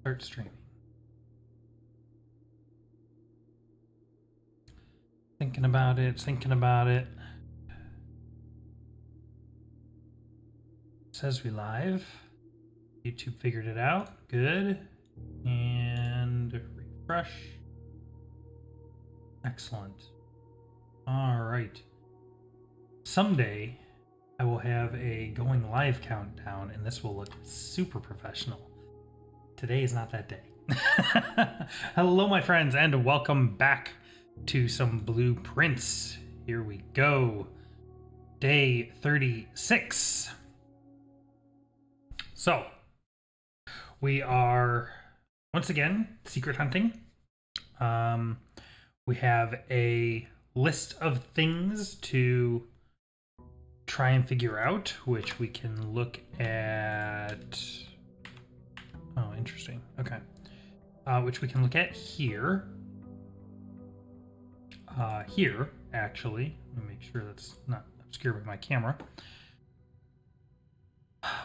Start streaming. Thinking about it, thinking about it. Says we live. YouTube figured it out. Good. And refresh. Excellent. All right. Someday I will have a going live countdown and this will look super professional. Today is not that day. Hello, my friends, and welcome back to some blueprints. Here we go. Day 36. So, we are once again secret hunting. We have a list of things to try and figure out, which we can look at. Oh, interesting. Okay. Which we can look at here. Here, actually. Let me make sure that's not obscured with my camera.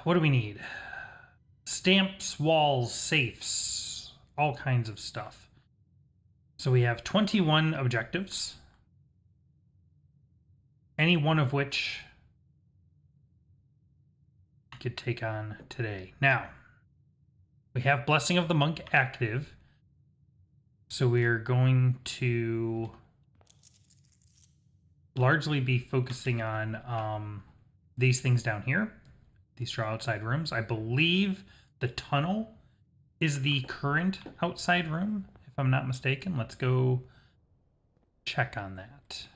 What do we need? Stamps, walls, safes, all kinds of stuff. So we have 21 objectives, any one of which we could take on today. Now, we have Blessing of the Monk active, so we're going to largely be focusing on these things down here, these straw outside rooms. I believe the tunnel is the current outside room, if I'm not mistaken. Let's go check on that.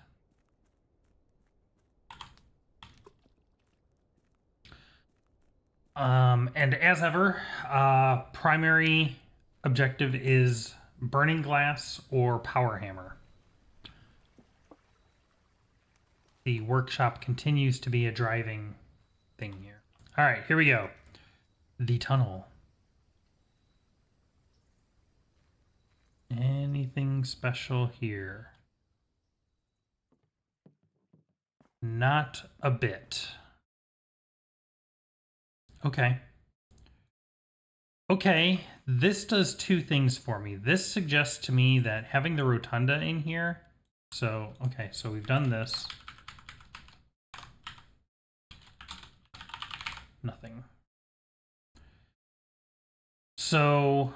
And as ever, primary objective is Burning Glass or Power Hammer. The workshop continues to be a driving thing here. All right, here we go. The tunnel. Anything special here? Not a bit. Okay. Okay, this does two things for me. This suggests to me that having the rotunda in here. So, okay, so we've done this. Nothing. So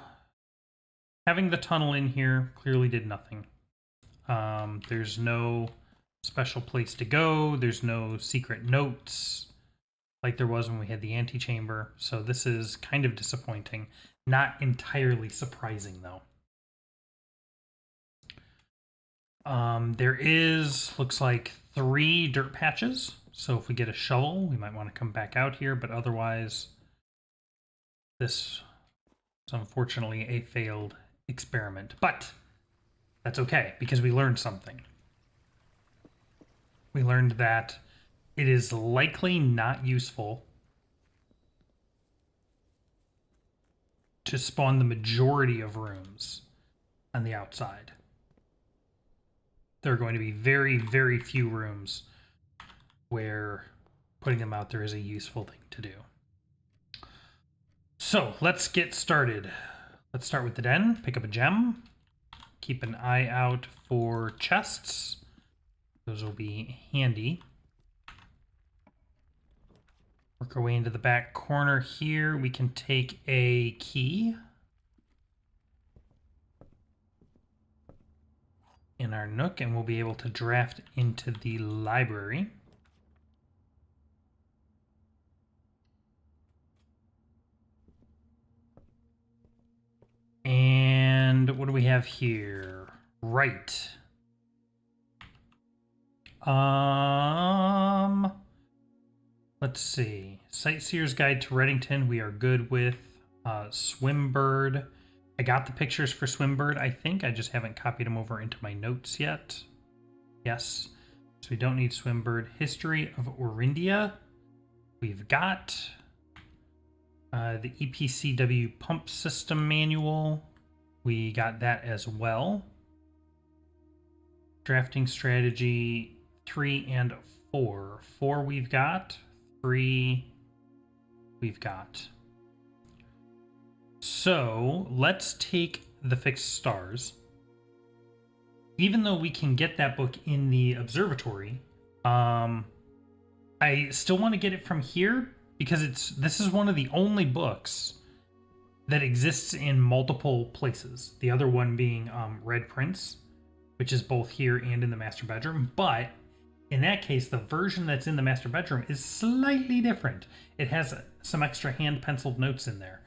having the tunnel in here clearly did nothing. There's no special place to go. There's no secret notes like there was when we had the antechamber. So this is kind of disappointing. Not entirely surprising, though. There is, looks like, 3 dirt patches. So if we get a shovel, we might want to come back out here. But otherwise, this is unfortunately a failed experiment. But that's okay, because we learned something. We learned that it is likely not useful to spawn the majority of rooms on the outside. There are going to be very, very few rooms where putting them out there is a useful thing to do. So let's get started. Let's start with the den, pick up a gem, keep an eye out for chests. Those will be handy. Work our way into the back corner here. We can take a key in our nook and we'll be able to draft into the library. And what do we have here? Right. Let's see. Sightseer's Guide to Reddington, we are good with. Swimbird. I got the pictures for Swimbird, I think. I just haven't copied them over into my notes yet. Yes. So we don't need Swimbird. History of Orindia. We've got the EPCW pump system manual. We got that as well. Drafting strategy 3 and 4. 4 we've got. 3 we've got. So let's take the fixed stars. Even though we can get that book in the observatory, I still want to get it from here because this is one of the only books that exists in multiple places. The other one being Red Prince, which is both here and in the master bedroom. But in that case, the version that's in the master bedroom is slightly different. It has some extra hand penciled notes in there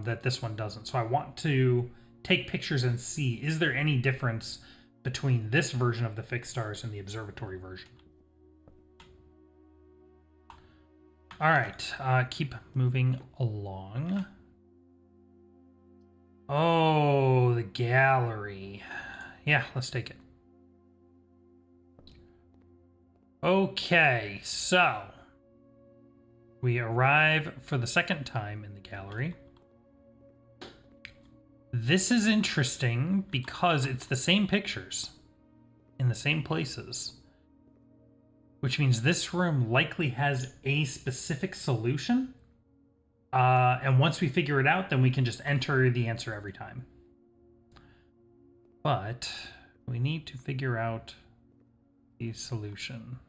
that this one doesn't. So I want to take pictures and see, is there any difference between this version of the fixed stars and the observatory version? All right, keep moving along. Oh, the gallery. Yeah, let's take it. Okay, so we arrive for the second time in the gallery. This is interesting because it's the same pictures in the same places, which means this room likely has a specific solution. And once we figure it out, then we can just enter the answer every time. But we need to figure out the solution.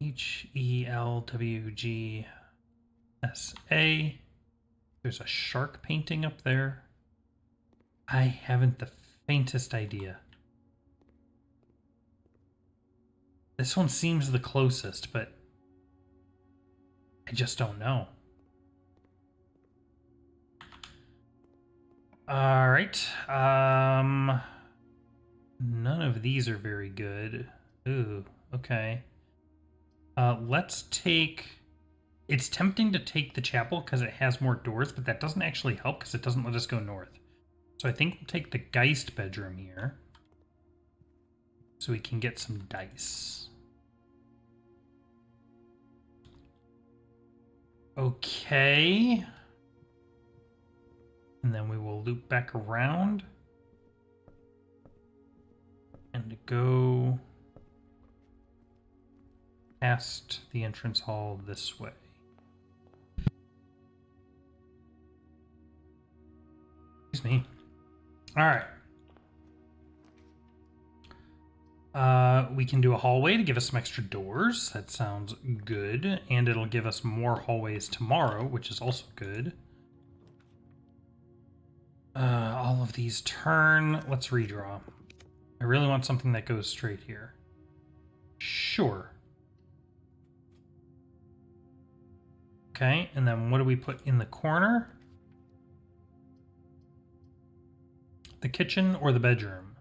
HELWGSA. There's a shark painting up there. I haven't the faintest idea. This one seems the closest, but I just don't know. All right. None of these are very good. Ooh, okay. Let's take... It's tempting to take the chapel because it has more doors, but that doesn't actually help because it doesn't let us go north. So I think we'll take the Geist bedroom here so we can get some dice. Okay. And then we will loop back around and go past the entrance hall this way. Excuse me. All right. We can do a hallway to give us some extra doors. That sounds good. And it'll give us more hallways tomorrow, which is also good. All of these turn. Let's redraw. I really want something that goes straight here. Sure. Okay, and then what do we put in the corner? The kitchen or the bedroom?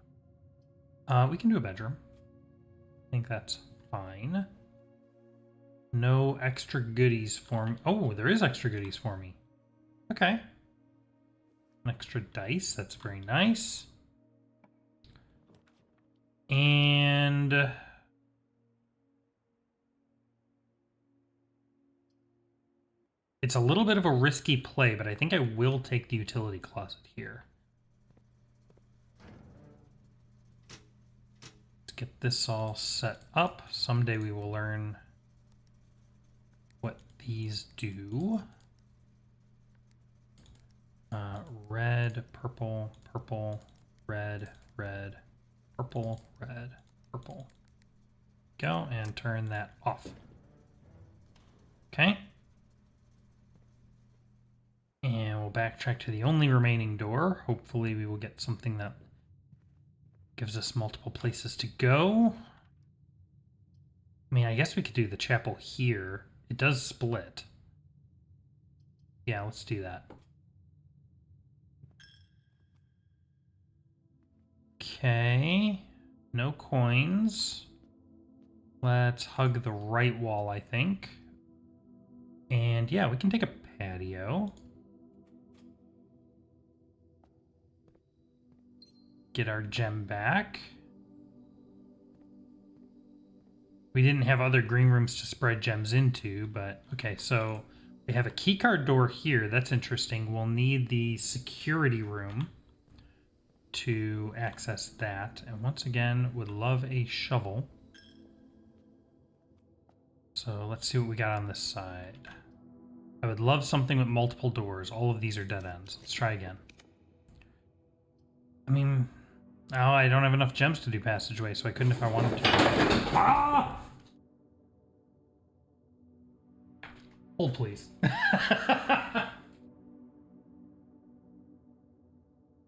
We can do a bedroom. I think that's fine. No extra goodies for me. Oh, there is extra goodies for me. Okay. An extra dice. That's very nice. And... it's a little bit of a risky play, but I think I will take the utility closet here. Get this all set up. Someday we will learn what these do. Red, purple, purple, red, red, purple, red, purple. Go and turn that off. Okay. And we'll backtrack to the only remaining door. Hopefully we will get something that gives us multiple places to go. I mean, I guess we could do the chapel here. It does split. Yeah, let's do that. Okay. No coins. Let's hug the right wall, I think. And yeah, we can take a patio. Get our gem back. We didn't have other green rooms to spread gems into, but okay, so we have a keycard door here. That's interesting. We'll need the security room to access that. And once again, would love a shovel. So let's see what we got on this side. I would love something with multiple doors. All of these are dead ends. Let's try again. I mean, now I don't have enough gems to do passageway, so I couldn't if I wanted to. Ah! Hold, please.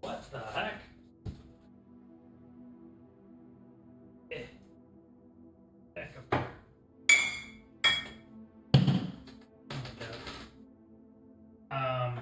What the heck? Back up there. Um.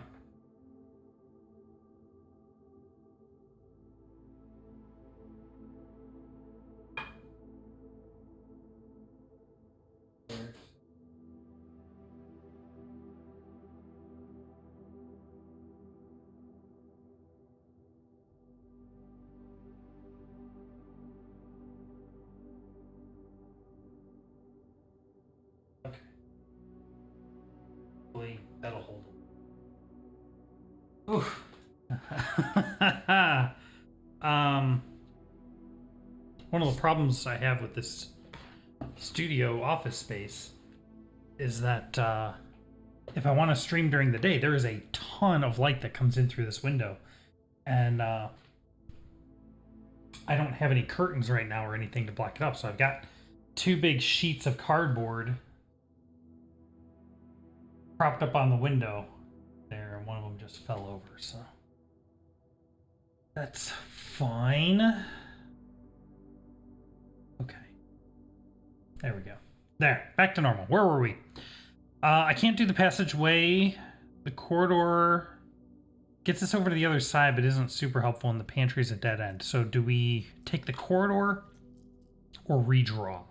Okay. Hopefully that'll hold. Oof. One of the problems I have with this studio office space is that if I want to stream during the day, there is a ton of light that comes in through this window. And I don't have any curtains right now or anything to block it up. So I've got two big sheets of cardboard propped up on the window there, and one of them just fell over. So that's fine. Okay. There we go. There, back to normal. Where were we? I can't do the passageway. The corridor gets us over to the other side, but isn't super helpful, and the pantry is a dead end. So do we take the corridor or redraw?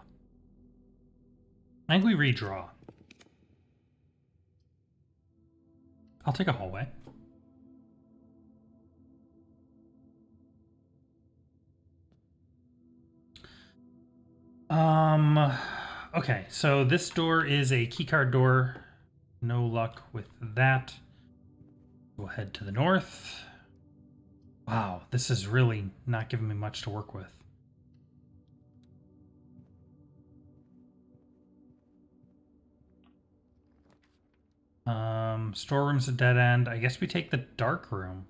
I think we redraw. I'll take a hallway. Okay, so this door is a keycard door. No luck with that. We'll head to the north. Wow, this is really not giving me much to work with. Storeroom's a dead end. I guess we take the dark room.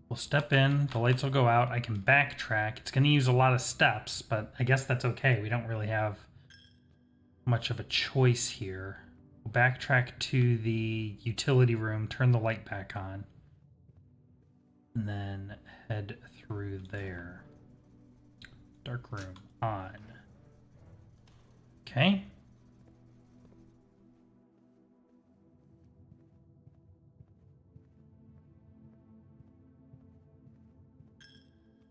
We'll step in, the lights will go out, I can backtrack. It's going to use a lot of steps, but I guess that's okay. We don't really have much of a choice here. We'll backtrack to the utility room, turn the light back on, and then head through there. Dark room on. Okay.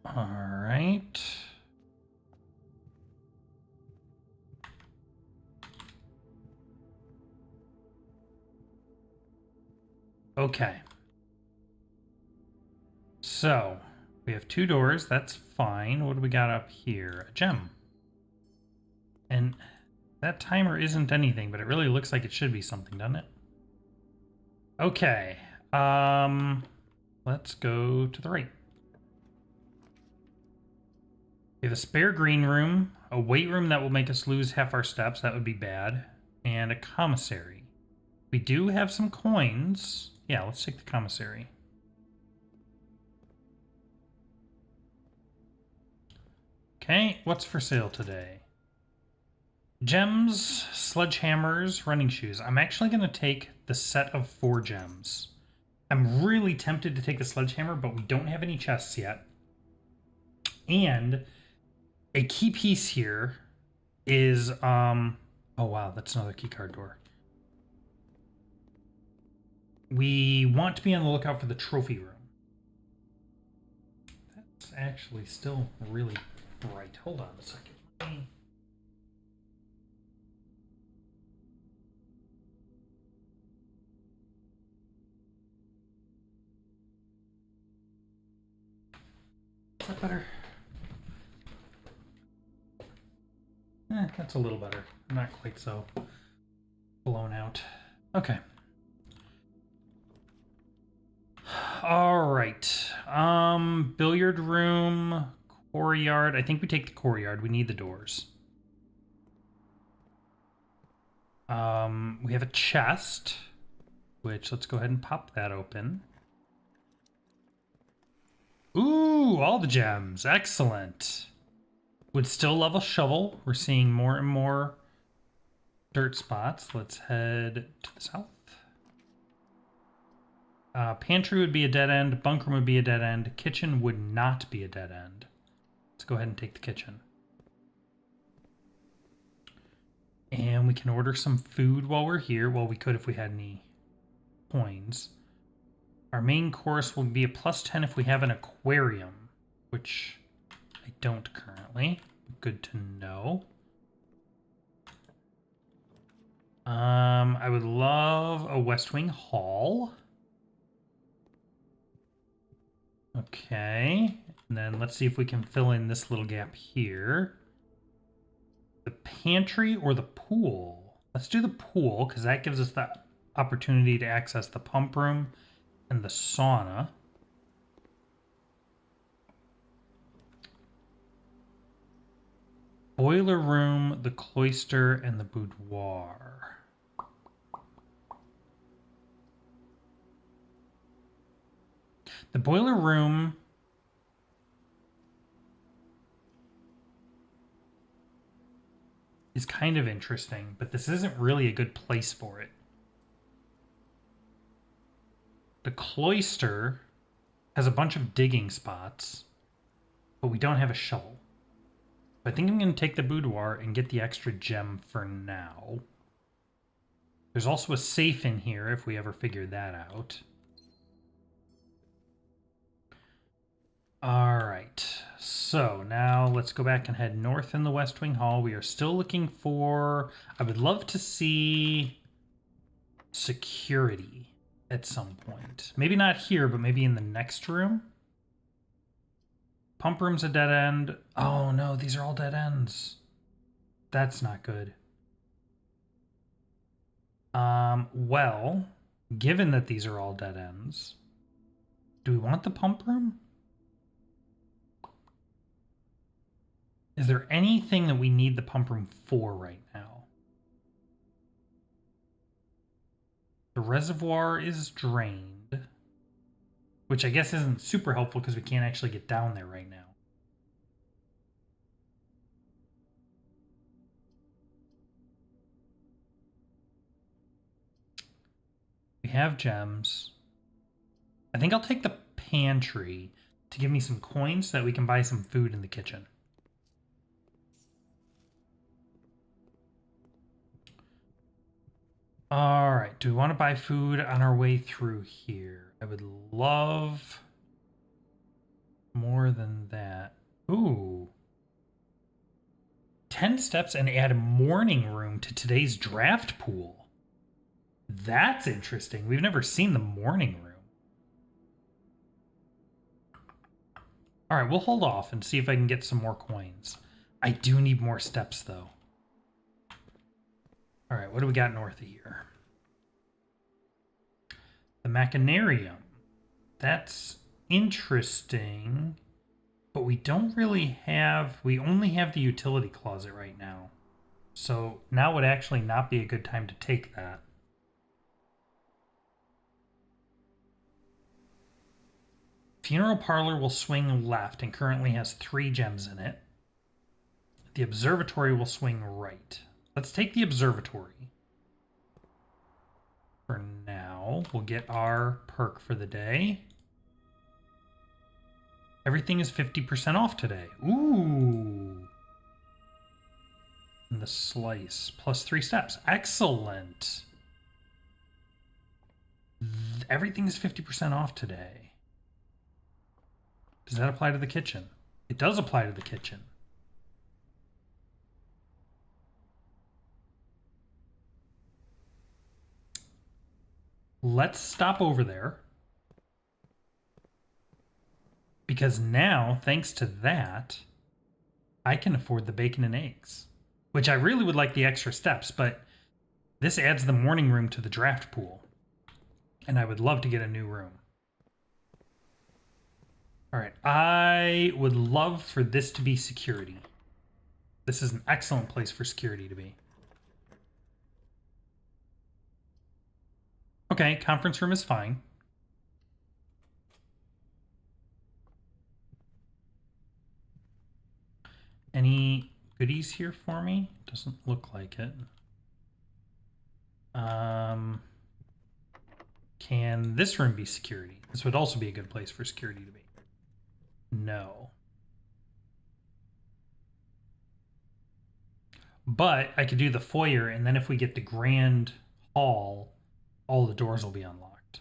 All right. Okay. So, we have two doors. That's fine. What do we got up here? A gem. And that timer isn't anything, but it really looks like it should be something, doesn't it? Okay. Let's go to the right. We have a spare green room, a weight room that will make us lose half our steps. That would be bad. And a commissary. We do have some coins. Yeah, let's take the commissary. Okay, what's for sale today? Gems, sledgehammers, running shoes. I'm actually going to take the set of 4 gems. I'm really tempted to take the sledgehammer, but we don't have any chests yet. And a key piece here is, oh wow, that's another keycard door. We want to be on the lookout for the trophy room. That's actually still really bright. Hold on a second. Is that better? That's a little better. Not quite so blown out. Okay. All right. Billiard room, Courtyard. I think we take the courtyard. We need the doors. We have a chest, which let's go ahead and pop that open. Ooh, all the gems. Excellent. Would still love a shovel. We're seeing more and more dirt spots. Let's head to the south. Pantry would be a dead end. Bunk room would be a dead end. Kitchen would not be a dead end. Let's go ahead and take the kitchen. And we can order some food while we're here. Well, we could if we had any coins. Our main course will be a +10 if we have an aquarium, which I don't currently. Good to know. I would love a West Wing Hall. Okay, and then let's see if we can fill in this little gap here. The pantry or the pool? Let's do the pool, because that gives us the opportunity to access the pump room and the sauna. Boiler room, the cloister, and the boudoir. The boiler room is kind of interesting, but this isn't really a good place for it. The cloister has a bunch of digging spots, but we don't have a shovel. I think I'm going to take the boudoir and get the extra gem for now. There's also a safe in here if we ever figure that out. Alright, so now let's go back and head north in the West Wing Hall. We are still looking for... I would love to see security at some point. Maybe not here, but maybe in the next room. Pump room's a dead end. Oh no, these are all dead ends. That's not good. Well, given that these are all dead ends, do we want the pump room? Is there anything that we need the pump room for right now? The reservoir is drained, which I guess isn't super helpful because we can't actually get down there right now. We have gems. I think I'll take the pantry to give me some coins so that we can buy some food in the kitchen. All right, do we want to buy food on our way through here? I would love more than that. Ooh. 10 steps and add a morning room to today's draft pool. That's interesting. We've never seen the morning room. All right, we'll hold off and see if I can get some more coins. I do need more steps, though. All right, what do we got north of here? The Machinarium. That's interesting, but we don't really have... We only have the utility closet right now. So now would actually not be a good time to take that. Funeral parlor will swing left and currently has 3 gems in it. The observatory will swing right. Let's take the observatory. For now, we'll get our perk for the day. Everything is 50% off today. Ooh. And the slice, plus 3 steps. Excellent. Everything is 50% off today. Does that apply to the kitchen? It does apply to the kitchen. Let's stop over there. Because now, thanks to that, I can afford the bacon and eggs. Which I really would like the extra steps, but this adds the morning room to the draft pool. And I would love to get a new room. All right, I would love for this to be security. This is an excellent place for security to be. Okay, conference room is fine. Any goodies here for me? Doesn't look like it. Can this room be security? This would also be a good place for security to be. No. But I could do the foyer, and then if we get the grand hall, all the doors will be unlocked.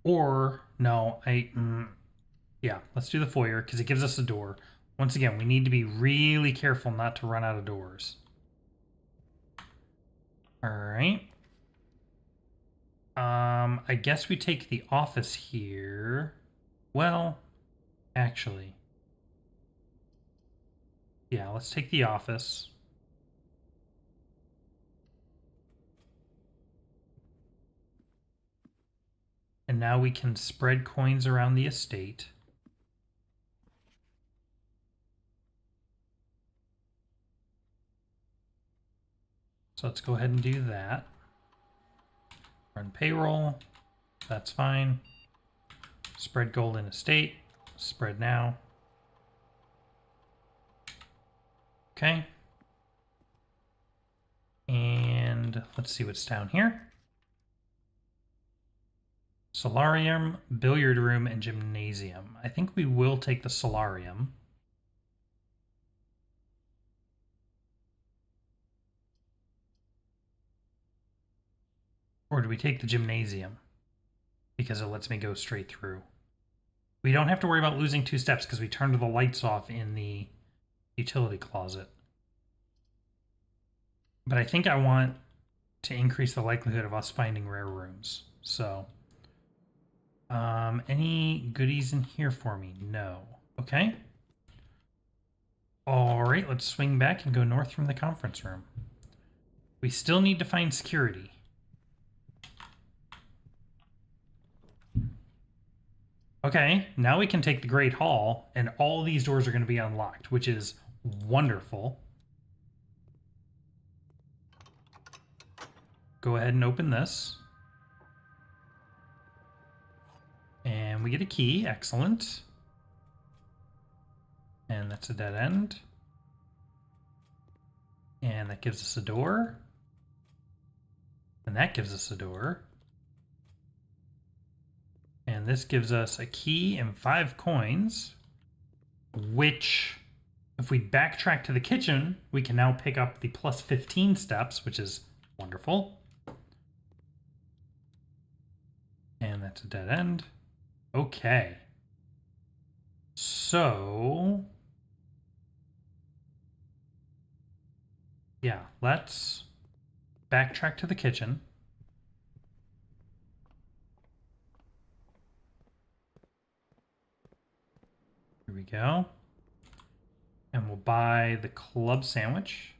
Or, no, yeah, let's do the foyer, because it gives us a door. Once again, we need to be really careful not to run out of doors. All right. I guess we take the office here. Well, actually. Yeah, let's take the office. And now we can spread coins around the estate. So let's go ahead and do that. Run payroll. That's fine. Spread gold in estate. Spread now. Okay. And let's see what's down here. Solarium, billiard room, and gymnasium. I think we will take the solarium. Or do we take the gymnasium? Because it lets me go straight through. We don't have to worry about losing 2 steps because we turned the lights off in the utility closet. But I think I want to increase the likelihood of us finding rare rooms. So, any goodies in here for me? No. Okay. All right, let's swing back and go north from the conference room. We still need to find security. Okay, now we can take the Great Hall, and all these doors are going to be unlocked, which is wonderful. Go ahead and open this. And we get a key. Excellent. And that's a dead end. And that gives us a door. And that gives us a door. And this gives us a key and 5 coins, which, if we backtrack to the kitchen, we can now pick up the plus 15 steps, which is wonderful. And that's a dead end. Okay. So, yeah, let's backtrack to the kitchen. Here we go. And we'll buy the club sandwich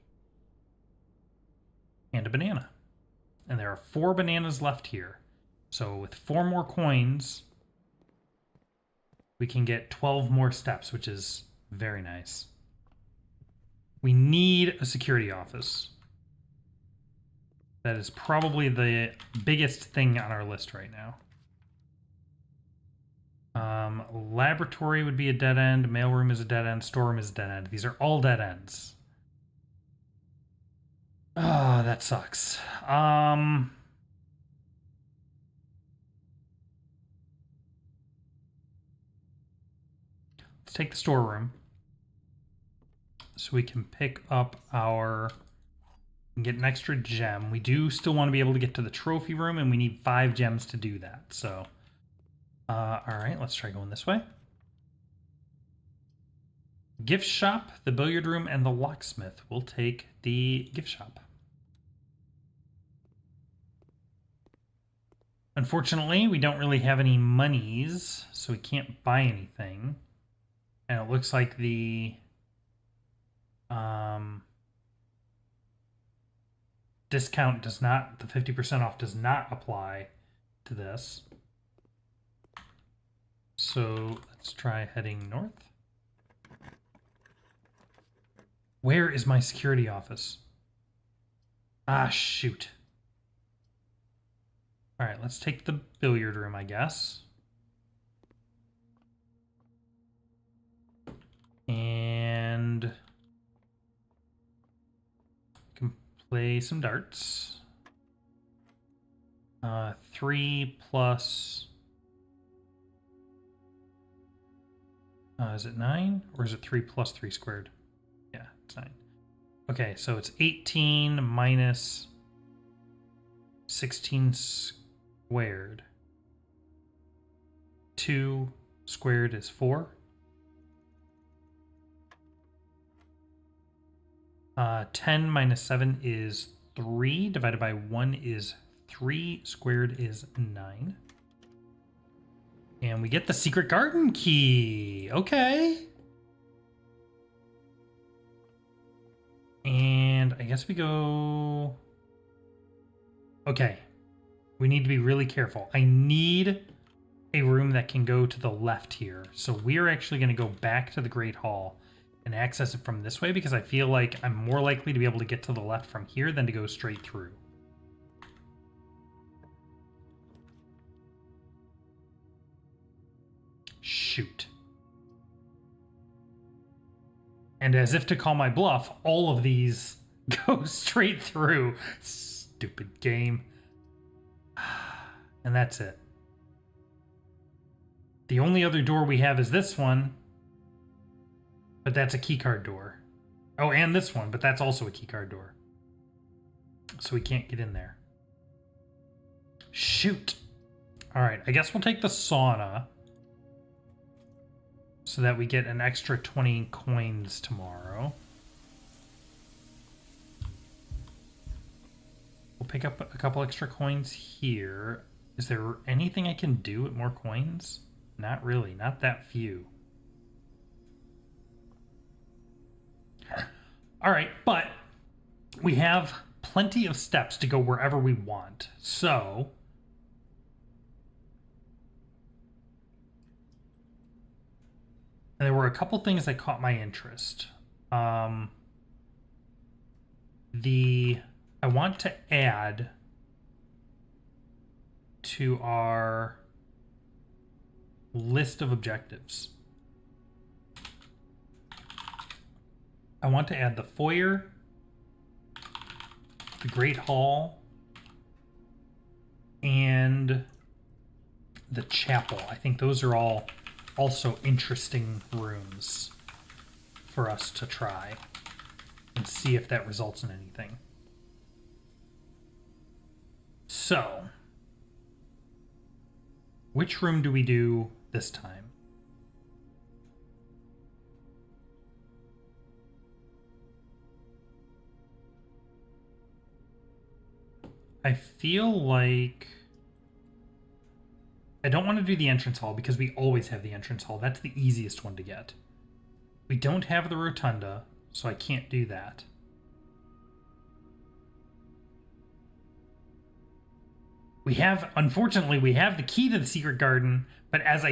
and a banana. And there are 4 bananas left here. So with 4 more coins, we can get 12 more steps, which is very nice. We need a security office. That is probably the biggest thing on our list right now. Laboratory would be a dead end. Mailroom is a dead end. Storeroom is a dead end. These are all dead ends. Oh, that sucks. Let's take the storeroom so we can pick up our and get an extra gem. We do still want to be able to get to the trophy room, and we need 5 gems to do that. So, all right, let's try going this way. Gift shop, the billiard room, and the locksmith. We'll take the gift shop. Unfortunately, we don't really have any monies, so we can't buy anything. And it looks like the discount does not, the 50% off does not apply to this. So let's try heading north. Where is my security office? Ah, shoot. All right, let's take the billiard room, I guess. And can play some darts. 3 plus... is it 9? Or is it 3 plus 3 squared? Yeah, it's 9. Okay, so it's 18 minus 16 squared. 2 squared is 4. 10 minus 7 is 3. Divided by 1 is 3. Squared is 9. And we get the secret garden key. Okay. And I guess we go... Okay. We need to be really careful. I need a room that can go to the left here. So we're actually going to go back to the Great Hall and access it from this way because I feel like I'm more likely to be able to get to the left from here than to go straight through. Shoot. And as if to call my bluff, all of these go straight through. Stupid game. And that's it. The only other door we have is this one. But that's a keycard door. Oh, and this one, but that's also a keycard door. So we can't get in there. Shoot. All right, I guess we'll take the sauna. So that we get an extra 20 coins tomorrow. We'll pick up a couple extra coins here. Is there anything I can do with more coins? Not really, not that few. All right, but we have plenty of steps to go wherever we want. So there were a couple things that caught my interest. I want to add to our list of objectives. I want to add the foyer, the Great Hall, and the chapel. I think those are all also interesting rooms for us to try and see if that results in anything. So, which room do we do this time? I feel like I don't want to do the entrance hall because we always have the entrance hall. That's the easiest one to get. We don't have the rotunda, so I can't do that. We have, unfortunately, we have the key to the secret garden, but as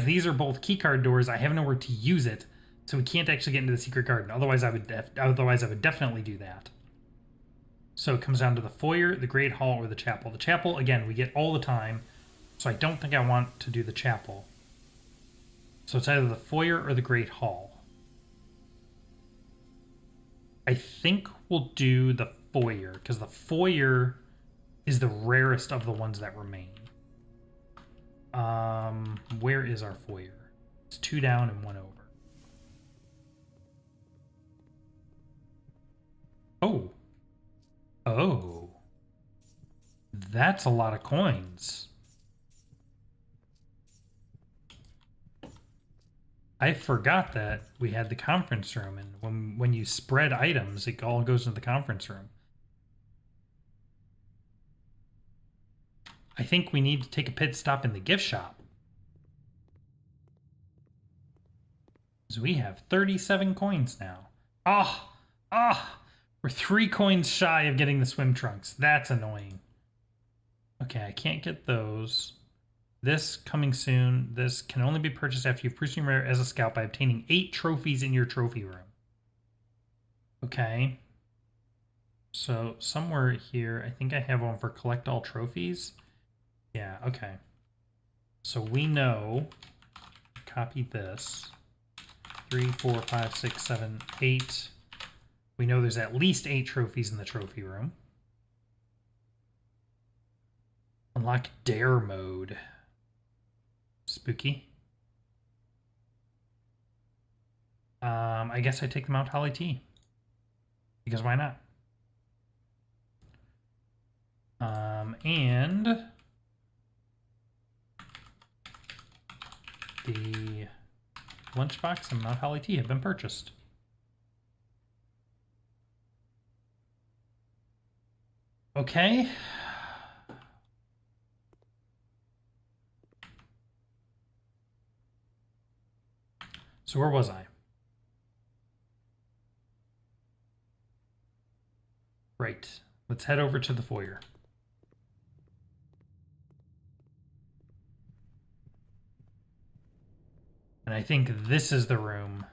these are both keycard doors, I have nowhere to use it, so we can't actually get into the secret garden. Otherwise, I would definitely do that. So it comes down to the foyer, the Great Hall, or the chapel. The chapel, again, we get all the time, so I don't think I want to do the chapel. So it's either the foyer or the Great Hall. I think we'll do the foyer, because the foyer is the rarest of the ones that remain. Where is our foyer? It's 2 down and 1 over. Oh. Oh. That's a lot of coins. I forgot that we had the conference room, and when you spread items, it all goes into the conference room. I think we need to take a pit stop in the gift shop. So we have 37 coins now. We're 3 coins shy of getting the swim trunks. That's annoying. Okay, I can't get those. This coming soon. This can only be purchased after you've pursued rare as a scout by obtaining 8 trophies in your trophy room. Okay. So somewhere here, I think I have one for collect all trophies. Yeah, okay. So we know, copy this, 3, 4, 5, 6, 7, 8. We know there's at least 8 trophies in the trophy room. Unlock dare mode. Spooky. I guess I take the Mount Holly tea. Because why not? And the lunchbox and Mount Holly tea have been purchased. Okay. So where was I? Right. Let's head over to the foyer. And I think this is the room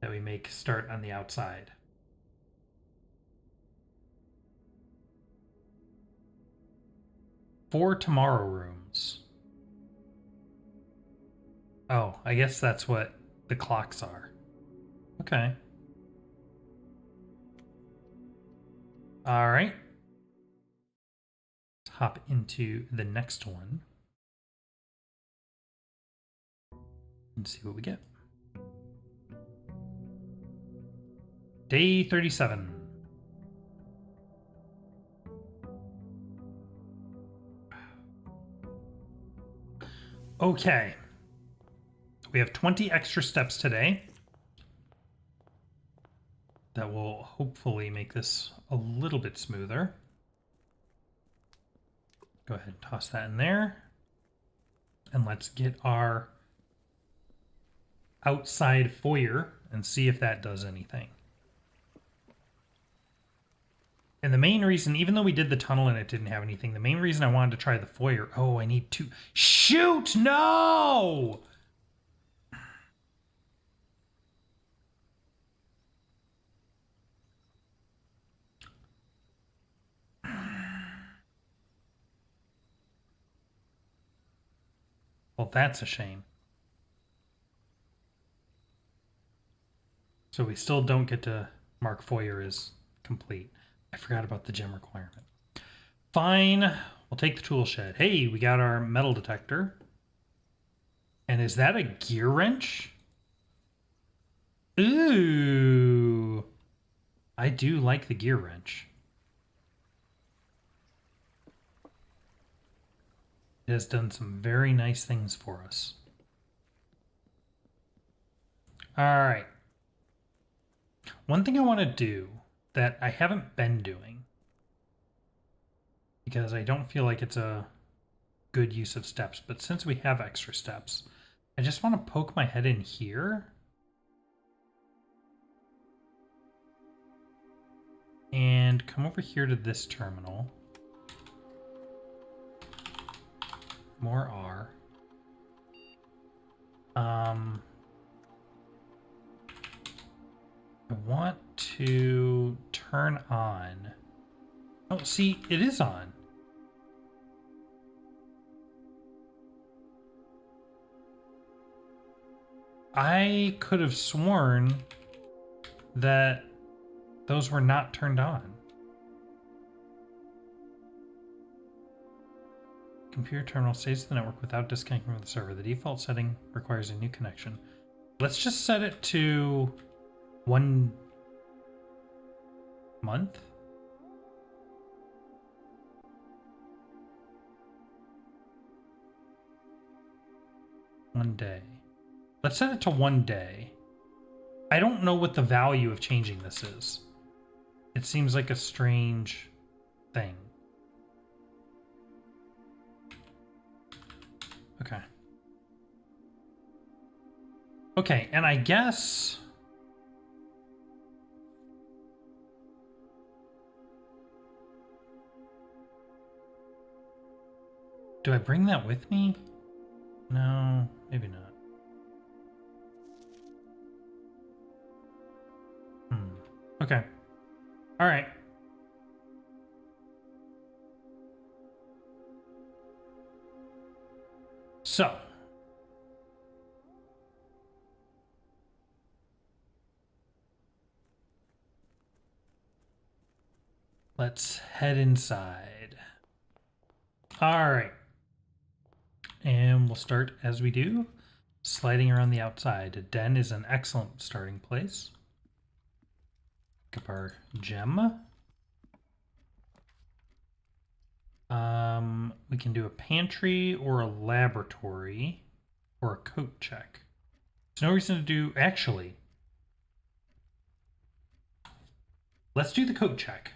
that we make start on the outside. For tomorrow rooms. Oh, I guess that's what the clocks are. Okay. All right. Let's hop into the next one and see what we get. Day 37. Okay. We have 20 extra steps today. That will hopefully make this a little bit smoother. Go ahead and toss that in there. And let's get our outside foyer and see if that does anything. And the main reason, even though we did the tunnel and it didn't have anything, the main reason I wanted to try the foyer... Oh, I need to... Shoot! No! Well, that's a shame. So we still don't get to mark foyer as complete. I forgot about the gem requirement. Fine. We'll take the tool shed. Hey, we got our metal detector. And is that a gear wrench? Ooh. I do like the gear wrench. It has done some very nice things for us. All right. One thing I want to do that I haven't been doing, because I don't feel like it's a good use of steps, but since we have extra steps, I just want to poke my head in here. And come over here to this terminal. More R. I want to turn on. Oh, see, it is on. I could have sworn that those were not turned on. Computer terminal stays to the network without disconnecting from the server. The default setting requires a new connection. Let's just set it to 1 month. One day. Let's set it to 1 day. I don't know what the value of changing this is. It seems like a strange thing. Okay. Okay, and I guess... Do I bring that with me? No, maybe not. Okay. All right. So. Let's head inside. All right. And we'll start as we do, sliding around the outside. A den is an excellent starting place. Pick up our gem. We can do a pantry or a laboratory or a coat check. There's no reason to do, actually, let's do the coat check.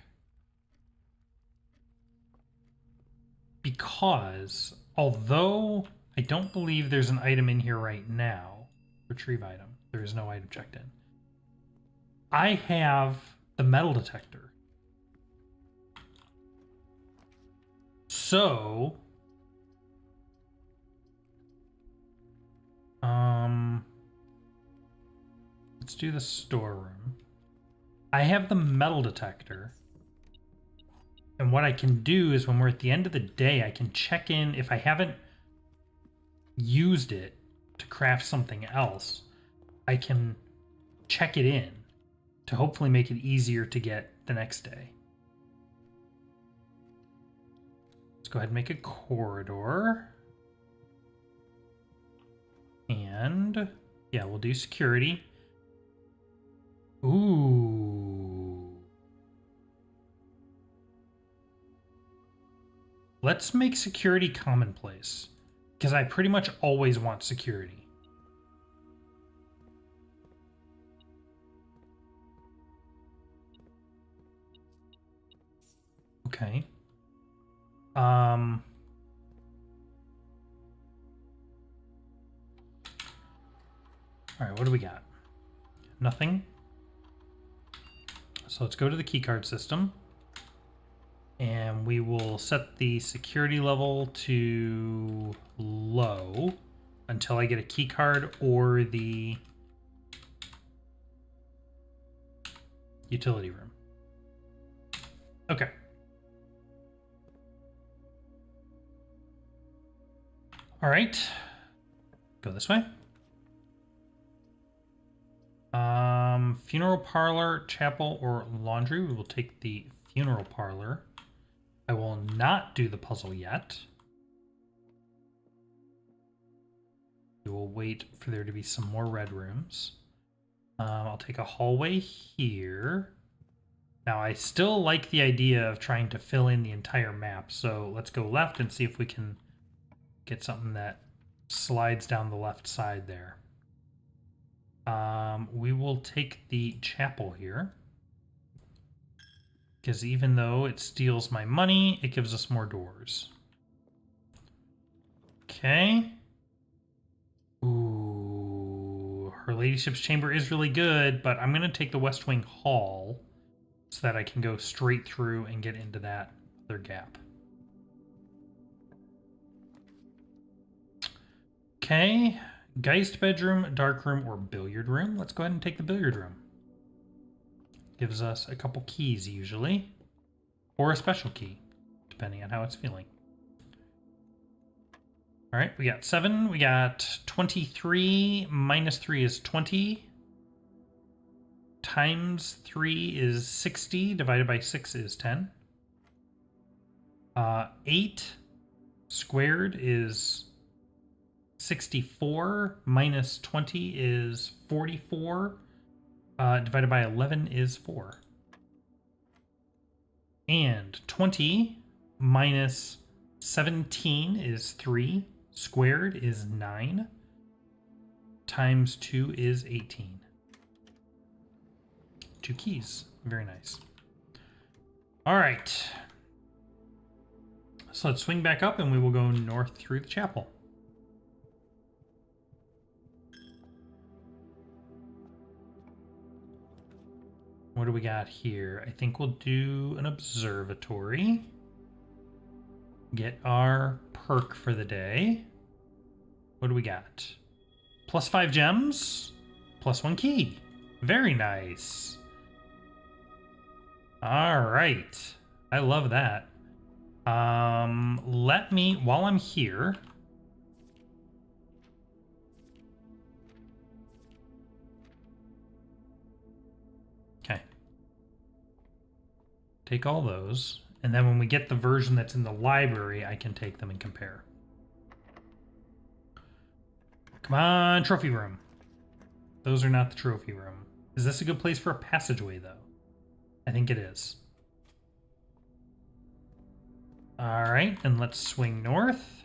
Because although I don't believe there's an item in here right now, retrieve item, there is no item checked in. I have the metal detector. So, let's do the storeroom. I have the metal detector. And what I can do is when we're at the end of the day, I can check in if I haven't used it to craft something else. I can check it in to hopefully make it easier to get the next day. Let's go ahead and make a corridor. And yeah, we'll do security. Ooh. Let's make security commonplace, because I pretty much always want security. Okay. All right, what do we got? Nothing. So let's go to the keycard system. And we will set the security level to low until I get a key card or the utility room. Okay. All right. Go this way. Funeral parlor, chapel, or laundry. We will take the funeral parlor. I will not do the puzzle yet. We will wait for there to be some more red rooms. I'll take a hallway here. Now, I still like the idea of trying to fill in the entire map, so let's go left and see if we can get something that slides down the left side there. We will take the chapel here. Because even though it steals my money, it gives us more doors. Okay. Ooh, Her Ladyship's Chamber is really good, but I'm going to take the West Wing Hall so that I can go straight through and get into that other gap. Okay. Geist bedroom, dark room, or billiard room. Let's go ahead and take the billiard room. Gives us a couple keys usually, or a special key, depending on how it's feeling. All right, we got 7. We got 23 minus 3 is 20. Times 3 is 60. Divided by 6 is 10. 8 squared is 64. Minus 20 is 44. Divided by 11 is 4. And 20 minus 17 is 3. Squared is 9. Times 2 is 18. 2 keys. Very nice. All right. So let's swing back up and we will go north through the chapel. What do we got here? I think we'll do an observatory. Get our perk for the day. What do we got? +5 gems, +1 key. Very nice. All right. I love that. Let me, while I'm here, okay, take all those, and then when we get the version that's in the library, I can take them and compare. Come on, trophy room. Those are not the trophy room. Is this a good place for a passageway, though? I think it is. All right, and let's swing north.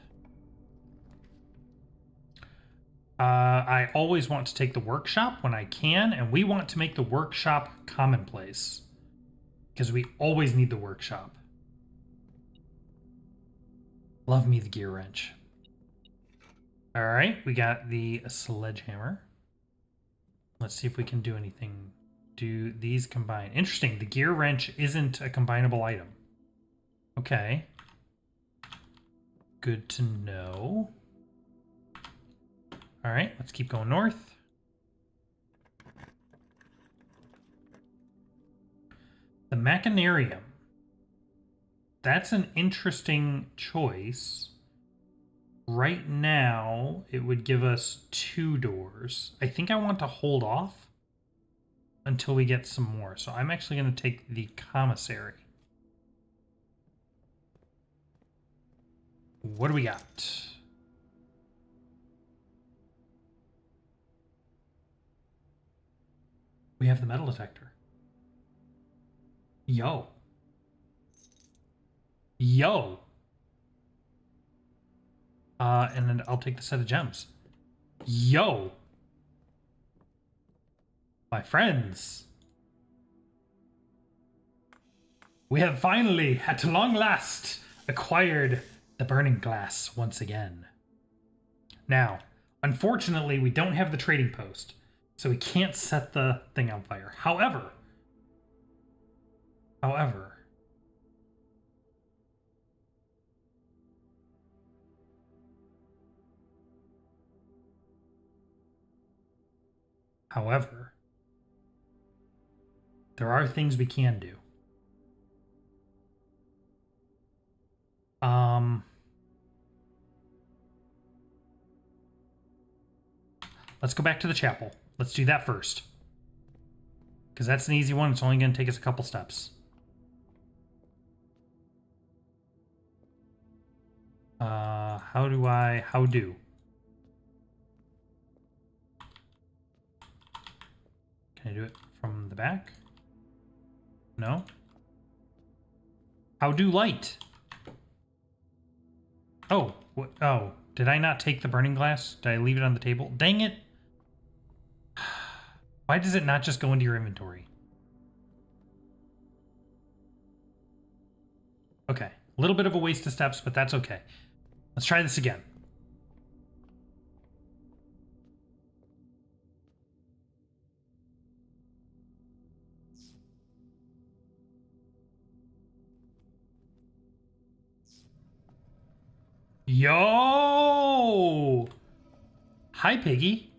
I always want to take the workshop when I can, and we want to make the workshop commonplace because we always need the workshop. Love me the gear wrench. All right, we got the sledgehammer. Let's see if we can do anything. Do these combine? Interesting, the gear wrench isn't a combinable item. Okay. Good to know. All right, let's keep going north. The Machinarium. That's an interesting choice. Right now, it would give us 2 doors. I think I want to hold off until we get some more. So I'm actually going to take the commissary. What do we got? We have the metal detector. Yo. Yo. And then I'll take the set of gems. Yo. My friends. We have finally, at long last, acquired the burning glass once again. Now, unfortunately, we don't have the trading post, so we can't set the thing on fire. However, there are things we can do. Let's go back to the chapel. Let's do that first. Because that's an easy one. It's only going to take us a couple steps. How do? Can I do it from the back? No? How do light? Oh, what? Oh, did I not take the burning glass? Did I leave it on the table? Dang it. Why does it not just go into your inventory? Okay, a little bit of a waste of steps, but that's okay. Let's try this again. Yo! Hi, Piggy.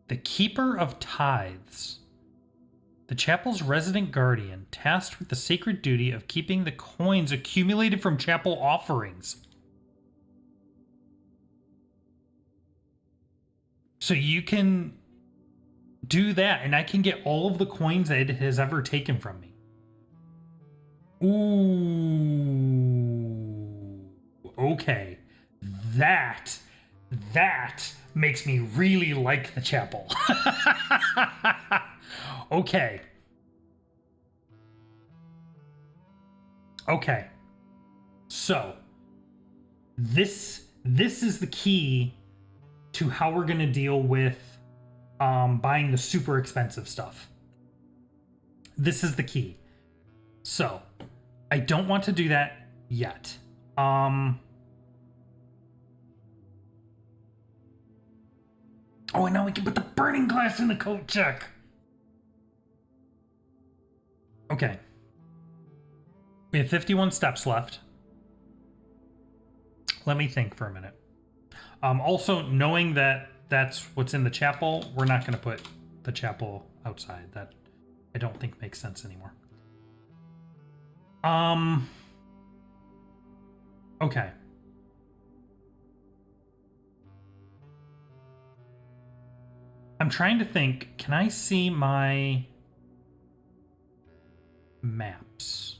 The Keeper of Tithes. The chapel's resident guardian, tasked with the sacred duty of keeping the coins accumulated from chapel offerings. So you can do that, and I can get all of the coins that it has ever taken from me. Ooh. Okay. That makes me really like the chapel. Okay. Okay. So, this is the key to how we're going to deal with buying the super expensive stuff. This is the key. So, I don't want to do that yet. Oh, and now we can put the burning glass in the coat check. Okay. We have 51 steps left. Let me think for a minute. Also, knowing that that's what's in the chapel, we're not going to put the chapel outside. That I don't think makes sense anymore. Okay. I'm trying to think. Can I see my maps?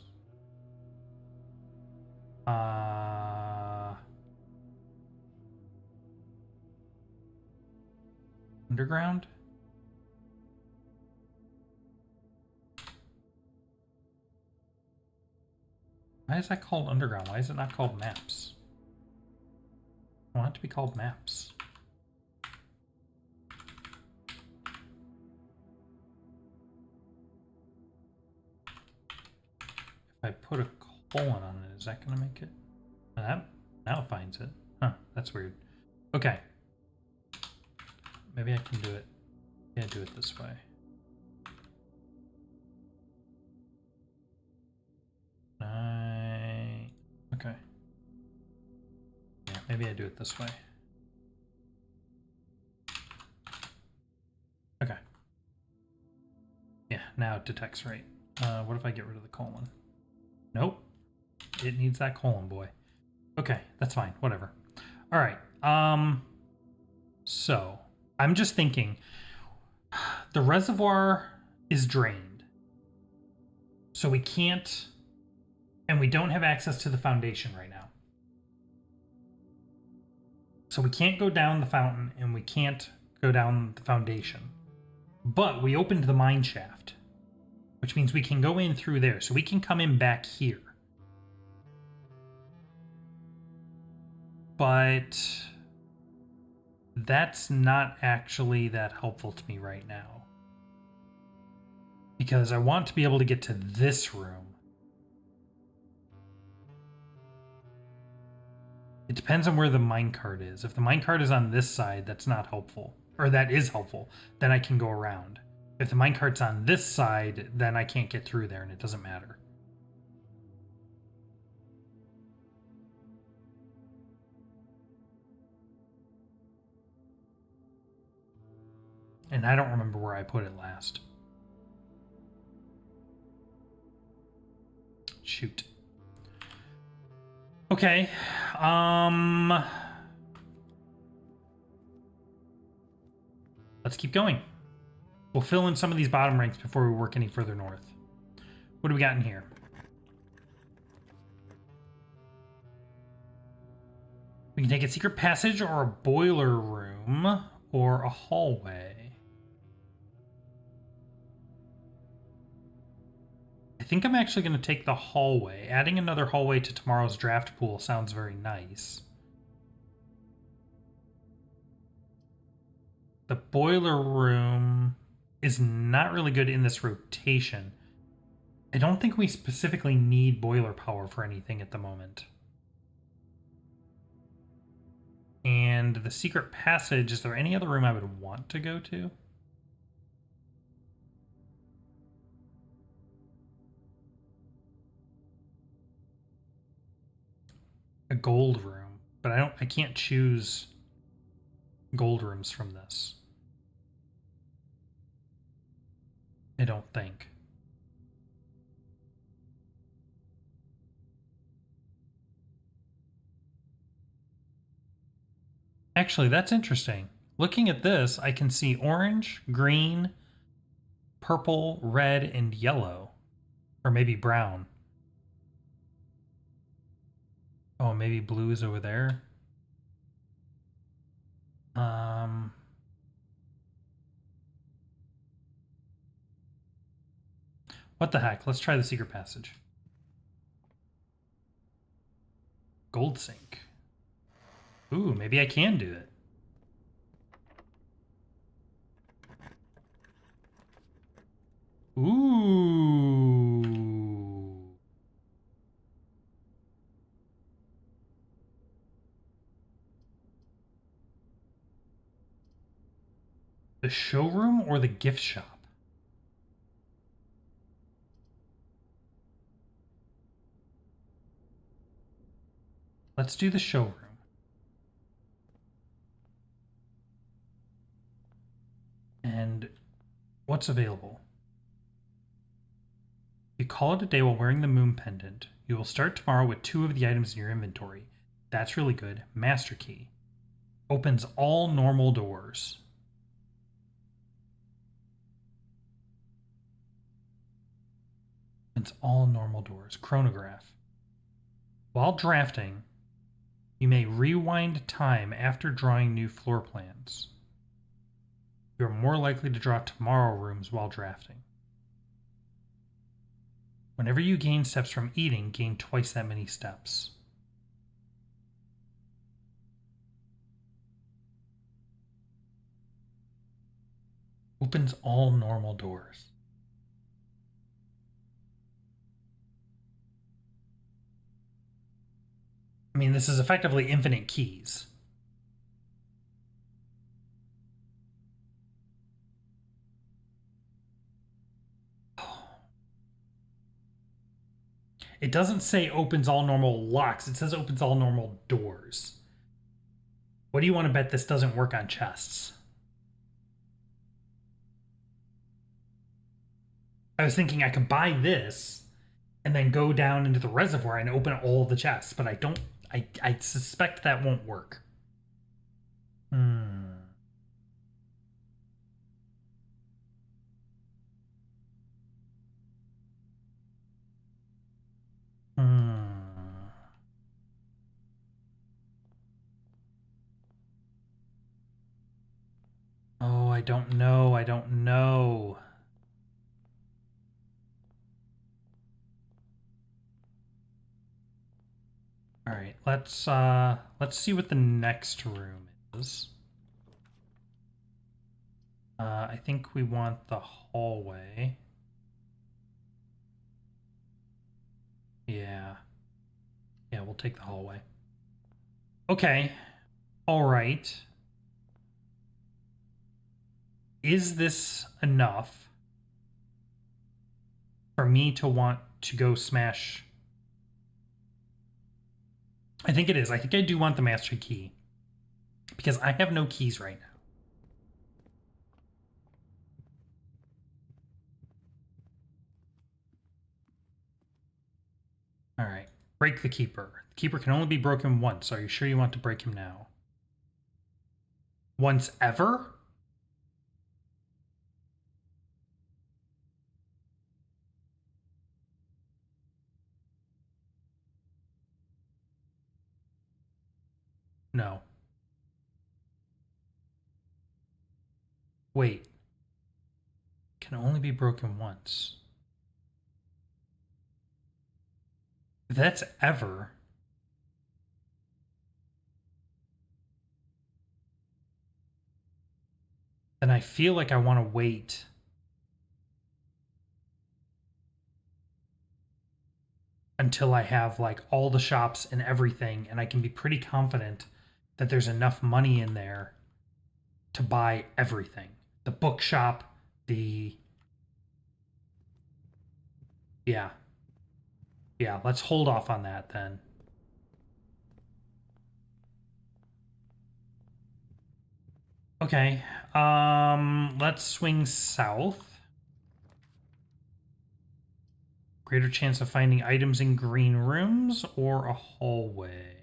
Underground? Why is that called underground? Why is it not called maps? I want it to be called maps. If I put a colon on it, is that going to make it? That now it finds it. Huh, that's weird. Okay. Maybe I can do it. Yeah, do it this way. Okay. Yeah, maybe I do it this way. Okay. Yeah, now it detects right. What if I get rid of the colon? Nope. It needs that colon, boy. Okay, that's fine. Whatever. All right. So I'm just thinking the reservoir is drained. So we can't, and we don't have access to the foundation right now. So we can't go down the fountain and we can't go down the foundation. But we opened the mine shaft, which means we can go in through there. So we can come in back here. But that's not actually that helpful to me right now. Because I want to be able to get to this room. It depends on where the minecart is. If the minecart is on this side, that's not helpful. Or that is helpful. Then I can go around. If the minecart's on this side, then I can't get through there and it doesn't matter. And I don't remember where I put it last. Shoot. Okay. Let's keep going. We'll fill in some of these bottom ranks before we work any further north. What do we got in here? We can take a secret passage or a boiler room or a hallway. I think I'm actually going to take the hallway. Adding another hallway to tomorrow's draft pool sounds very nice. The boiler room is not really good in this rotation. I don't think we specifically need boiler power for anything at the moment. And the secret passage, is there any other room I would want to go to? A gold room, but I can't choose gold rooms from this. I don't think. Actually, that's interesting. Looking at this, I can see orange, green, purple, red, and yellow. Or maybe brown. Oh, maybe blue is over there. What the heck? Let's try the secret passage. Gold sink. Ooh, maybe I can do it. Ooh. The showroom or the gift shop? let's do the showroom. And what's available? You call it a day while wearing the moon pendant. You will start tomorrow with 2 of the items in your inventory. That's really good. Master key. Opens all normal doors. Opens all normal doors. Chronograph. While drafting, you may rewind time after drawing new floor plans. You are more likely to draw tomorrow rooms while drafting. Whenever you gain steps from eating, gain twice that many steps. Opens all normal doors. I mean, this is effectively infinite keys. It doesn't say opens all normal locks. It says opens all normal doors. What do you want to bet this doesn't work on chests? I was thinking I could buy this and then go down into the reservoir and open all the chests, but I don't. I suspect that won't work. Hmm. Oh, I don't know. I don't know. All right, let's see what the next room is. I think we want the hallway. Yeah. Yeah, we'll take the hallway. Okay. All right. Is this enough for me to want to go smash? I think it is. I think I do want the master key because I have no keys right now. All right. Break the keeper. The keeper can only be broken once. Are you sure you want to break him now? Once ever? No. Wait. Can only be broken once. If that's ever. Then I feel like I want to wait until I have like all the shops and everything, and I can be pretty confident that there's enough money in there to buy everything. The bookshop, the... Yeah. Yeah, let's hold off on that then. Okay. Let's swing south. Greater chance of finding items in green rooms or a hallway.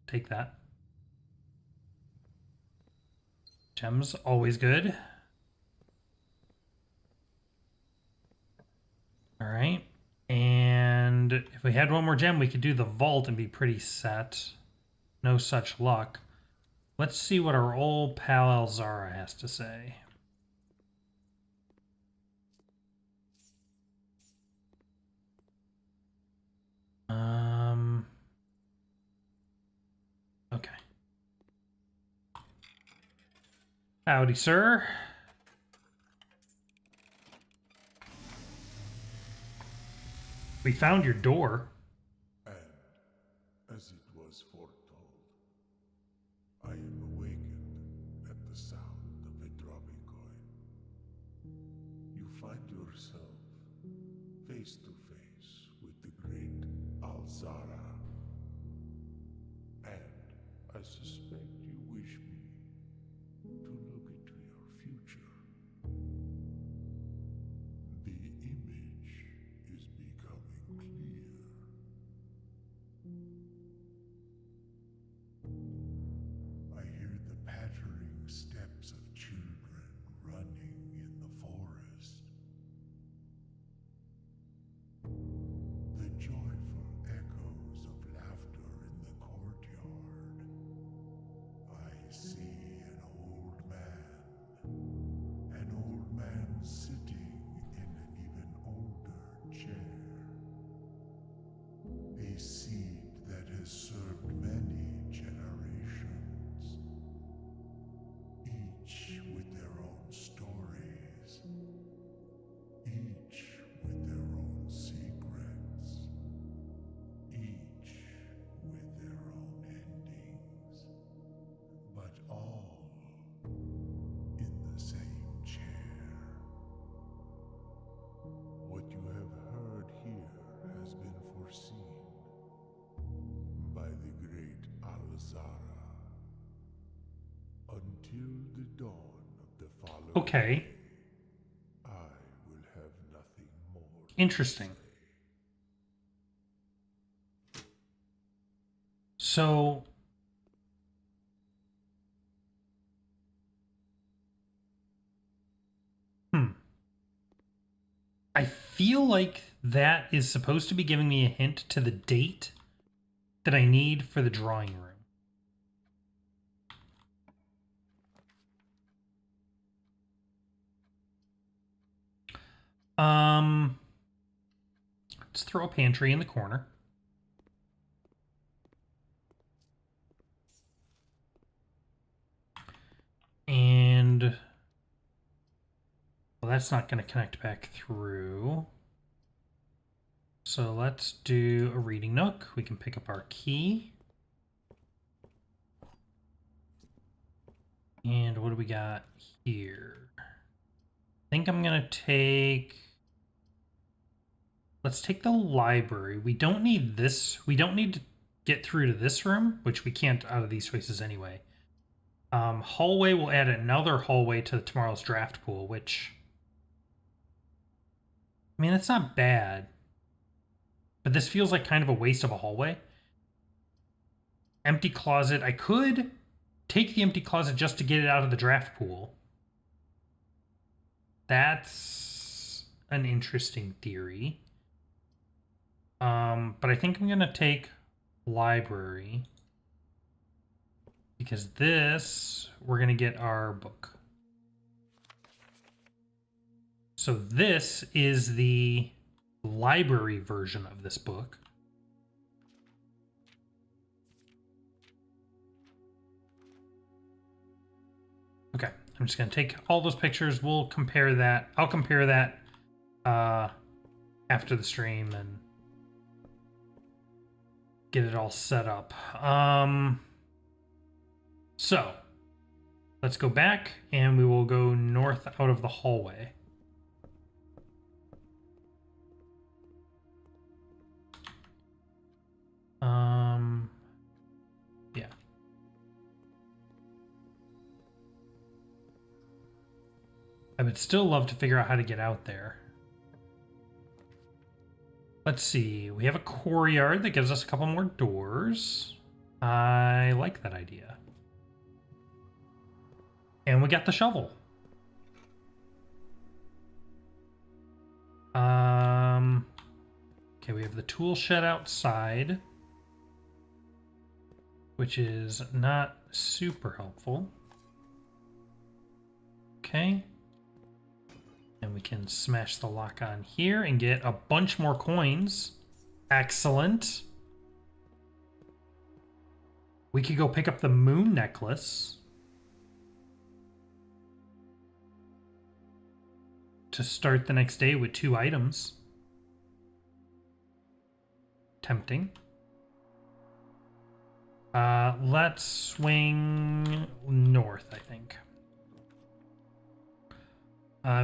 Take that. Gems, always good. All right. And if we had one more gem, we could do the vault and be pretty set. No such luck. Let's see what our old pal Elzara has to say. Okay. Howdy, sir. We found your door. And, as it was foretold, I am awakened at the sound of a dropping coin. You find yourself face to face with Al-Zara. And I suspect you wish me to look into your future. The image is becoming clear. I hear the pattering steps of children running in the forest. The joyful echoes of laughter in the courtyard. I see an old man sitting in an even older chair. A seed that has served many generations, each with their own stories, each with their own secrets, each with their own endings, but all in the same chair. What you have heard here has been foreseen by the great Al-Zara. Until the dawn of the following Okay. day, I will have nothing more to Interesting. say. So, I feel like that is supposed to be giving me a hint to the date that I need for the drawing room. Let's throw a pantry in the corner. And well, that's not going to connect back through. So let's do a reading nook. We can pick up our key. And what do we got here? I think I'm going to take... Let's take the library. We don't need this. We don't need to get through to this room, which we can't out of these spaces anyway. Hallway, we'll add another hallway to tomorrow's draft pool, which... I mean, it's not bad. But this feels like kind of a waste of a hallway. Empty closet. I could take the empty closet just to get it out of the draft pool. That's an interesting theory. But I think I'm going to take library. Because this, we're going to get our book. So this is the library version of this book. Okay, I'm just going to take all those pictures. We'll compare that. I'll compare that after the stream and get it all set up. So let's go back and we will go north out of the hallway. Yeah. I would still love to figure out how to get out there. Let's see. We have a courtyard that gives us a couple more doors. I like that idea. And we got the shovel. Okay, we have the tool shed outside, which is not super helpful. Okay. And we can smash the lock on here and get a bunch more coins. Excellent. We could go pick up the moon necklace to start the next day with 2 items. Tempting. Let's swing north, I think.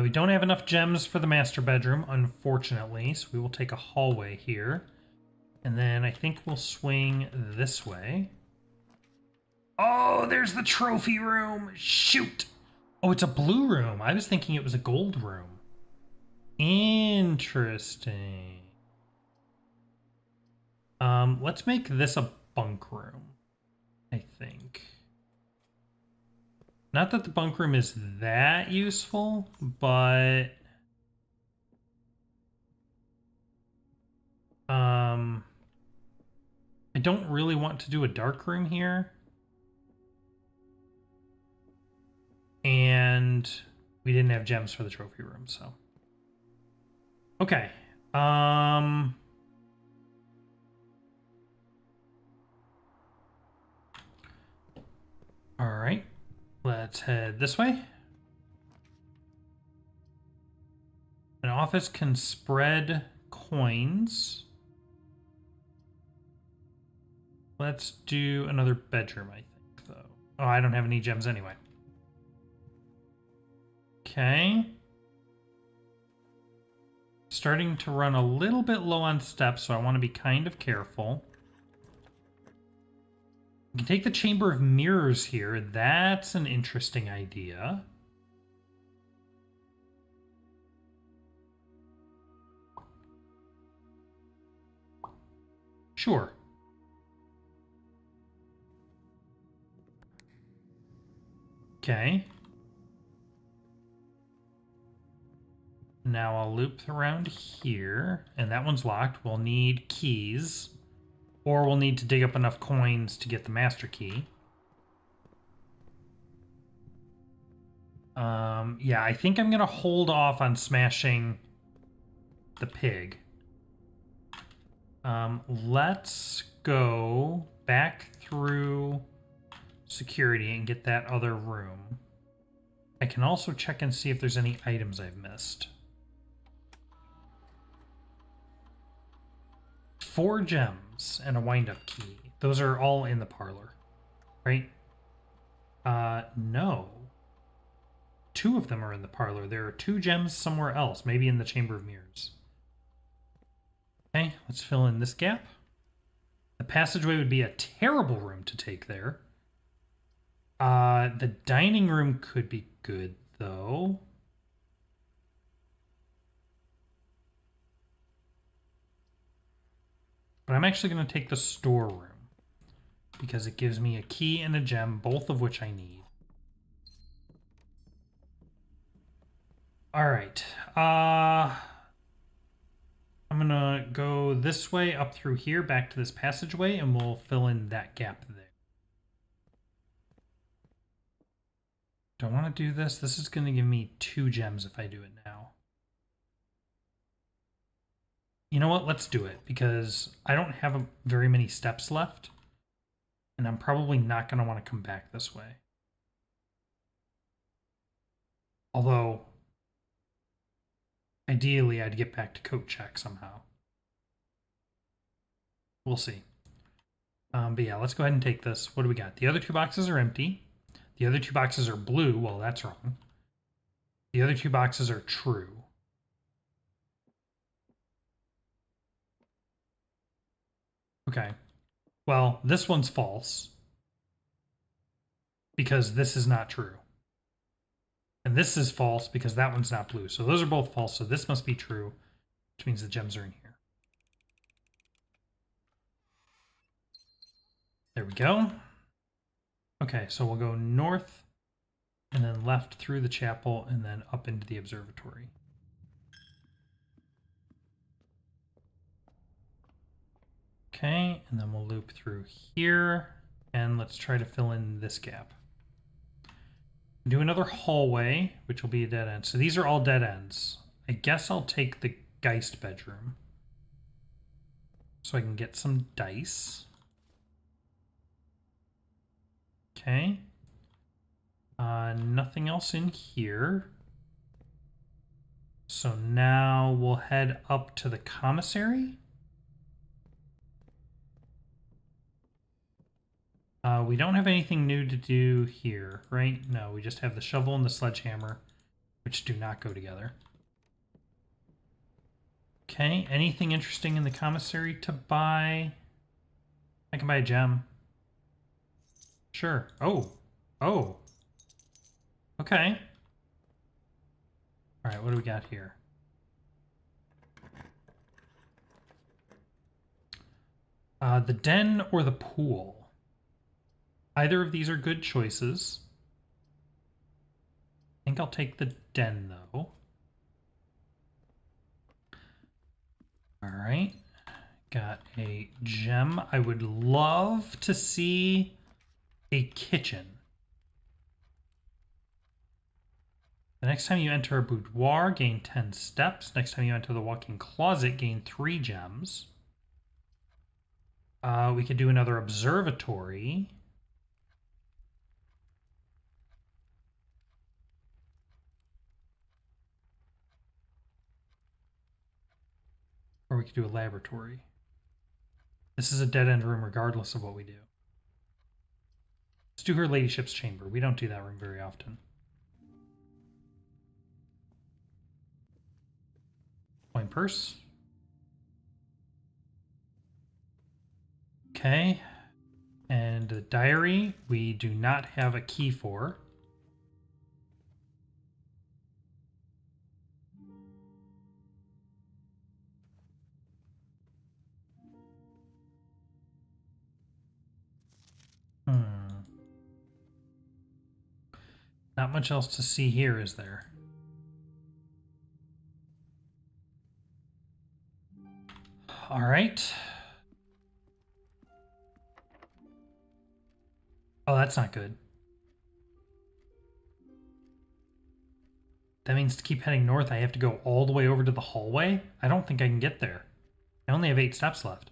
We don't have enough gems for the master bedroom, unfortunately, so we will take a hallway here. And then I think we'll swing this way. Oh, there's the trophy room. Shoot. Oh, it's a blue room. I was thinking it was a gold room. Interesting. Let's make this a bunk room, I think. Not that the bunk room is that useful, but I don't really want to do a dark room here. And we didn't have gems for the trophy room, so. Okay. All right. Let's head this way. An office can spread coins. Let's do another bedroom, I think, though. Oh, I don't have any gems anyway. Okay. Starting to run a little bit low on steps, so I want to be kind of careful. We can take the Chamber of Mirrors here. That's an interesting idea. Sure. Okay. Now I'll loop around here, and that one's locked. We'll need keys, or we'll need to dig up enough coins to get the master key. Yeah, I think I'm gonna hold off on smashing the pig. Let's go back through security and get that other room. I can also check and see if there's any items I've missed. 4 gems and a wind-up key. Those are all in the parlor, right? No. 2 of them are in the parlor. There are 2 gems somewhere else, maybe in the Chamber of Mirrors. Okay, let's fill in this gap. The passageway would be a terrible room to take there. The dining room could be good, though. But I'm actually going to take the storeroom because it gives me a key and a gem, both of which I need. All right. I'm going to go this way up through here back to this passageway, and we'll fill in that gap there. Don't want to do this. This is going to give me 2 gems if I do it now. You know what? Let's do it, because I don't have very many steps left, and I'm probably not going to want to come back this way. Although, ideally, I'd get back to coat check somehow. We'll see. But yeah, let's go ahead and take this. What do we got? The other 2 boxes are empty. The other 2 boxes are blue. Well, that's wrong. The other 2 boxes are true. Okay. Well, this one's false because this is not true. And this is false because that one's not blue. So those are both false. So this must be true, which means the gems are in here. There we go. Okay, so we'll go north and then left through the chapel and then up into the observatory. Okay, and then we'll loop through here, and let's try to fill in this gap. Do another hallway, which will be a dead end. So these are all dead ends. I guess I'll take the Geist bedroom so I can get some dice. Okay. Nothing else in here. So now we'll head up to the commissary. We don't have anything new to do here, right? No, we just have the shovel and the sledgehammer, which do not go together. Okay, anything interesting in the commissary to buy? I can buy a gem. Sure. Oh. Oh. Okay. All right, what do we got here? The den or the pool? Either of these are good choices. I think I'll take the den, though. All right. Got a gem. I would love to see a kitchen. The next time you enter a boudoir, gain 10 steps. Next time you enter the walk-in closet, gain 3 gems. We could do another observatory. Or we could do a laboratory. This is a dead-end room regardless of what we do. Let's do her ladyship's chamber. We don't do that room very often. Coin purse. Okay. And the diary, we do not have a key for. Not much else to see here, is there? All right. Oh, that's not good. That means to keep heading north, I have to go all the way over to the hallway? I don't think I can get there. I only have 8 steps left.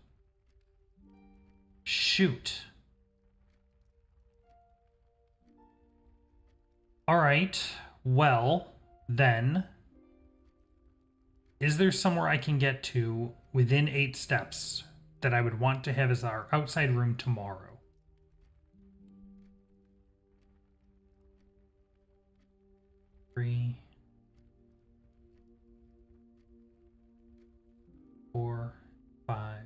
Shoot. All right. Well, then, is there somewhere I can get to within 8 steps that I would want to have as our outside room tomorrow? Three, 4, 5.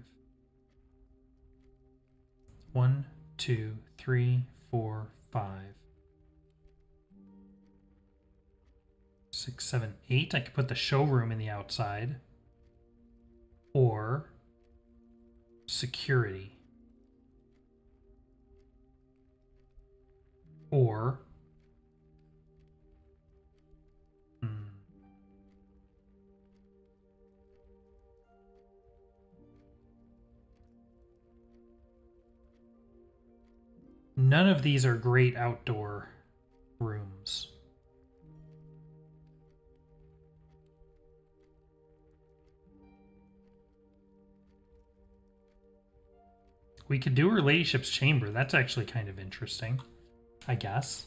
1, 2, 3, 4, 5. 6, 7, 8. I could put the showroom in the outside. Or security. Or none of these are great outdoor rooms. We could do her ladyship's chamber. That's actually kind of interesting, I guess.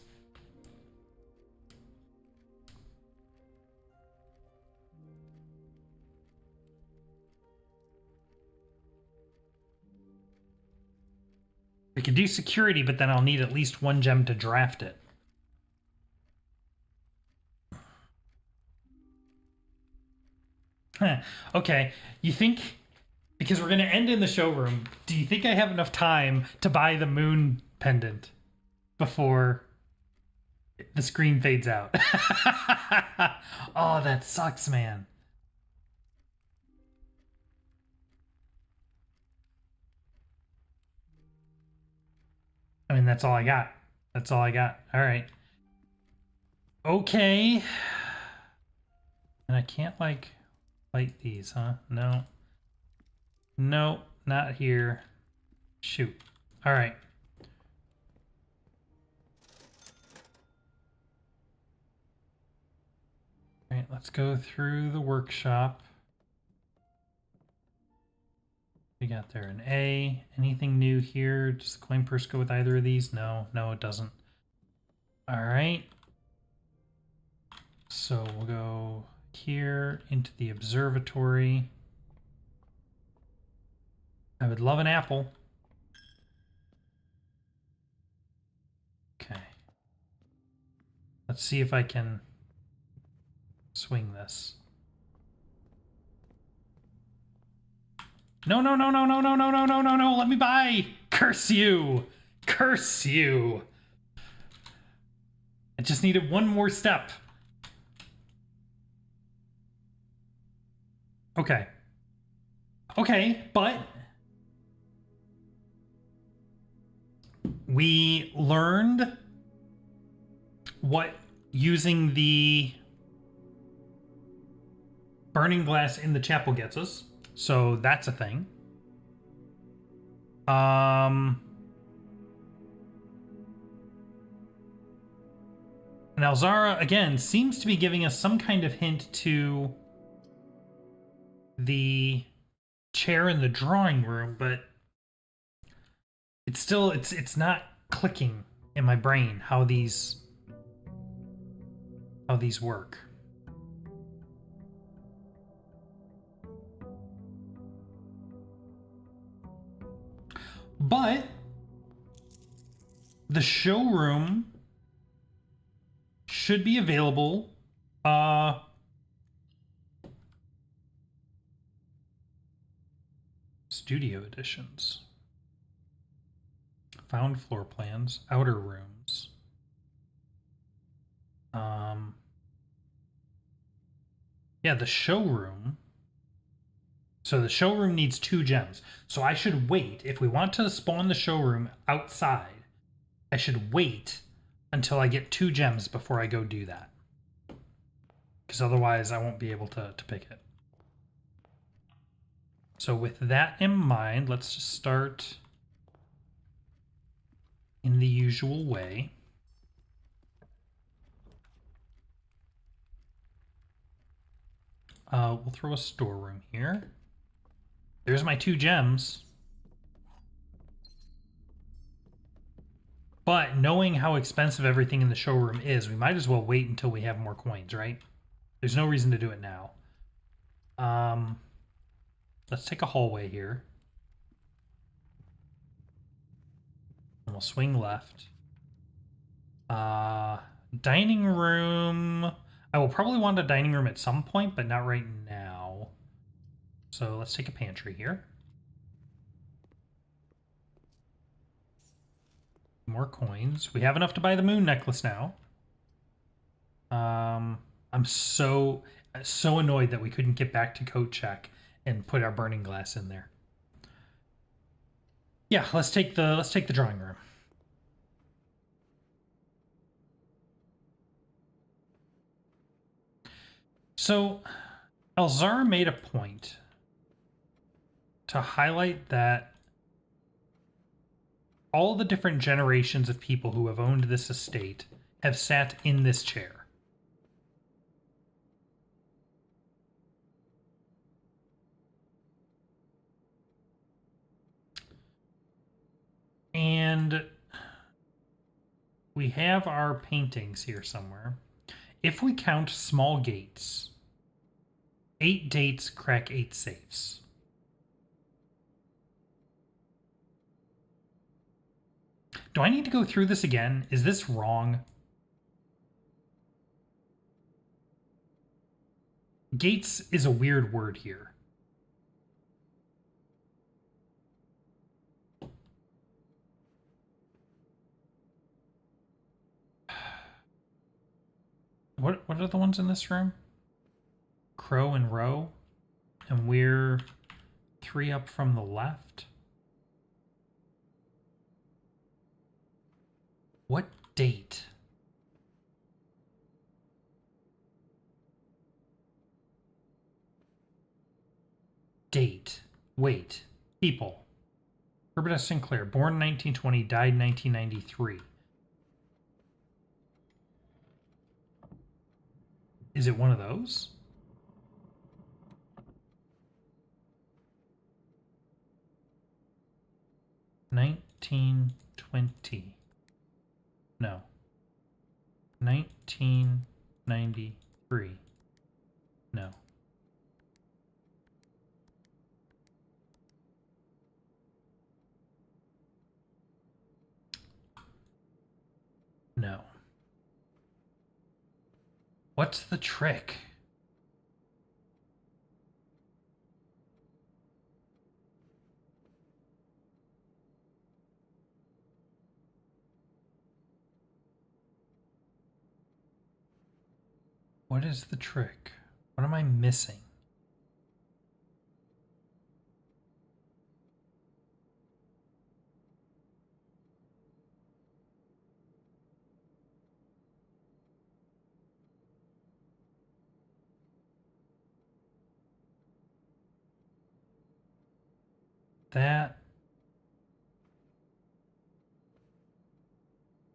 We could do security, but then I'll need at least 1 gem to draft it. Okay, you think, because we're going to end in the showroom, do you think I have enough time to buy the moon pendant before the screen fades out? Oh, that sucks, man. I mean, that's all I got. That's all I got. All right. Okay. And I can't, like, light these, huh? No. No, not here. Shoot. All right. All right, let's go through the workshop. We got there an A. Anything new here? Does the coin purse go with either of these? No, no, it doesn't. All right. So we'll go here into the observatory. I would love an apple. Okay. Let's see if I can swing this. No, no, no, no, no, no, no, no, no, no, no. Let me buy. Curse you. Curse you. I just needed one more step. Okay. Okay, but we learned what using the burning glass in the chapel gets us. So that's a thing. And Alzara, again, seems to be giving us some kind of hint to the chair in the drawing room, but it's still it's not clicking in my brain how these work. But the showroom should be available. Studio editions. Found floor plans, outer rooms. Yeah, the showroom. So the showroom needs 2 gems. So I should wait. If we want to spawn the showroom outside, I should wait until I get 2 gems before I go do that. Because otherwise I won't be able to pick it. So with that in mind, let's just start in the usual way. We'll throw a storeroom here. There's my 2 gems. But knowing how expensive everything in the showroom is, we might as well wait until we have more coins, right? There's no reason to do it now. Let's take a hallway here. And we'll swing left. Dining room. I will probably want a dining room at some point, but not right now. So let's take a pantry here. More coins. We have enough to buy the moon necklace now. I'm so annoyed that we couldn't get back to coat check and put our burning glass in there. Yeah, let's take the drawing room. So Alzara made a point to highlight that all the different generations of people who have owned this estate have sat in this chair. And we have our paintings here somewhere. If we count small gates, 8 dates crack 8 safes. Do I need to go through this again? Is this wrong? Gates is a weird word here. What are the ones in this room? Crow and Row, and we're 3 up from the left. What date? Date. Wait. People. Herbert S. Sinclair, born 1920, died 1993. Is it one of those? $1920. No. 1993. No. No. What's the trick? What is the trick? What am I missing? That.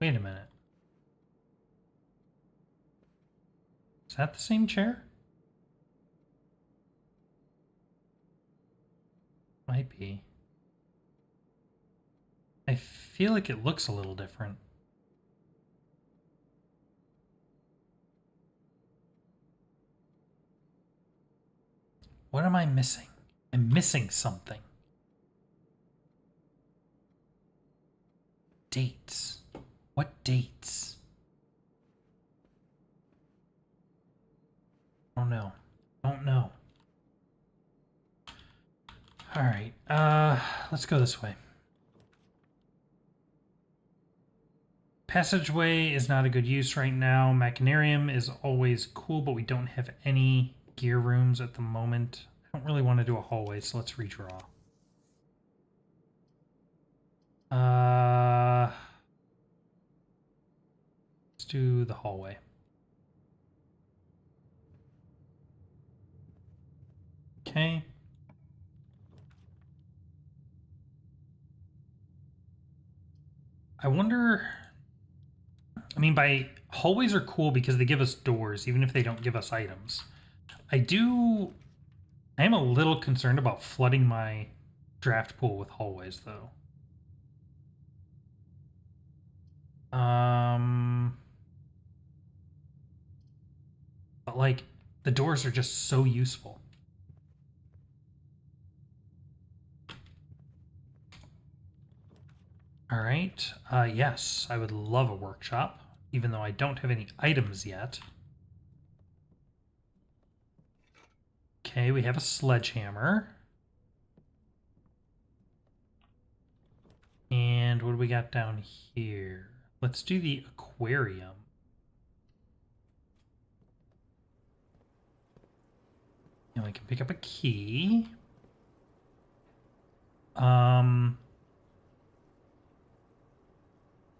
Wait a minute. Is that the same chair? Might be. I feel like it looks a little different. What am I missing? I'm missing something. Dates. What dates? Oh no. Don't know. Alright, let's go this way. Passageway is not a good use right now. Machinarium is always cool, but we don't have any gear rooms at the moment. I don't really want to do a hallway, so let's redraw. Let's do the hallway. Okay. I wonder... I mean, by hallways are cool because they give us doors, even if they don't give us items. I am a little concerned about flooding my draft pool with hallways, though. But like, the doors are just so useful. All right. Yes, I would love a workshop, even though I don't have any items yet. Okay, we have a sledgehammer. And what do we got down here? Let's do the aquarium. And we can pick up a key.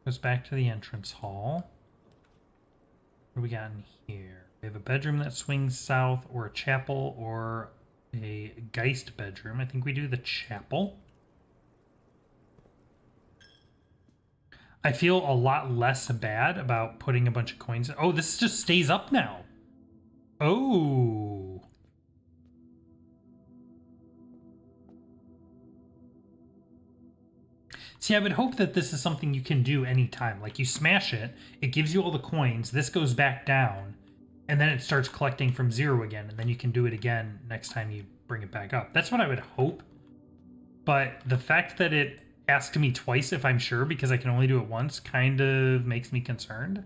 Goes back to the entrance hall. What do we got in here? We have a bedroom that swings south, or a chapel, or a Geist bedroom. I think we do the chapel. I feel a lot less bad about putting a bunch of coins. Oh, this just stays up now. Oh. See, I would hope that this is something you can do anytime. Like, you smash it, it gives you all the coins, this goes back down, and then it starts collecting from 0 again, and then you can do it again next time you bring it back up. That's what I would hope. But the fact that it asked me twice if I'm sure because I can only do it once kind of makes me concerned.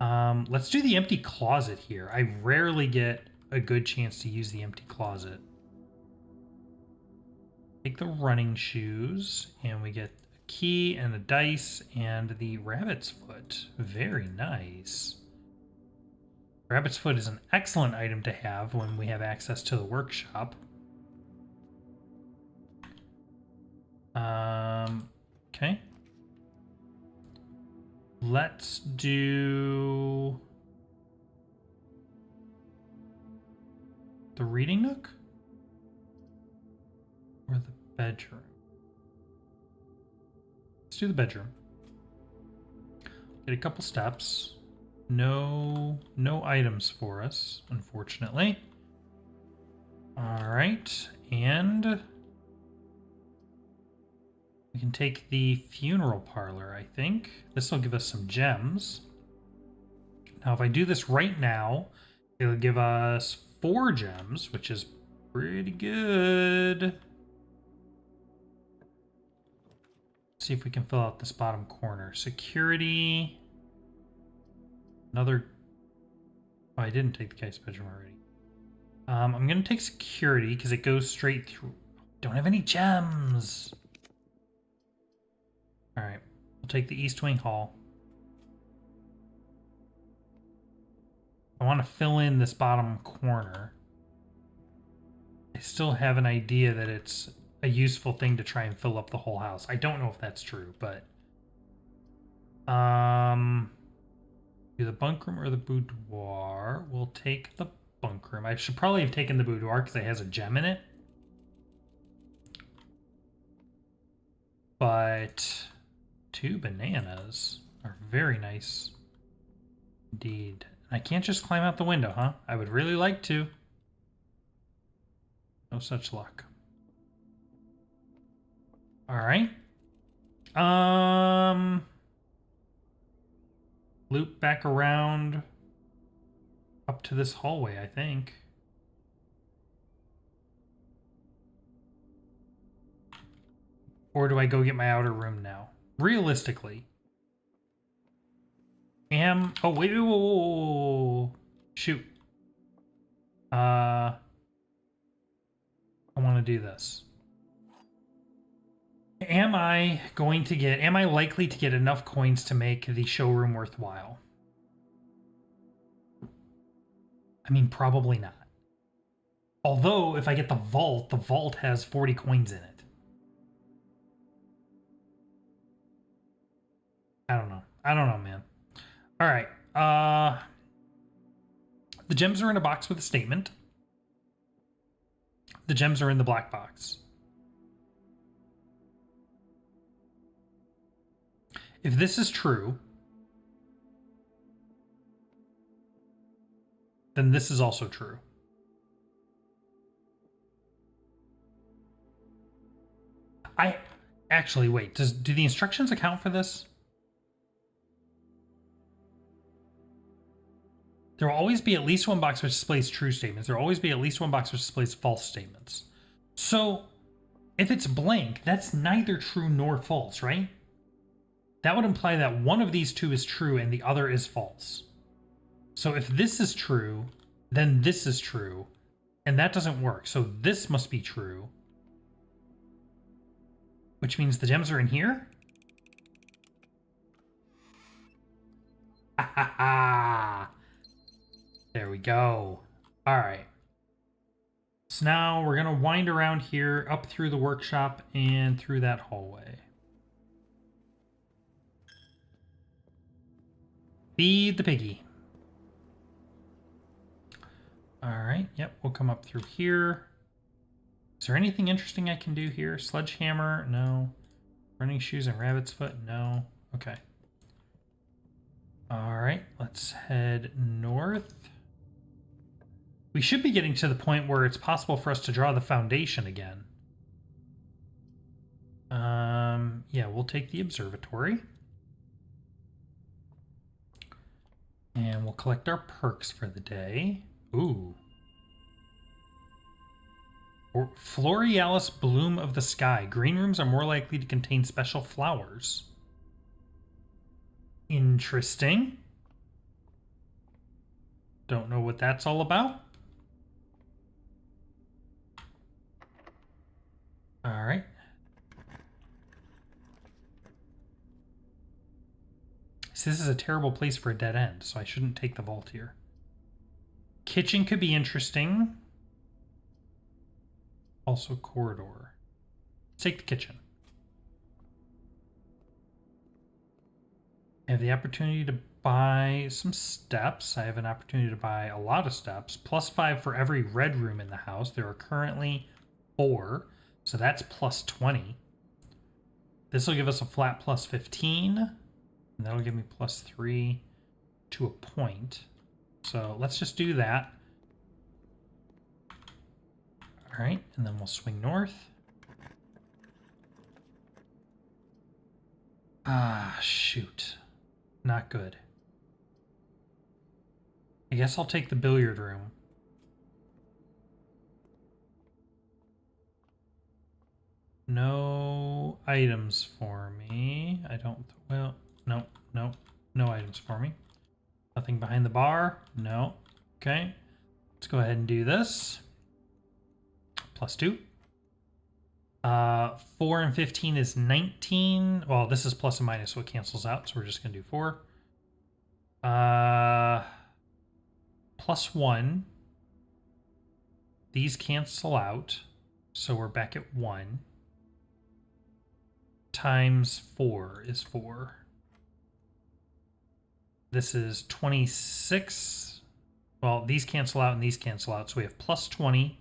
Let's do the empty closet here. I rarely get a good chance to use the empty closet. Take the running shoes, and we get a key and a dice and the rabbit's foot. Very nice. Rabbit's foot is an excellent item to have when we have access to the workshop. Okay. Let's do the reading nook or the bedroom. Let's do the bedroom. Get a couple steps. No items for us, unfortunately. All right, and we can take the funeral parlor, I think. This will give us some gems. Now, if I do this right now, it'll give us 4 gems, which is pretty good. Let's see if we can fill out this bottom corner. Security. Another... Oh, I didn't take the Geist bedroom already. I'm going to take security because it goes straight through. Don't have any gems. All right, we'll take the East Wing Hall. I want to fill in this bottom corner. I still have an idea that it's a useful thing to try and fill up the whole house. I don't know if that's true, but do the bunk room or the boudoir? We'll take the bunk room. I should probably have taken the boudoir because it has a gem in it. But 2 bananas are very nice indeed. I can't just climb out the window, huh? I would really like to. No such luck. All right. Loop back around up to this hallway, I think. Or do I go get my outer room now? Realistically. Oh, wait, whoa. Shoot. I want to do this. Am I likely to get enough coins to make the showroom worthwhile? I mean, probably not. Although, if I get the vault has 40 coins in it. I don't know, man. All right. The gems are in a box with a statement. The gems are in the black box. If this is true, then this is also true. Actually, wait, do the instructions account for this? There will always be at least one box which displays true statements. There will always be at least one box which displays false statements. So, if it's blank, that's neither true nor false, right? That would imply that one of these two is true and the other is false. So if this is true, then this is true, and that doesn't work. So this must be true, which means the gems are in here? Ha ha ha! There we go. All right. So now we're going to wind around here, up through the workshop, and through that hallway. Feed the piggy. All right. Yep, we'll come up through here. Is there anything interesting I can do here? Sledgehammer? No. Running shoes and rabbit's foot? No. Okay. All right. Let's head north. We should be getting to the point where it's possible for us to draw the foundation again. Yeah, we'll take the observatory. And we'll collect our perks for the day. Ooh. Florealis Bloom of the Sky. Green rooms are more likely to contain special flowers. Interesting. Don't know what that's all about. All right. So this is a terrible place for a dead end, so I shouldn't take the vault here. Kitchen could be interesting. Also corridor. Let's take the kitchen. I have the opportunity to buy some steps. I have an opportunity to buy a lot of steps. +5 for every red room in the house. There are currently 4, so that's +20. This will give us a flat +15. And that'll give me +3 to a point. So let's just do that. All right, and then we'll swing north. Ah, shoot. Not good. I guess I'll take the billiard room. No items for me. I don't, well, no, no items for me. Nothing behind the bar. No. Okay. Let's go ahead and do this. +2. 4 and 15 is 19. Well, this is plus and minus, so it cancels out. So we're just going to do 4. +1. These cancel out, so we're back at 1. Times 4 is 4. This is 26. Well, these cancel out and these cancel out, so we have +20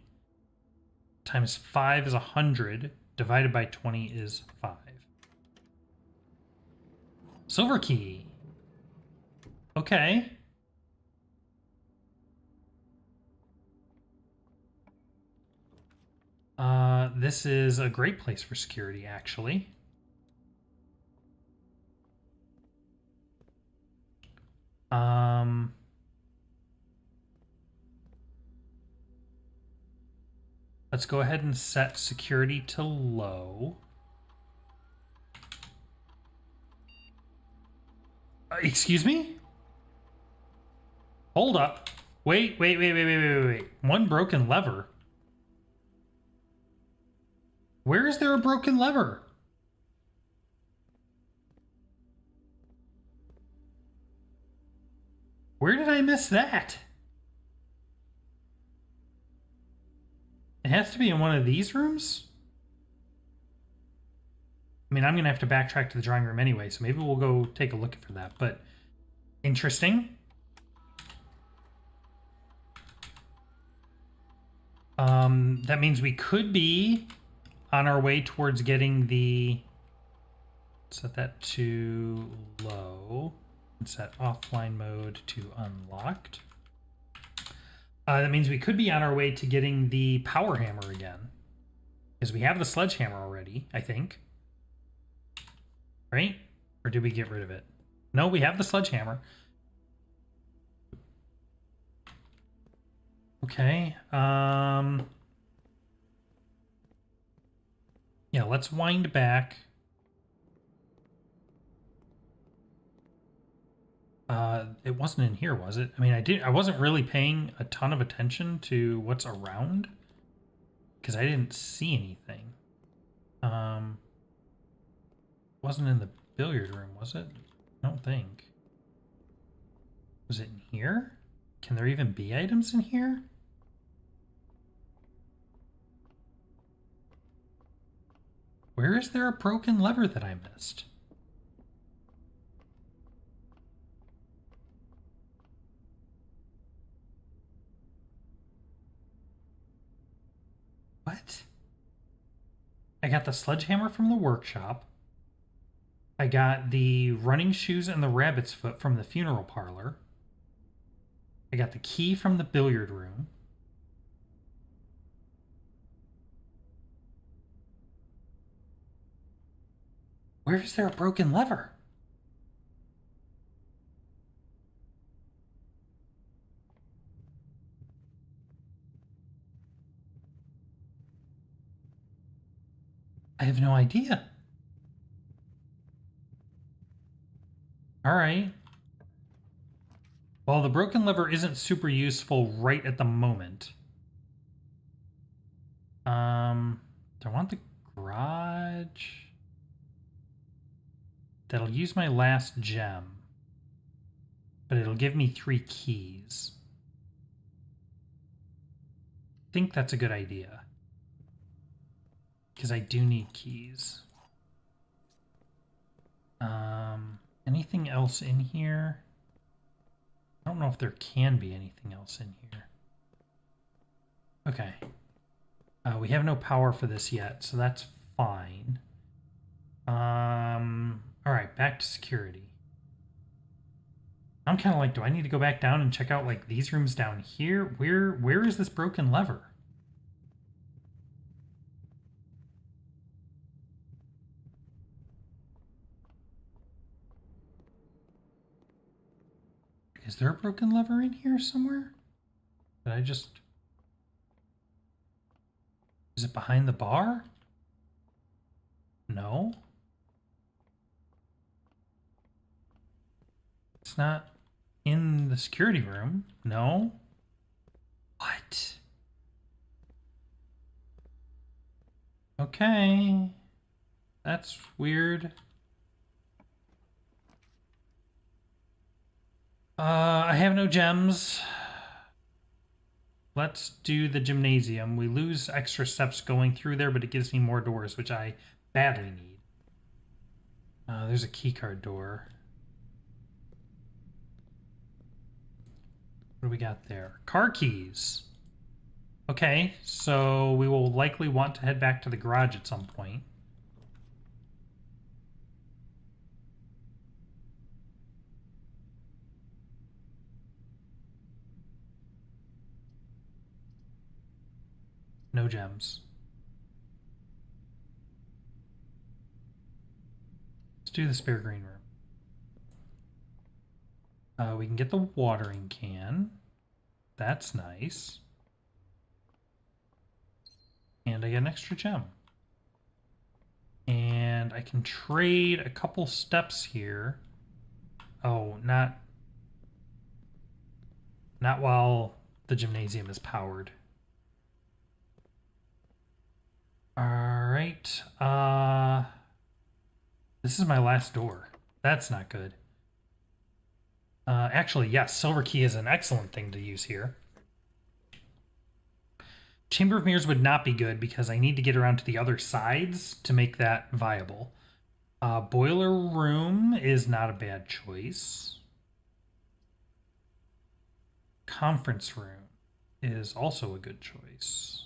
times 5 is 100, divided by 20 is 5. Silver key. Okay. This is a great place for security, actually. Let's go ahead and set security to low. Excuse me? Hold up. Wait. One broken lever. Where is there a broken lever? Where did I miss that? It has to be in one of these rooms? I mean, I'm going to have to backtrack to the drawing room anyway, so maybe we'll go take a look for that. But interesting. That means we could be on our way towards getting the... Set that to low. And set offline mode to unlocked. That means we could be on our way to getting the power hammer again. Because we have the sledgehammer already, I think. Right? Or did we get rid of it? No, we have the sledgehammer. Okay. Yeah, let's wind back. It wasn't in here, was it? I mean, I wasn't really paying a ton of attention to what's around because I didn't see anything. Wasn't in the billiard room, was it? I don't think. Was it in here? Can there even be items in here? Where is there a broken lever that I missed? What? I got the sledgehammer from the workshop. I got the running shoes and the rabbit's foot from the funeral parlor. I got the key from the billiard room. Where is there a broken lever? I have no idea. All right. Well, the broken lever isn't super useful right at the moment. Do I want the garage? That'll use my last gem. But it'll give me 3 keys. I think that's a good idea. Because I do need keys. Anything else in here? I don't know if there can be anything else in here. Okay. We have no power for this yet, so that's fine. All right, back to security. I'm kind of like, do I need to go back down and check out like these rooms down here? Where is this broken lever? Is there a broken lever in here somewhere? Did I just... Is it behind the bar? No. It's not in the security room. No. What? Okay. That's weird. I have no gems. let's do the gymnasium. We lose extra steps going through there, but it gives me more doors, which I badly need. There's a keycard door. What do we got there? Car keys. Okay, so we will likely want to head back to the garage at some point. No gems. Let's do the spare green room. We can get the watering can. That's nice. And I get an extra gem. And I can trade a couple steps here. Oh, not while the gymnasium is powered. All right. This is my last door. That's not good. Actually, yes, silver key is an excellent thing to use here. Chamber of Mirrors would not be good because I need to get around to the other sides to make that viable. Boiler room is not a bad choice. Conference room is also a good choice.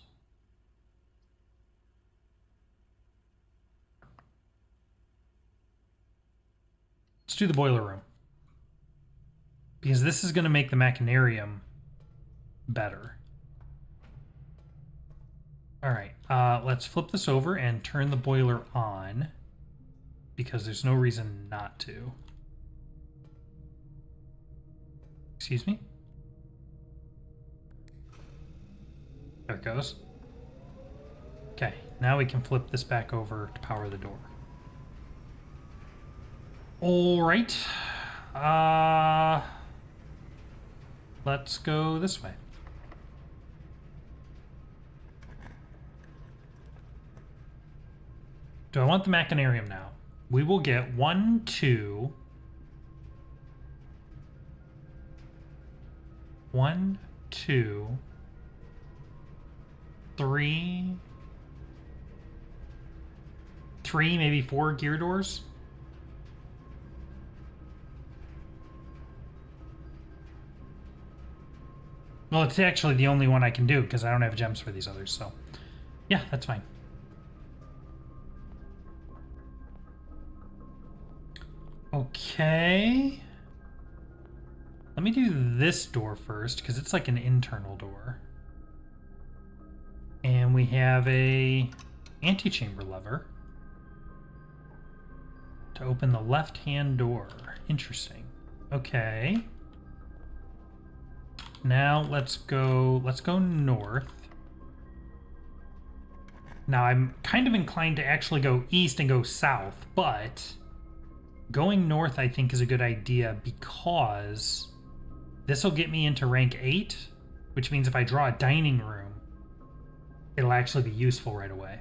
Let's do the boiler room, because this is going to make the Machinarium better. All right, let's flip this over and turn the boiler on, because there's no reason not to. Excuse me? There it goes. Okay, now we can flip this back over to power the door. All right. Let's go this way. Do I want the Machinarium now? We will get 1, 2. 1, 2, 3, maybe 4 gear doors. Well, it's actually the only one I can do because I don't have gems for these others, so yeah, that's fine. Okay. Let me do this door first because it's like an internal door. And we have a antechamber lever to open the left-hand door. Interesting. Okay. Now let's go north. Now I'm kind of inclined to actually go east and go south, but going north I think is a good idea because this will get me into rank 8, which means if I draw a dining room, it'll actually be useful right away.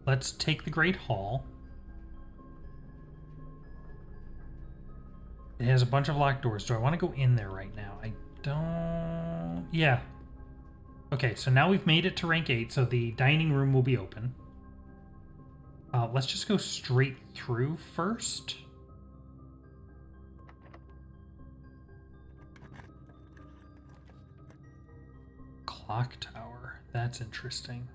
Let's take the Great Hall. It has a bunch of locked doors. Do I want to go in there right now? I don't... Yeah. Okay, so now we've made it to rank 8, so the dining room will be open. Let's just go straight through first. Clock tower. That's interesting.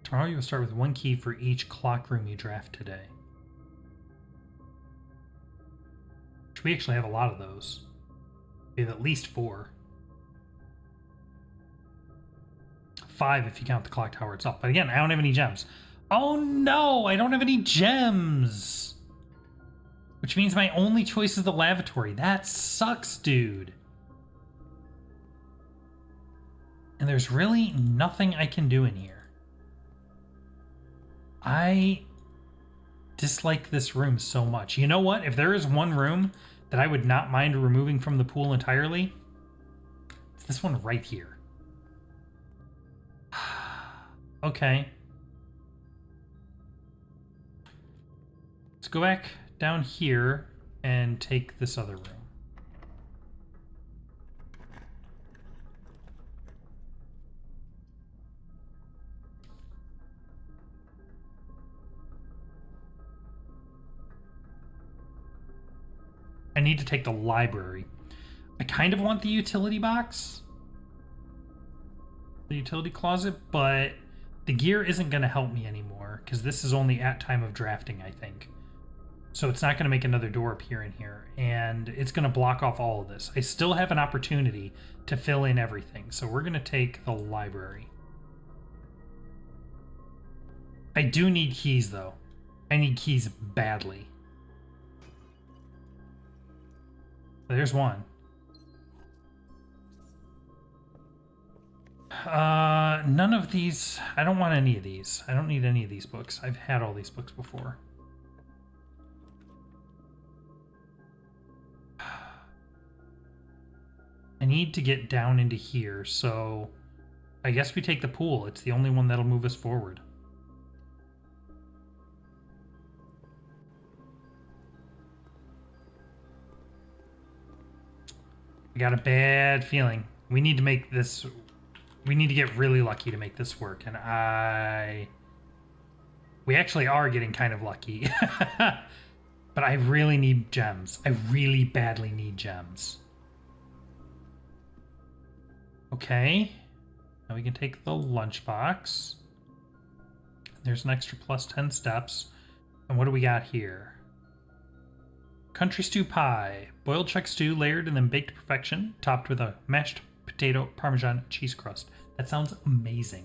Tomorrow you will start with 1 key for each clock room you draft today. We actually have a lot of those. We have at least 4. 5 if you count the clock tower itself. But again, I don't have any gems. Oh no, I don't have any gems! Which means my only choice is the lavatory. That sucks, dude. And there's really nothing I can do in here. I dislike this room so much. You know what? If there is one room that I would not mind removing from the pool entirely, it's this one right here. Okay. Let's go back down here and take this other room. I need to take the library. I kind of want the utility box, the utility closet, but the gear isn't going to help me anymore because this is only at time of drafting, I think. So it's not going to make another door appear in here, and it's going to block off all of this. I still have an opportunity to fill in everything, so we're going to take the library. I do need keys, though. I need keys badly. There's one. None of these. I don't want any of these. I don't need any of these books. I've had all these books before. I need to get down into here, so I guess we take the pool. It's the only one that'll move us forward. I got a bad feeling. We need to make this... We need to get really lucky to make this work, and we actually are getting kind of lucky. But I really need gems. I really badly need gems. Okay. Now we can take the lunchbox. There's an extra plus 10 steps. And what do we got here? Country stew pie. Boiled chuck stew layered and then baked to perfection, topped with a mashed potato Parmesan cheese crust. That sounds amazing.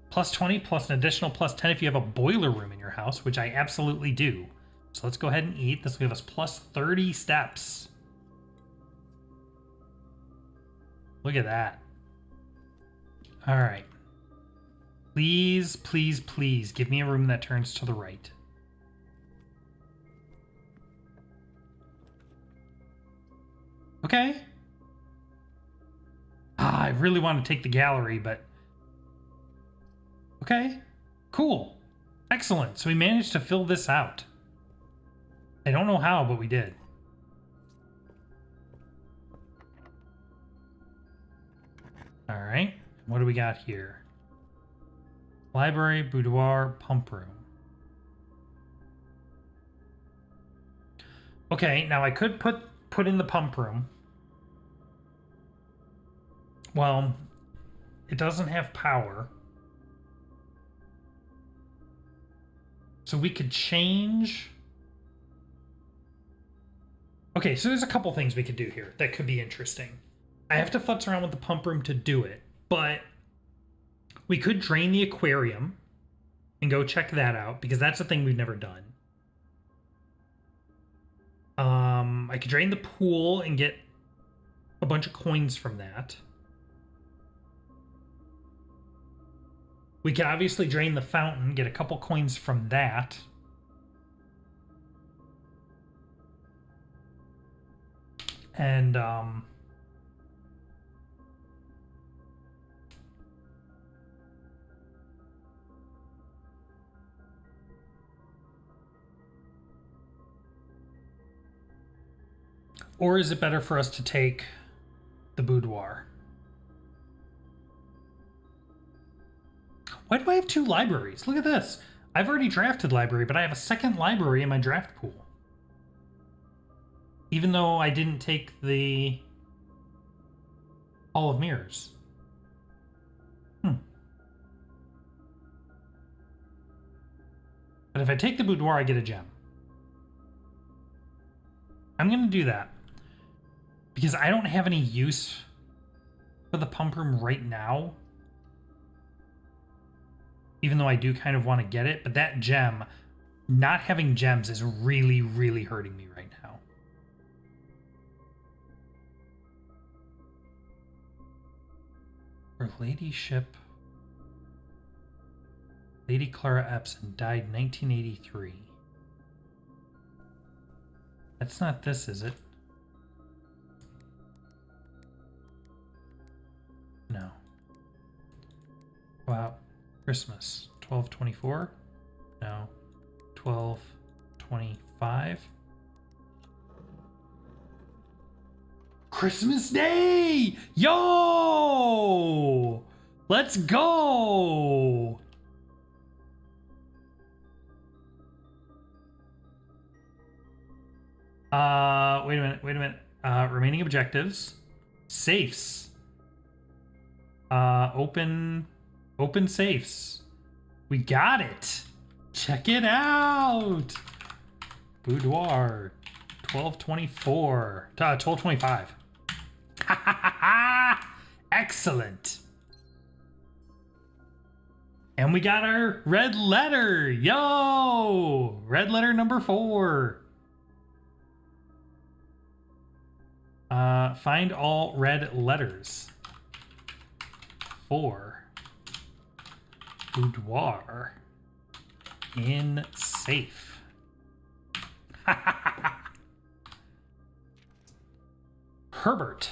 Plus 20 plus an additional plus 10 if you have a boiler room in your house, which I absolutely do. So let's go ahead and eat. This will give us plus 30 steps. Look at that. All right. Please, please, please give me a room that turns to the right. Okay. I really want to take the gallery, but... Okay. Cool. Excellent. So we managed to fill this out. I don't know how, but we did. All right. What do we got here? Library, boudoir, pump room. Okay, now I could put in the pump room. Well, it doesn't have power. So we could change... Okay, so there's a couple things we could do here that could be interesting. I have to futz around with the pump room to do it, but we could drain the aquarium and go check that out, because that's a thing we've never done. I could drain the pool and get a bunch of coins from that. We could obviously drain the fountain, get a couple coins from that. And, or is it better for us to take the boudoir? Why do I have two libraries? Look at this. I've already drafted library, but I have a second library in my draft pool. Even though I didn't take the Hall of Mirrors. But if I take the boudoir, I get a gem. I'm going to do that. Because I don't have any use for the pump room right now. Even though I do kind of want to get it. But that gem, not having gems is really, really hurting me right now. Her ladyship, Lady Clara Epson, died 1983. That's not this, is it? No. Wow. Christmas. 12/24? No. 12/25? Christmas Day! Yo! Let's go! Wait a minute. Remaining objectives. Safes. Open safes. We got it. Check it out. Boudoir. 1224. 1225. Excellent. And we got our red letter. Yo! Red letter number 4. Find all red letters. 4. Boudoir. In safe. Herbert.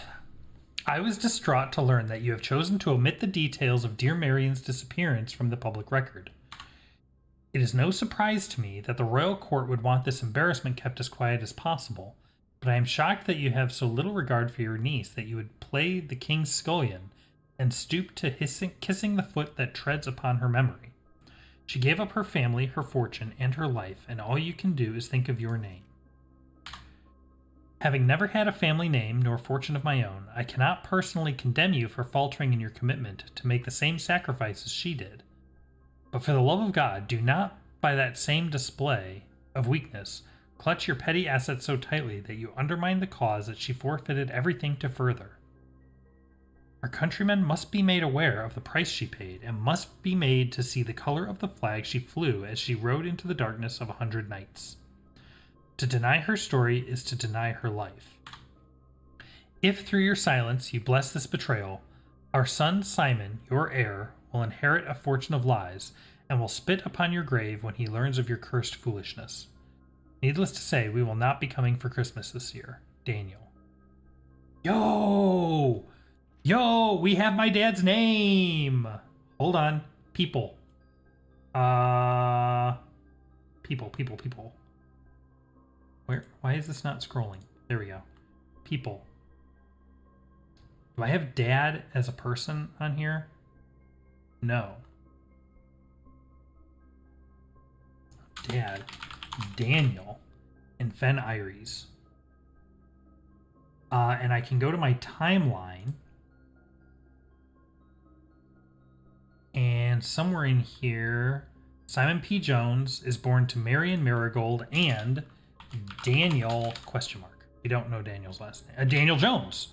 I was distraught to learn that you have chosen to omit the details of dear Marion's disappearance from the public record. It is no surprise to me that the royal court would want this embarrassment kept as quiet as possible, but I am shocked that you have so little regard for your niece that you would play the king's scullion and stoop to kissing the foot that treads upon her memory. She gave up her family, her fortune, and her life, and all you can do is think of your name. Having never had a family name nor fortune of my own, I cannot personally condemn you for faltering in your commitment to make the same sacrifices she did. But for the love of God, do not, by that same display of weakness, clutch your petty assets so tightly that you undermine the cause that she forfeited everything to further. Our countrymen must be made aware of the price she paid, and must be made to see the color of the flag she flew as she rode into the darkness of 100 nights. To deny her story is to deny her life. If through your silence you bless this betrayal, our son Simon, your heir, will inherit a fortune of lies, and will spit upon your grave when he learns of your cursed foolishness. Needless to say, we will not be coming for Christmas this year. Daniel. Yo! We have my dad's name! Hold on. People. People. Why is this not scrolling? There we go. People. Do I have dad as a person on here? No. Dad. Daniel. And Fen Iries. And I can go to my timeline. And somewhere in here, Simon P. Jones is born to Marion Marigold and Daniel ? We don't know Daniel's last name. Daniel Jones.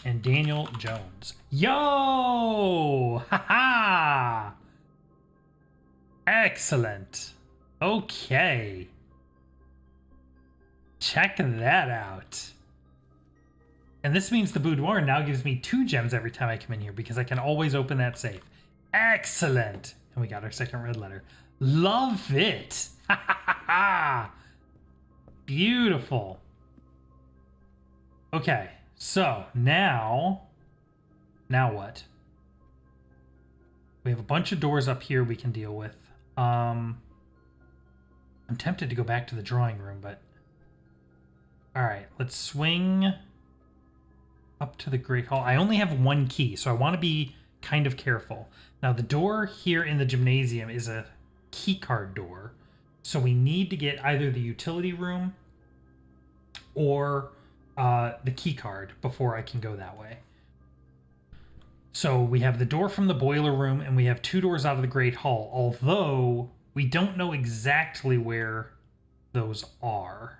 And Daniel Jones. Yo! Ha-ha! Excellent. Okay. Check that out. And this means the boudoir now gives me 2 gems every time I come in here because I can always open that safe. Excellent. And we got our second red letter. Love it. Ha ha ha. Beautiful. Okay, so now what? We have a bunch of doors up here we can deal with. I'm tempted to go back to the drawing room, but all right, let's swing up to the Great Hall. I only have 1 key, so I want to be kind of careful. Now, the door here in the gymnasium is a key card door, so we need to get either the utility room or the key card before I can go that way. So we have the door from the boiler room, and we have 2 doors out of the Great Hall, although we don't know exactly where those are,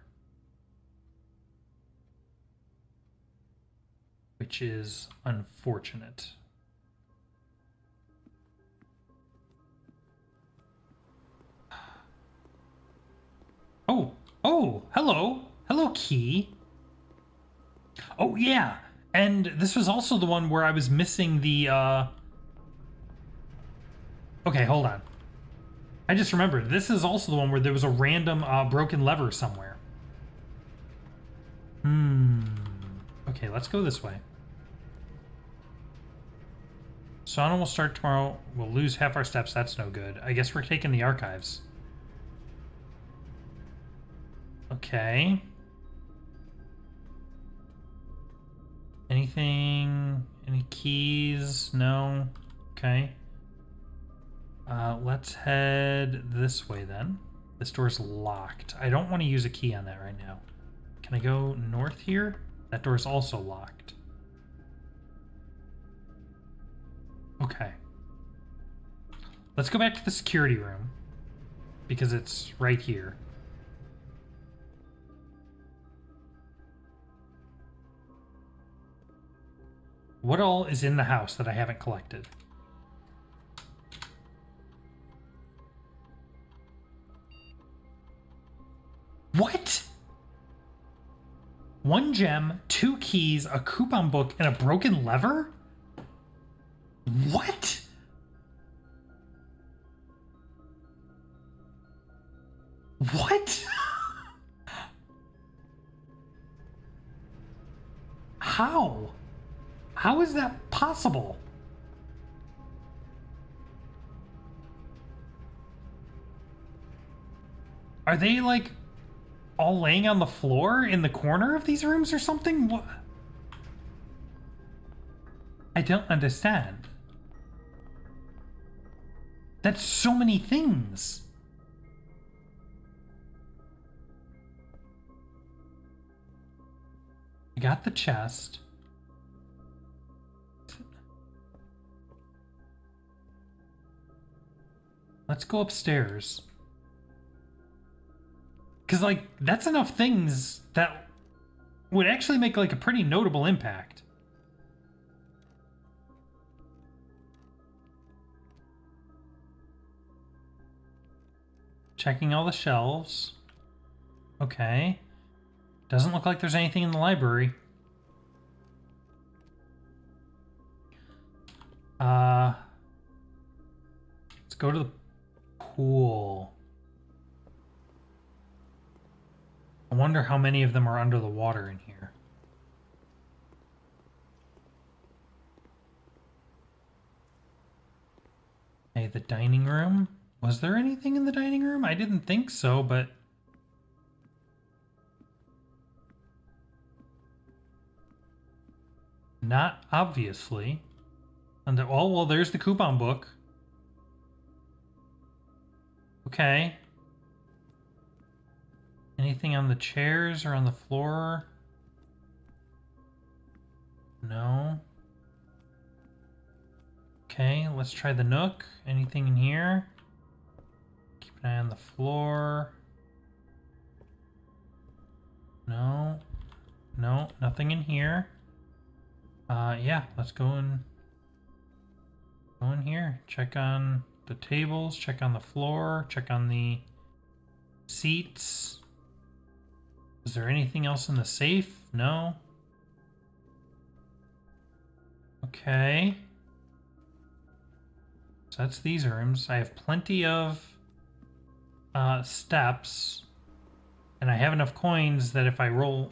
which is unfortunate. Oh, hello. Hello, key. Oh, yeah. And this was also the one where I was missing the, Okay, hold on. I just remembered. This is also the one where there was a random broken lever somewhere. Okay, let's go this way. Sauna will start tomorrow. We'll lose half our steps. That's no good. I guess we're taking the archives. Okay. Anything? Any keys? No? Okay. Let's head this way then. This door's locked. I don't want to use a key on that right now. Can I go north here? That door is also locked. Okay. Let's go back to the security room, because it's right here. What all is in the house that I haven't collected? What? 1 gem, 2 keys, a coupon book, and a broken lever? What? What? How? How is that possible? Are they like all laying on the floor in the corner of these rooms or something? What? I don't understand. That's so many things. I got the chest. Let's go upstairs. Because, like, that's enough things that would actually make, like, a pretty notable impact. Checking all the shelves. Okay. Doesn't look like there's anything in the library. Let's go to the pool. I wonder how many of them are under the water in here. Hey, the dining room? Was there anything in the dining room? I didn't think so, but... not obviously. And oh, well, there's the coupon book. Okay. Anything on the chairs or on the floor? No. Okay, let's try the nook. Anything in here? Keep an eye on the floor. No. No, nothing in here. Yeah, let's go in here. Check on the tables, check on the floor, check on the seats. Is there anything else in the safe? No. Okay. So that's these rooms. I have plenty of steps, and I have enough coins that if I roll...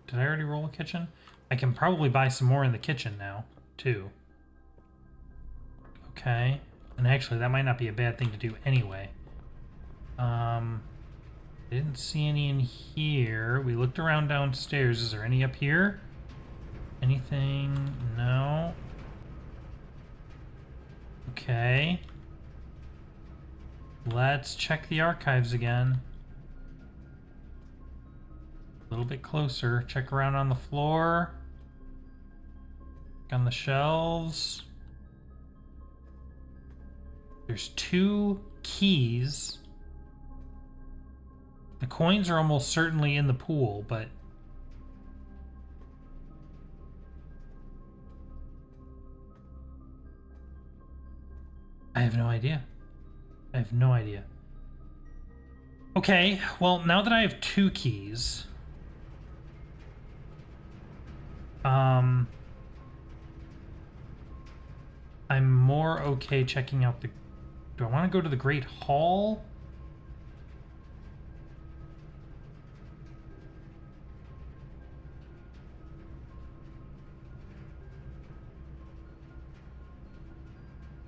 Did I already roll a kitchen? I can probably buy some more in the kitchen now, too. Okay. And actually, that might not be a bad thing to do anyway. I didn't see any in here. We looked around downstairs. Is there any up here? Anything? No. Okay. Let's check the archives again. A little bit closer. Check around on the floor. Check on the shelves. There's 2 keys. The coins are almost certainly in the pool, but... I have no idea. I have no idea. Okay, well, now that I have 2 keys... I'm more okay checking out the... Do I want to go to the Great Hall?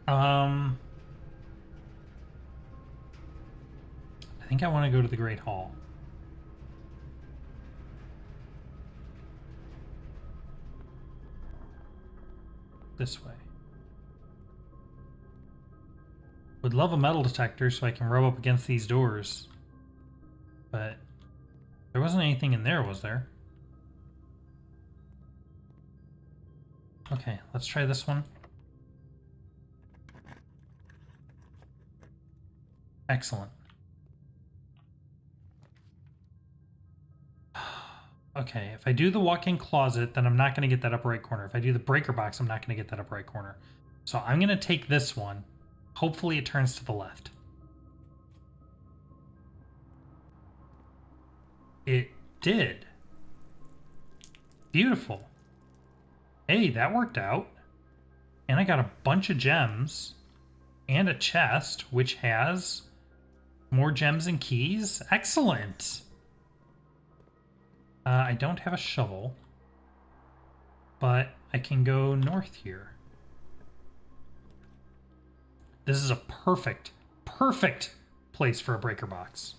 I think I want to go to the Great Hall. This way. Would love a metal detector so I can rub up against these doors. But There wasn't anything in there, was there? Okay, let's try this one. Excellent. Okay, if I do the walk-in closet, then I'm not going to get that upper right corner. If I do the breaker box, I'm not going to get that upper right corner. So I'm going to take this one. Hopefully it turns to the left. It did. Beautiful. Hey, that worked out. And I got a bunch of gems and a chest, which has more gems and keys. Excellent. I don't have a shovel, but I can go north here. This is a perfect place for a breaker box.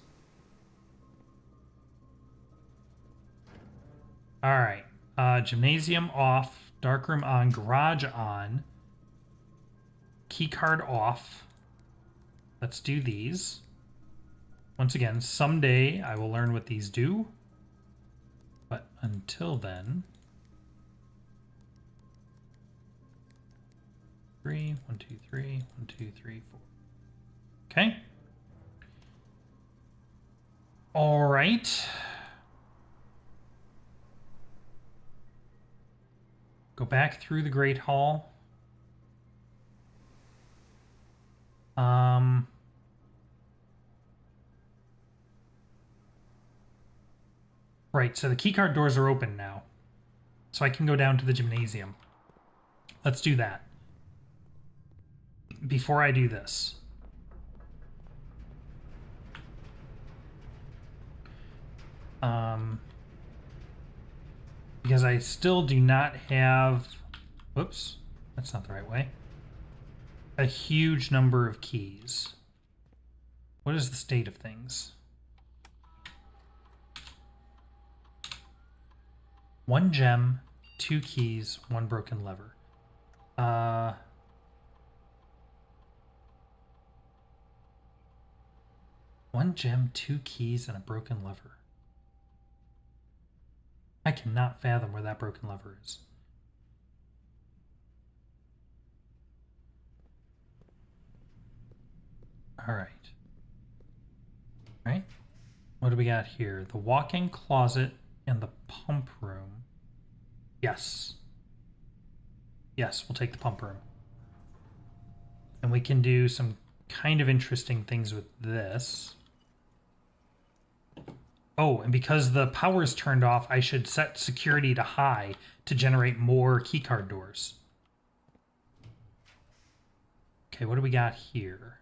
All right. Gymnasium off, darkroom on, garage on, keycard off. Let's do these. Once again, someday I will learn what these do. But until then, 3, 1, 2, 3, 1, 2, 3, 4. Okay. All right. Go back through the Great Hall. Right, so the keycard doors are open now. So I can go down to the gymnasium. Let's do that. Before I do this. Because I still do not have... Whoops, that's not the right way. A huge number of keys. What is the state of things? 1 gem, 2 keys, 1 broken lever. 1 gem, 2 keys, and a broken lever. I cannot fathom where that broken lever is. All right. All right. What do we got here? The walk-in closet and the pump room. Yes. Yes, we'll take the pump room. And we can do some kind of interesting things with this. Oh, and because the power is turned off, I should set security to high to generate more keycard doors. Okay, what do we got here?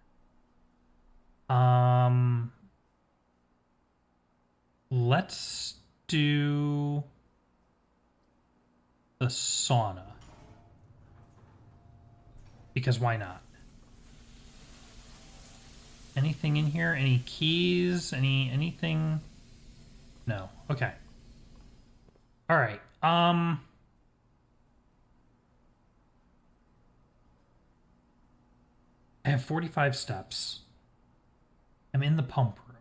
Let's do the sauna. Because why not? Anything in here? Any keys? Anything? No. Okay. All right. I have 45 steps. I'm in the pump room.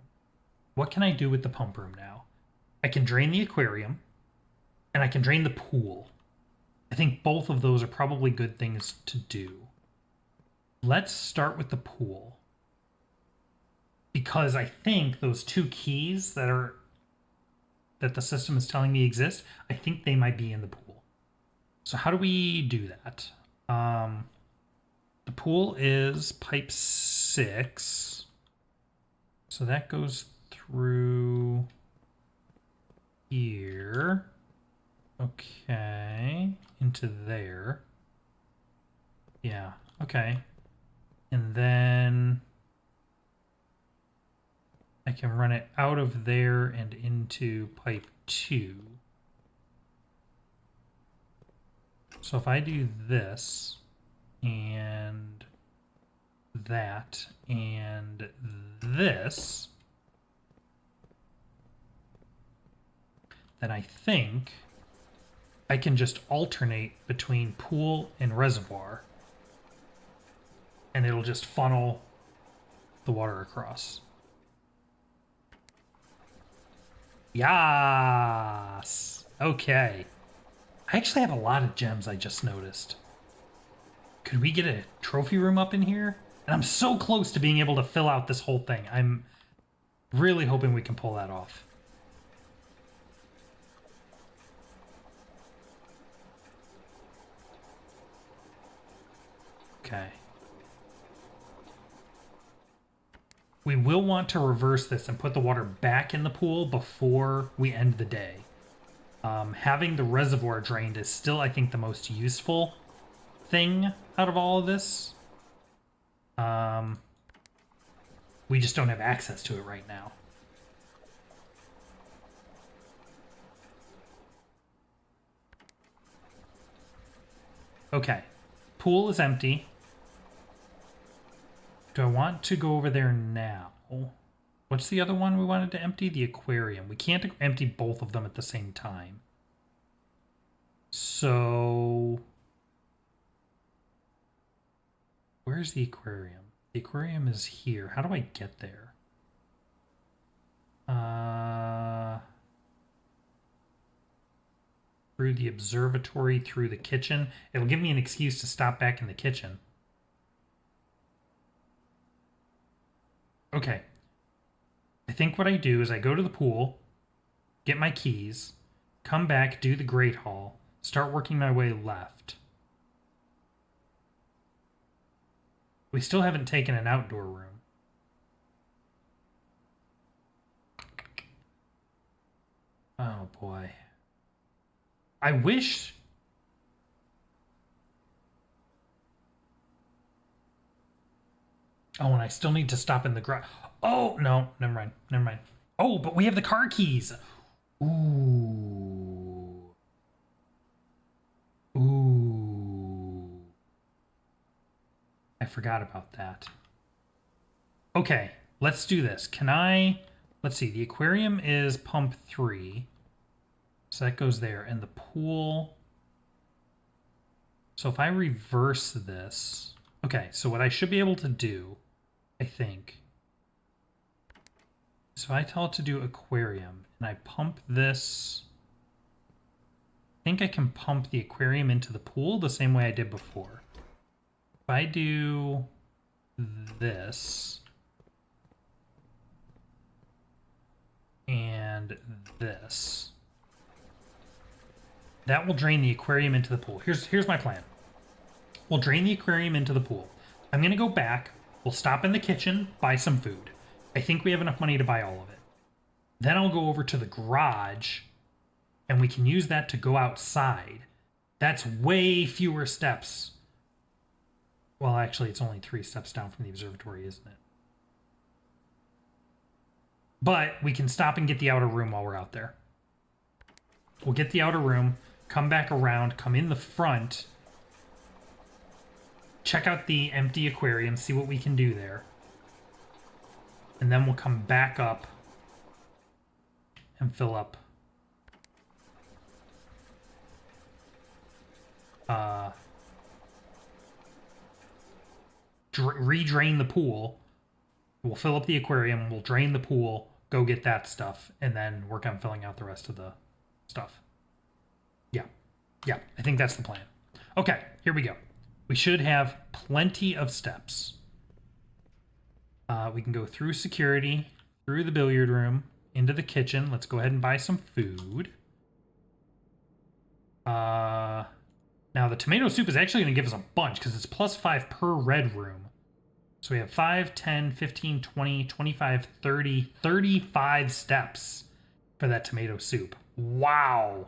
What can I do with the pump room now? I can drain the aquarium, and I can drain the pool. I think both of those are probably good things to do. Let's start with the pool. Because I think those 2 keys that the system is telling me exist, I think they might be in the pool. So how do we do that? The pool is pipe 6. So that goes through here. Okay. Into there. Yeah. Okay. And then I can run it out of there and into pipe 2. So if I do this and that and this, then I think I can just alternate between pool and reservoir, and it'll just funnel the water across. Yas. Okay. I actually have a lot of gems, I just noticed. Could we get a trophy room up in here? And I'm so close to being able to fill out this whole thing. I'm really hoping we can pull that off. Okay. We will want to reverse this and put the water back in the pool before we end the day. Having the reservoir drained is still, I think, the most useful thing out of all of this. We just don't have access to it right now. Okay. Pool is empty. Do I want to go over there now? What's the other one we wanted to empty? The aquarium. We can't empty both of them at the same time. So... where's the aquarium? The aquarium is here. How do I get there? Through the observatory, through the kitchen. It'll give me an excuse to stop back in the kitchen. Okay. I think what I do is I go to the pool, get my keys, come back, do the Great Hall, start working my way left. We still haven't taken an outdoor room. Oh boy. I wish... oh, and I still need to stop in the garage. Oh, no. Never mind. Never mind. Oh, but we have the car keys. Ooh. Ooh. I forgot about that. Okay, let's do this. Can I... let's see. The aquarium is pump 3. So that goes there. And the pool... so if I reverse this... okay, so what I should be able to do, I think... so I tell it to do aquarium, and I pump this... I think I can pump the aquarium into the pool the same way I did before. If I do this... and this... that will drain the aquarium into the pool. Here's my plan. We'll drain the aquarium into the pool. I'm going to go back. We'll stop in the kitchen, buy some food. I think we have enough money to buy all of it. Then I'll go over to the garage, and we can use that to go outside. That's way fewer steps. Well, actually, it's only 3 steps down from the observatory, isn't it? But we can stop and get the outer room while we're out there. We'll get the outer room, come back around, come in the front, check out the empty aquarium, see what we can do there. And then we'll come back up and fill up re-drain the pool. We'll fill up the aquarium, we'll drain the pool, go get that stuff, and then work on filling out the rest of the stuff. Yeah, I think that's the plan. Okay, here we go. We should have plenty of steps. We can go through security, through the billiard room, into the kitchen. Let's go ahead and buy some food. Now, the tomato soup is actually going to give us a bunch because it's +5 per red room. So we have 5, 10, 15, 20, 25, 30, 35 steps for that tomato soup. Wow.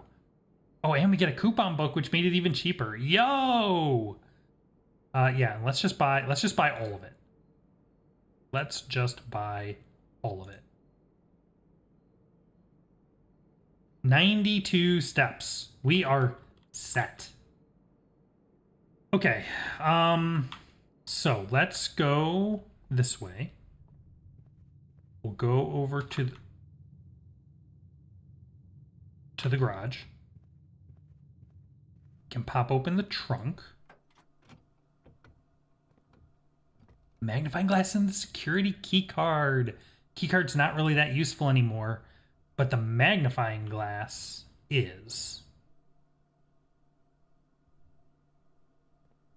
Oh, and we get a coupon book, which made it even cheaper. Yo! Yeah, let's just buy all of it. Let's just buy all of it. 92 steps. We are set. Okay. So let's go this way. We'll go over to the garage. Can pop open the trunk. Magnifying glass and the security key card. Key card's not really that useful anymore. but the magnifying glass is.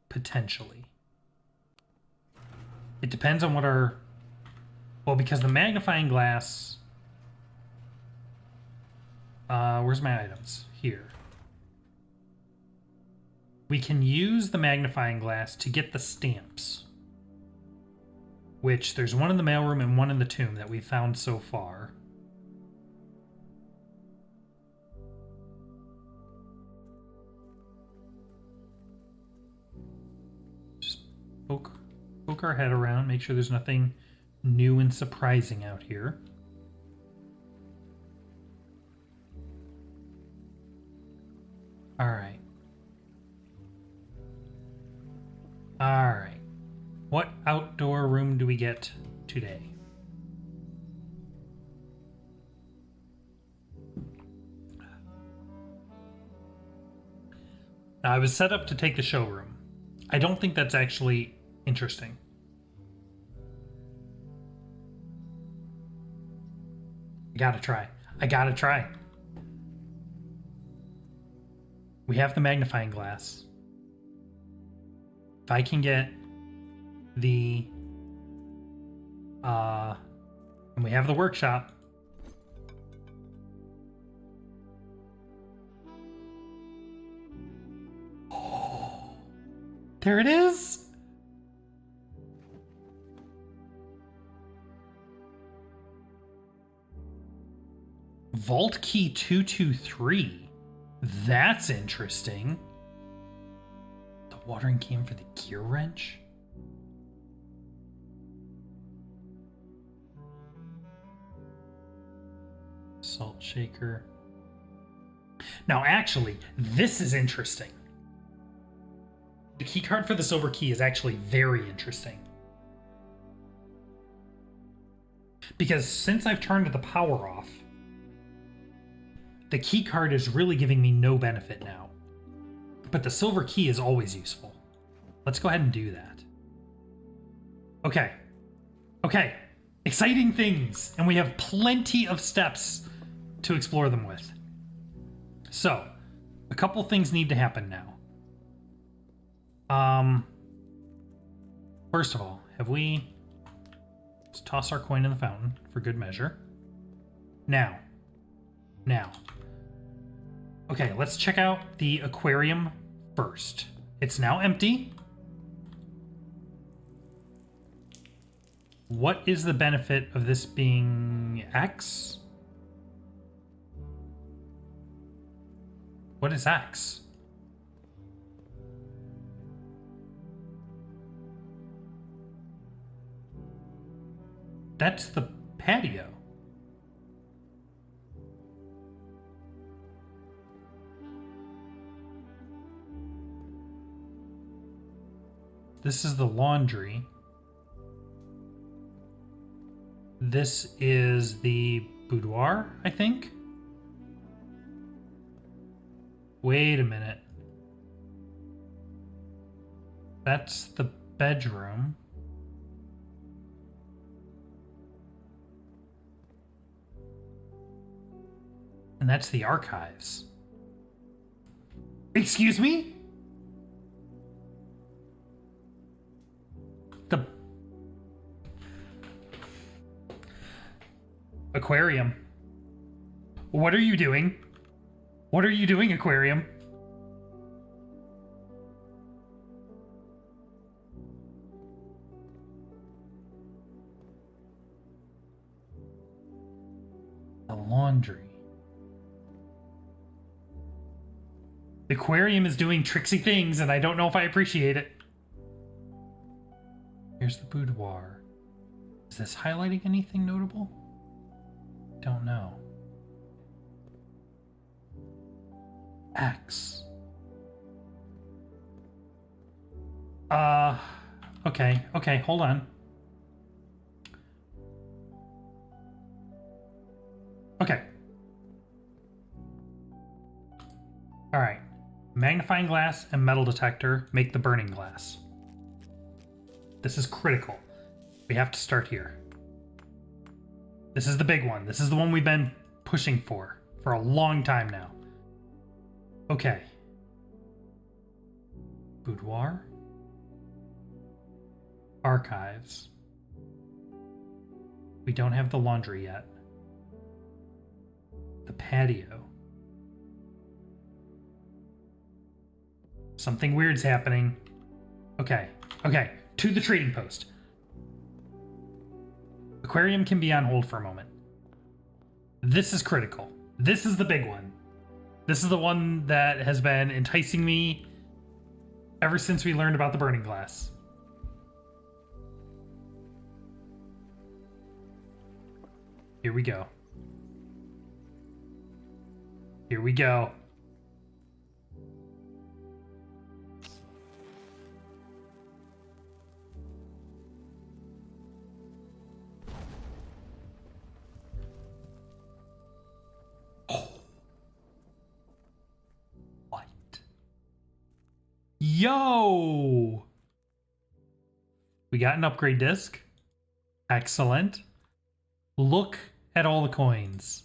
Potentially. It depends on what our... Well, because the magnifying glass... where's my items? Here. We can use the magnifying glass to get the stamps. Which, there's one in the mailroom and one in the tomb that we found so far. Just poke our head around, make sure there's nothing new and surprising out here. Alright. Alright. What outdoor room do we get today? Now, I was set up to take the showroom. I don't think that's actually interesting. I gotta try. We have the magnifying glass. If I can get the and we have the workshop. Oh, there it is. Vault key 223. That's interesting. The watering can for the gear wrench. Salt shaker. Now, actually, this is interesting. The key card for the silver key is actually very interesting. Because since I've turned the power off, the key card is really giving me no benefit now. But the silver key is always useful. Let's go ahead and do that. Okay. Okay. Exciting things. And we have plenty of steps to explore them with. So, a couple things need to happen now. First of all, let's toss our coin in the fountain for good measure. Now. Okay, let's check out the aquarium first. It's now empty. What is the benefit of this being X? What is X? That's the patio. This is the laundry. This is the boudoir, I think. Wait a minute. That's the bedroom. And that's the archives. Excuse me? The aquarium. What are you doing? What are you doing, aquarium? The laundry. The aquarium is doing tricksy things, and I don't know if I appreciate it. Here's the boudoir. Is this highlighting anything notable? Don't know. X. Okay, hold on. Okay. All right. Magnifying glass and metal detector make the burning glass. This is critical. We have to start here. This is the big one. This is the one we've been pushing for a long time now. Okay. Boudoir. Archives. We don't have the laundry yet. The patio. Something weird's happening. Okay. Okay. To the trading post. Aquarium can be on hold for a moment. This is critical. This is the big one. This is the one that has been enticing me ever since we learned about the burning glass. Here we go. Here we go. Oh. What? Yo! We got an upgrade disc. Excellent. Look at all the coins.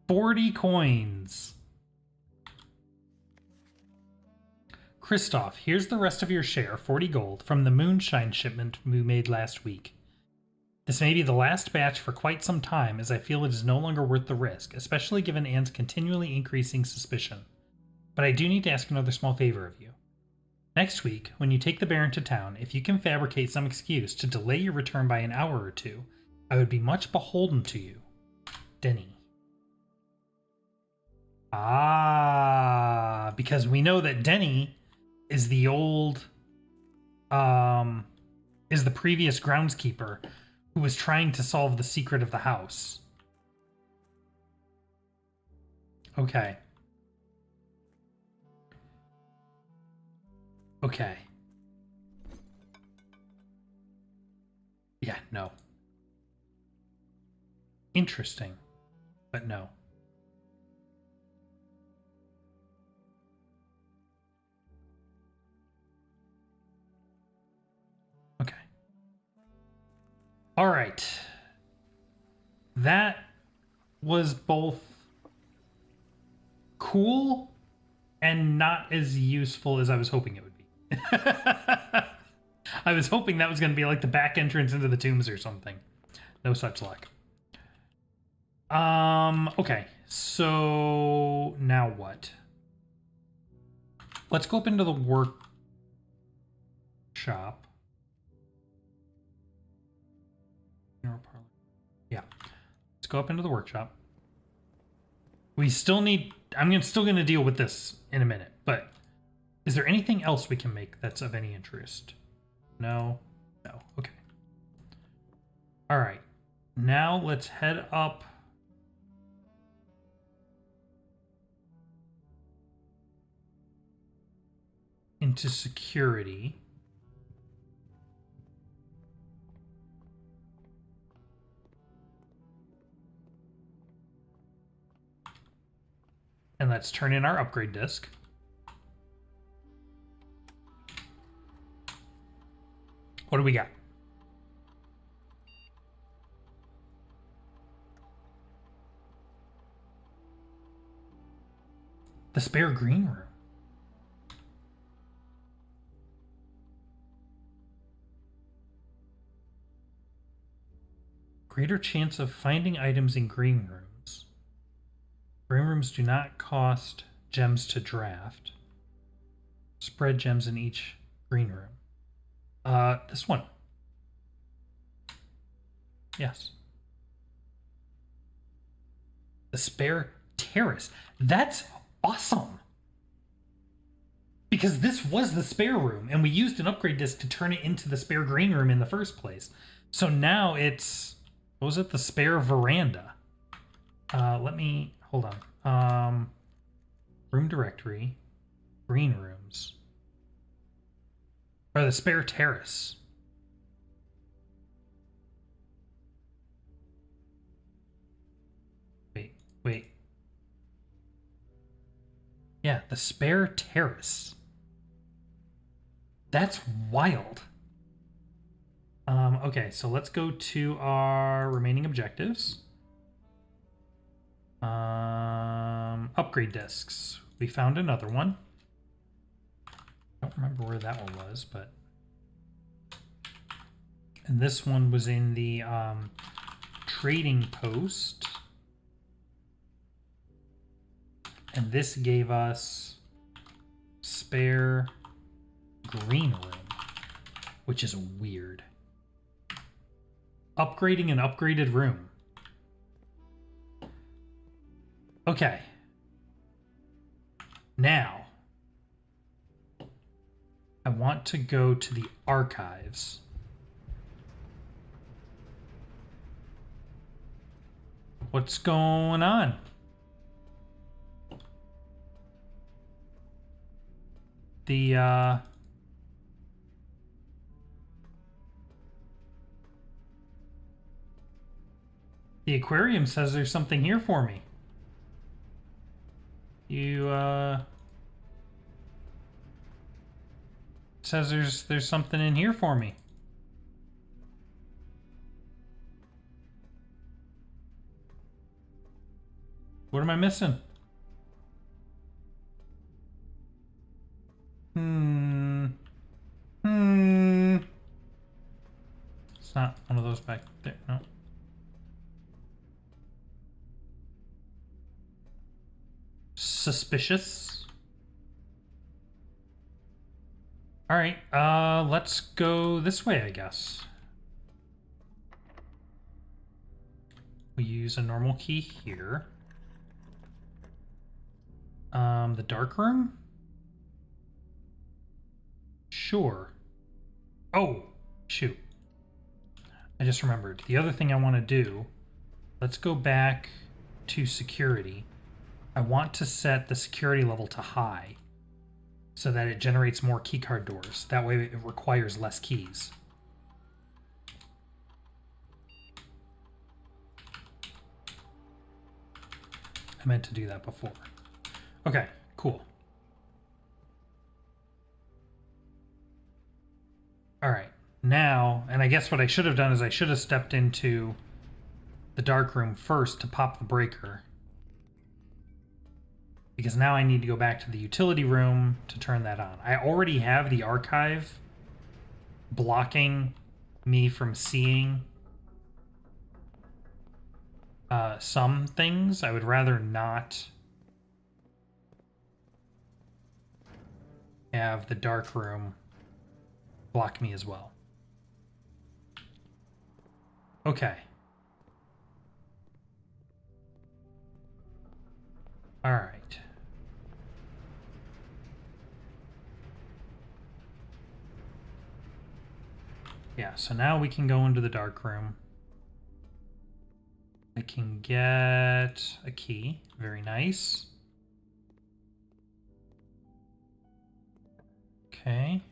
$40 coins. Kristoff, here's the rest of your share, 40 gold, from the moonshine shipment we made last week. This may be the last batch for quite some time, as I feel it is no longer worth the risk, especially given Anne's continually increasing suspicion. But I do need to ask another small favor of you. Next week, when you take the Baron to town, if you can fabricate some excuse to delay your return by an hour or two, I would be much beholden to you. Denny. Ah, because we know that Denny is the old, is the previous groundskeeper who was trying to solve the secret of the house. Okay. Okay. Yeah, no. Interesting, but no. Okay. All right. That was both cool and not as useful as I was hoping it would be. I was hoping that was going to be like the back entrance into the tombs or something. No such luck. Okay. So now what? Let's go up into the workshop. Yeah. Let's go up into the workshop. We still need... I'm still going to deal with this in a minute, but is there anything else we can make that's of any interest? No? No. Okay. All right. Now let's head up into security. And let's turn in our upgrade disc. What do we got? The spare green room. Greater chance of finding items in green rooms. Green rooms do not cost gems to draft. Spread gems in each green room. This one. Yes. The spare terrace. That's awesome. Because this was the spare room, and we used an upgrade disc to turn it into the spare green room in the first place. So now it's... What was it? The spare veranda. Let me... Hold on. Room directory. Green rooms. Or the spare terrace. Wait. Yeah, the spare terrace. That's wild. Okay, so let's go to our remaining objectives. Upgrade discs. We found another one. I don't remember where that one was, but... And this one was in the trading post. And this gave us spare green room, which is weird. Upgrading an upgraded room. Okay. Now, I want to go to the archives. What's going on? The aquarium says there's something here for me. Says there's something in here for me. What am I missing? It's not one of those back there, no. Suspicious. Alright, let's go this way, I guess. We use a normal key here. The dark room? Sure. Oh, shoot. I just remembered. The other thing I want to do, let's go back to security. I want to set the security level to high so that it generates more keycard doors. That way it requires less keys. I meant to do that before. Okay, cool. All right, now, and I guess what I should have done is I should have stepped into the dark room first to pop the breaker. Because now I need to go back to the utility room to turn that on. I already have the archive blocking me from seeing some things. I would rather not have the dark room block me as well. Okay. All right. Yeah, so now we can go into the dark room. I can get a key. Very nice. Okay.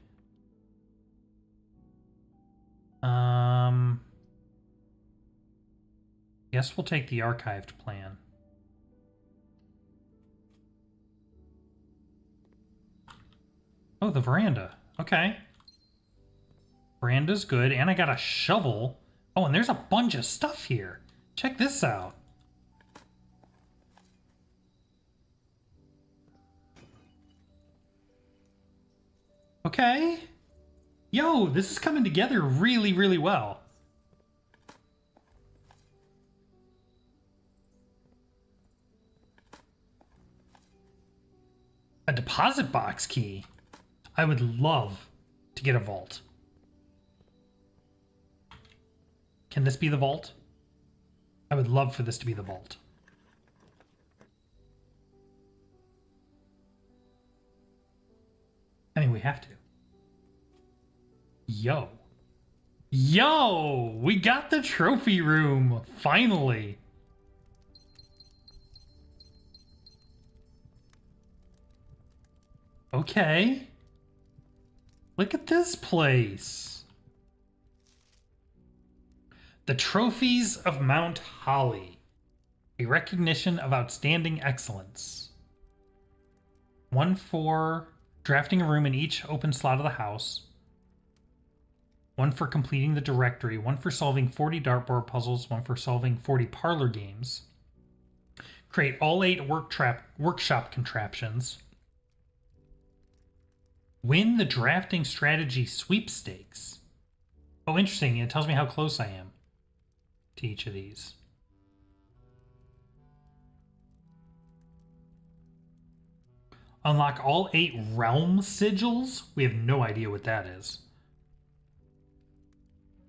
Guess we'll take the archived plan. Oh, the veranda. Okay. Veranda's good, and I got a shovel. Oh, and there's a bunch of stuff here. Check this out. Okay. Yo, this is coming together really, really well. A deposit box key. I would love to get a vault. Can this be the vault? I would love for this to be the vault. I mean, we have to. Yo. Yo! We got the trophy room! Finally! Okay. Look at this place. The Trophies of Mount Holly. A recognition of outstanding excellence. 1 for drafting a room in each open slot of the house. one for completing the directory, one for solving 40 dartboard puzzles, one for solving 40 parlor games. Create all 8 workshop contraptions. Win the drafting strategy sweepstakes. Oh, interesting. It tells me how close I am to each of these. Unlock all 8 realm sigils? We have no idea what that is.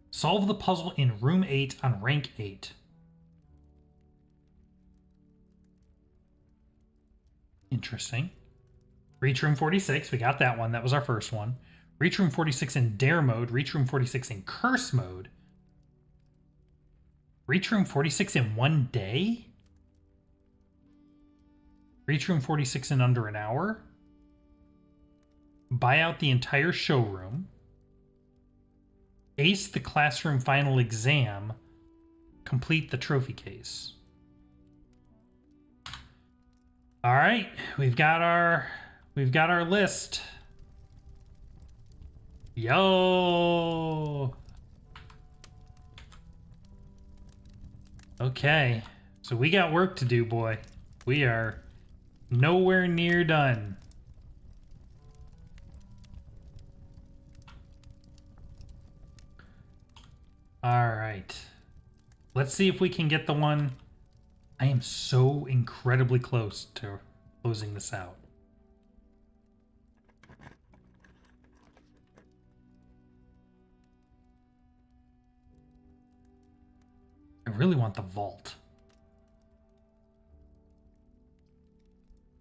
Solve the puzzle in room 8 on rank 8. Interesting. Reach room 46. We got that one. That was our first one. Reach room 46 in dare mode. Reach room 46 in curse mode. Reach room 46 in one day? Reach room 46 in under an hour. Buy out the entire showroom. Ace the classroom final exam. Complete the trophy case. All right, we've got our list. Yo. Okay. So we got work to do, boy. We are nowhere near done. All right. Let's see if we can get the one. I am so incredibly close to closing this out. I really want the vault.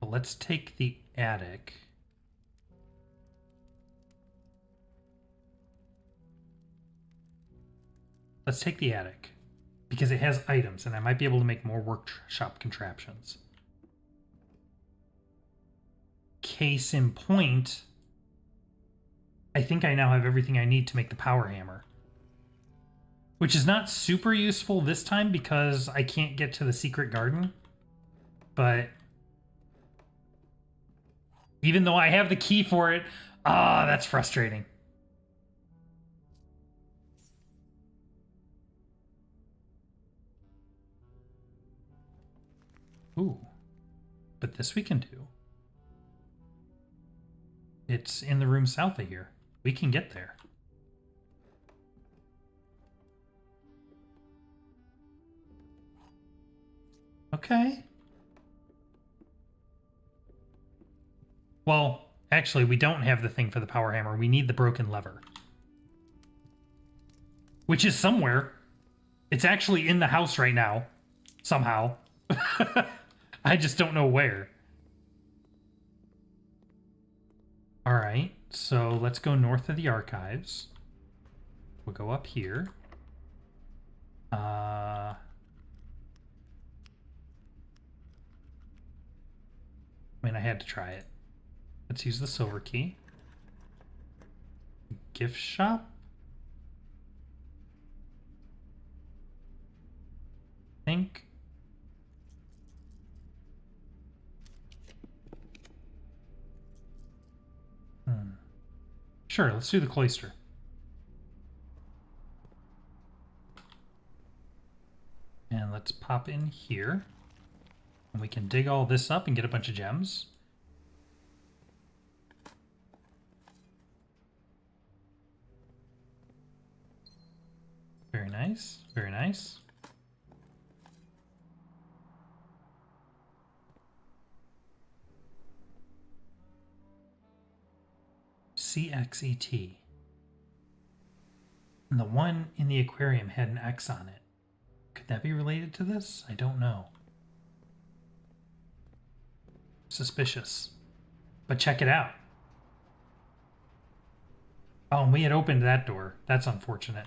But let's take the attic. Let's take the attic. Because it has items, and I might be able to make more workshop contraptions. Case in point, I think I now have everything I need to make the power hammer. Which is not super useful this time because I can't get to the secret garden. But even though I have the key for it, that's frustrating. Ooh, but this we can do. It's in the room south of here. We can get there. Okay. Well, actually, we don't have the thing for the power hammer. We need the broken lever. Which is somewhere. It's actually in the house right now. Somehow. I just don't know where. All right, so let's go north of the archives. We'll go up here. I mean, I had to try it. Let's use the silver key. Gift shop? I think. Sure, let's do the cloister. And let's pop in here. And we can dig all this up and get a bunch of gems. Very nice, very nice. CXET. And the one in the aquarium had an X on it. Could that be related to this? I don't know. Suspicious. But check it out. Oh, and we had opened that door. That's unfortunate.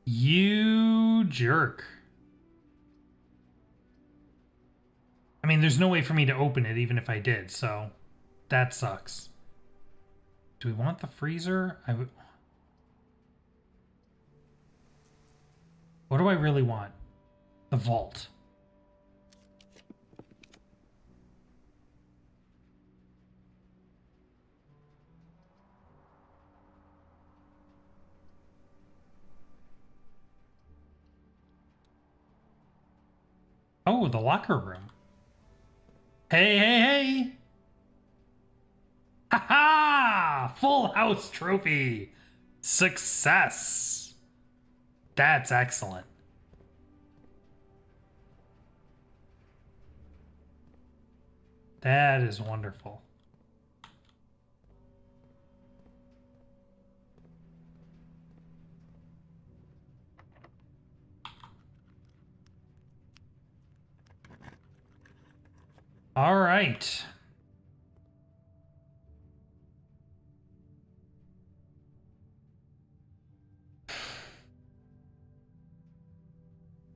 You jerk. I mean, there's no way for me to open it even if I did, so that sucks. Do we want the freezer? What do I really want? The vault. Oh, the locker room. Hey, hey, hey! Ha ha! Full house trophy! Success! That's excellent. That is wonderful. All right.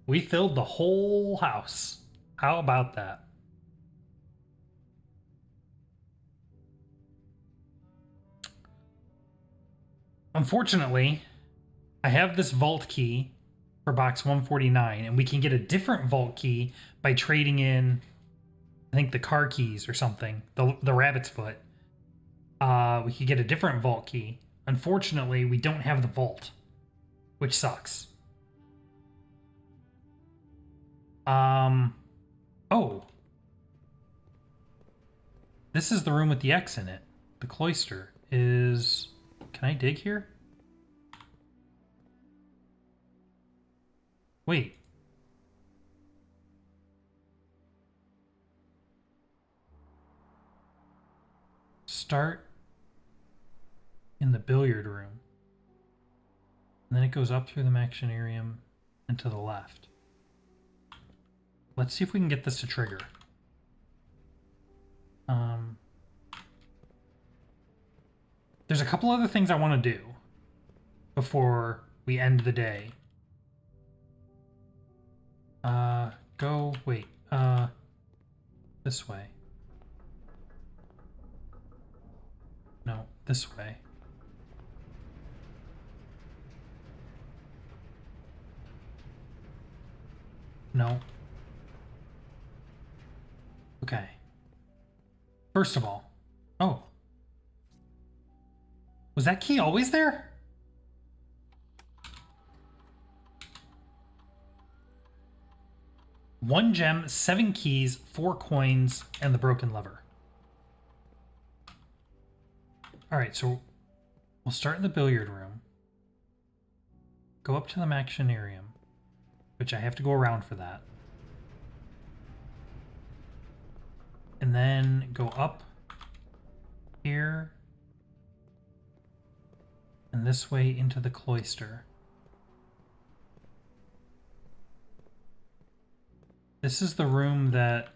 We filled the whole house. How about that? Unfortunately, I have this vault key for box 149, and we can get a different vault key by trading in, I think, the car keys or something, the rabbit's foot. We could get a different vault key. Unfortunately, we don't have the vault, which sucks. Oh. This is the room with the X in it. The cloister is... Can I dig here? Wait. Start in the billiard room. And then it goes up through the machinarium and to the left. Let's see if we can get this to trigger. There's a couple other things I want to do before we end the day. This way. No, this way. No. Okay. First of all, oh. Was that key always there? One gem, 7 keys, 4 coins, and the broken lever. Alright, so we'll start in the billiard room. Go up to the machinarium, which I have to go around for that. And then go up here and this way into the cloister. This is the room that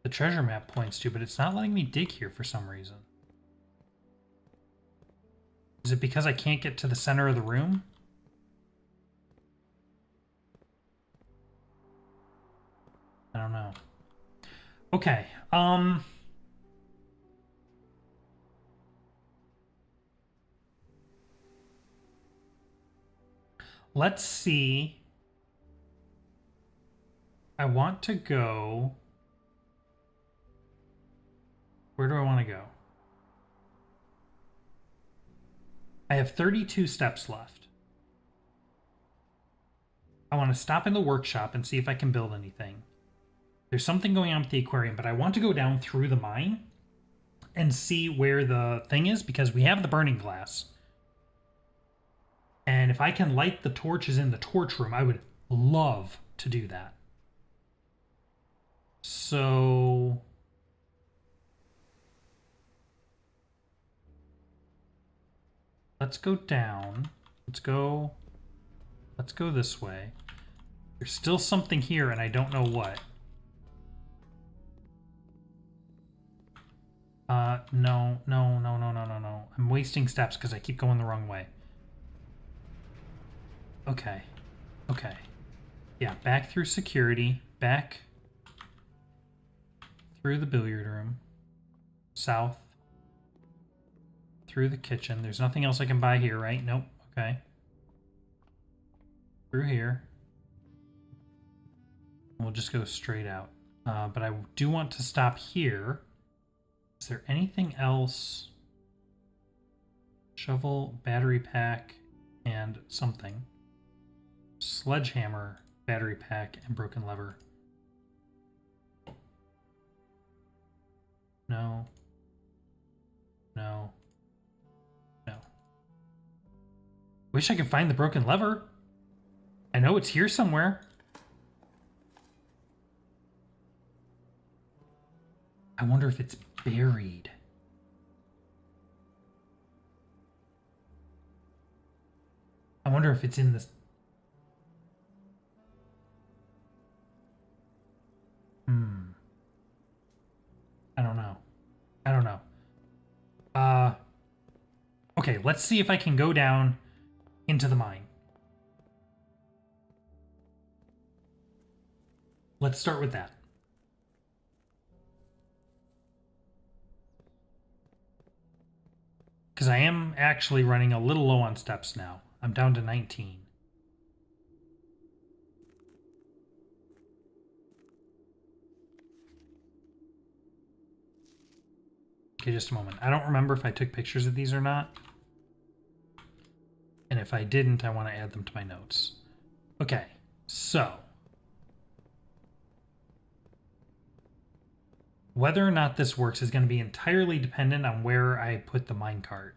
the treasure map points to, but it's not letting me dig here for some reason. Is it because I can't get to the center of the room? I don't know. Okay, let's see. I want to go... Where do I want to go? I have 32 steps left. I want to stop in the workshop and see if I can build anything. There's something going on with the aquarium, but I want to go down through the mine and see where the thing is, because we have the burning glass. And if I can light the torches in the torch room, I would love to do that. So... let's go down. Let's go this way. There's still something here, and I don't know what. No. I'm wasting steps because I keep going the wrong way. Okay. Yeah, back through security. Back through the billiard room. South. Through the kitchen. There's nothing else I can buy here, right? Nope. Okay. Through here. We'll just go straight out. But I do want to stop here. Is there anything else? Shovel, battery pack, and something. Sledgehammer, battery pack, and broken lever. No. No. No. Wish I could find the broken lever. I know it's here somewhere. I wonder if it's buried. I wonder if it's in this. I don't know. I don't know. Okay, let's see if I can go down into the mine. Let's start with that. Because I am actually running a little low on steps now. I'm down to 19. Okay, just a moment. I don't remember if I took pictures of these or not. And if I didn't, I want to add them to my notes. Okay, so. Whether or not this works is going to be entirely dependent on where I put the minecart.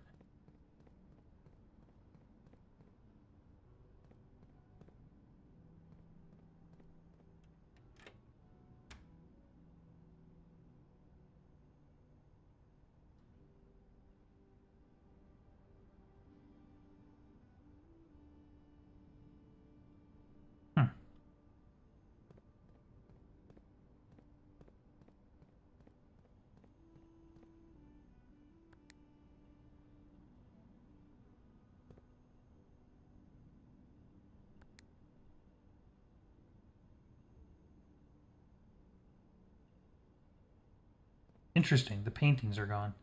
Interesting, the paintings are gone.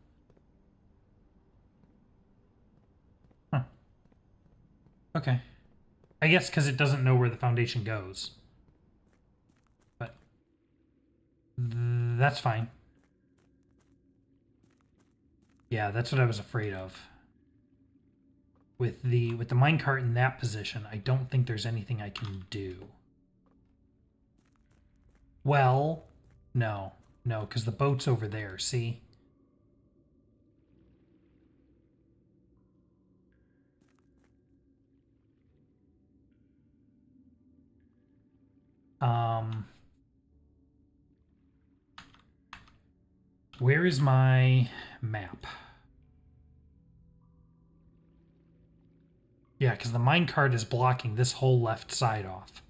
Huh. Okay. I guess because it doesn't know where the foundation goes. But that's fine. Yeah, that's what I was afraid of. With the minecart in that position, I don't think there's anything I can do. Well, no. No, because the boat's over there, see? Where is my map? Yeah, because the minecart is blocking this whole left side off.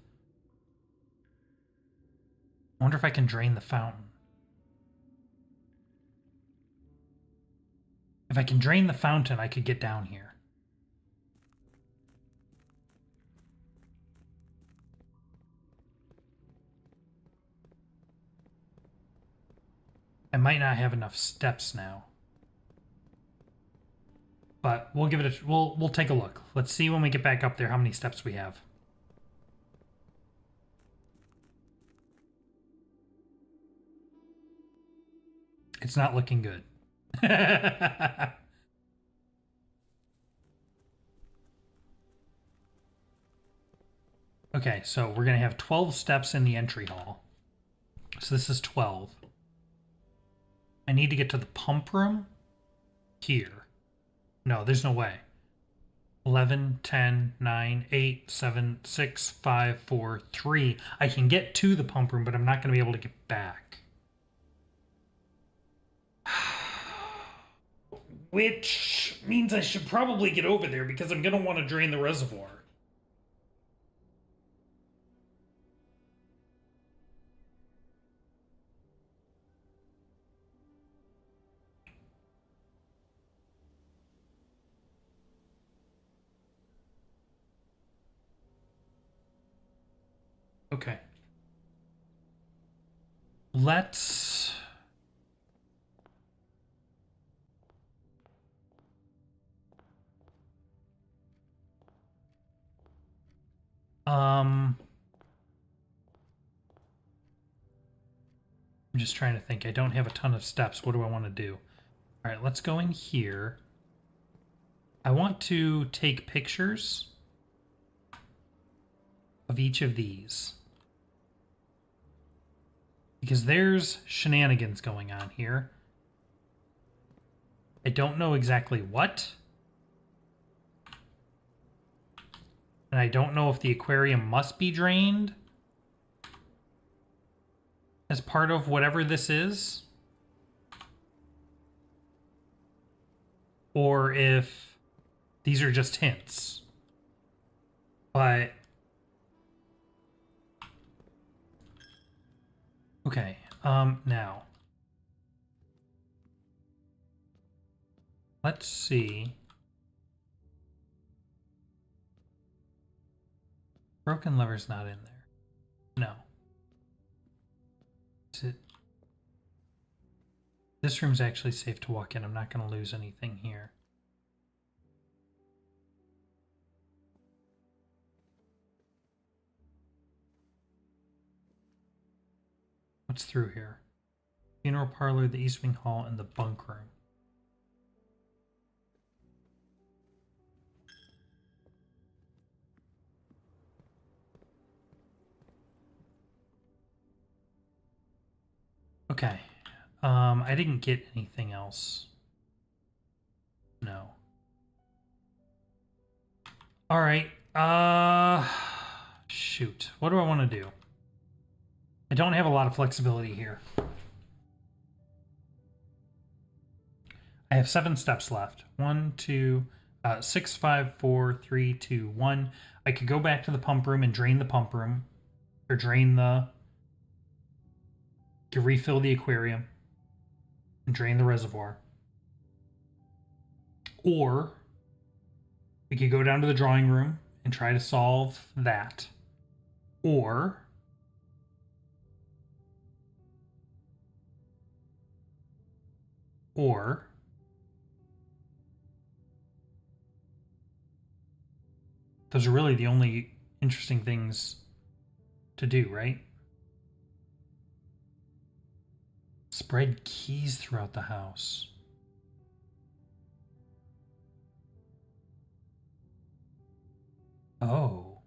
I wonder if I can drain the fountain. If I can drain the fountain, I could get down here. I might not have enough steps now. But we'll give it a we'll take a look. Let's see when we get back up there how many steps we have. It's not looking good. Okay, so we're going to have 12 steps in the entry hall. So this is 12. I need to get to the pump room here. No, there's no way. 11, 10, 9, 8, 7, 6, 5, 4, 3. I can get to the pump room, but I'm not going to be able to get back. Which means I should probably get over there because I'm going to want to drain the reservoir. Okay. Let's... I'm just trying to think. I don't have a ton of steps. What do I want to do? All right, let's go in here. I want to take pictures of each of these. Because there's shenanigans going on here. I don't know exactly what. And I don't know if the aquarium must be drained as part of whatever this is. Or if these are just hints. But okay, now let's see. Broken lever's not in there. No. Is it? This room's actually safe to walk in. I'm not going to lose anything here. What's through here? Funeral parlor, the East Wing Hall, and the bunk room. Okay. I didn't get anything else. No. All right. Shoot. What do I want to do? I don't have a lot of flexibility here. I have 7 steps left. 1, 2, 6, 5, 4, 3, 2, 1. I could go back to the pump room and drain the pump room. Or drain the... Could refill the aquarium. And drain the reservoir. Or we could go down to the drawing room and try to solve that. Or those are really the only interesting things to do, right? Spread keys throughout the house. Oh.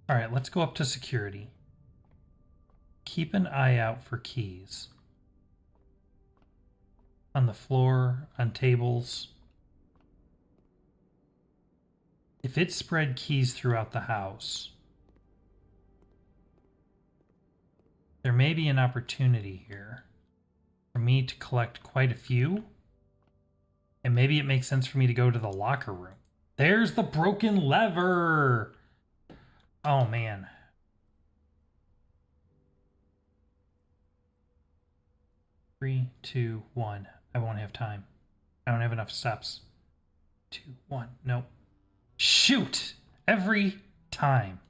All right, let's go up to security. Keep an eye out for keys. On the floor, on tables. If it spread keys throughout the house, there may be an opportunity here for me to collect quite a few. And maybe it makes sense for me to go to the locker room. There's the broken lever. Oh, man. Three, two, one. I won't have time. I don't have enough steps. 2, 1. Nope. Shoot! Every time.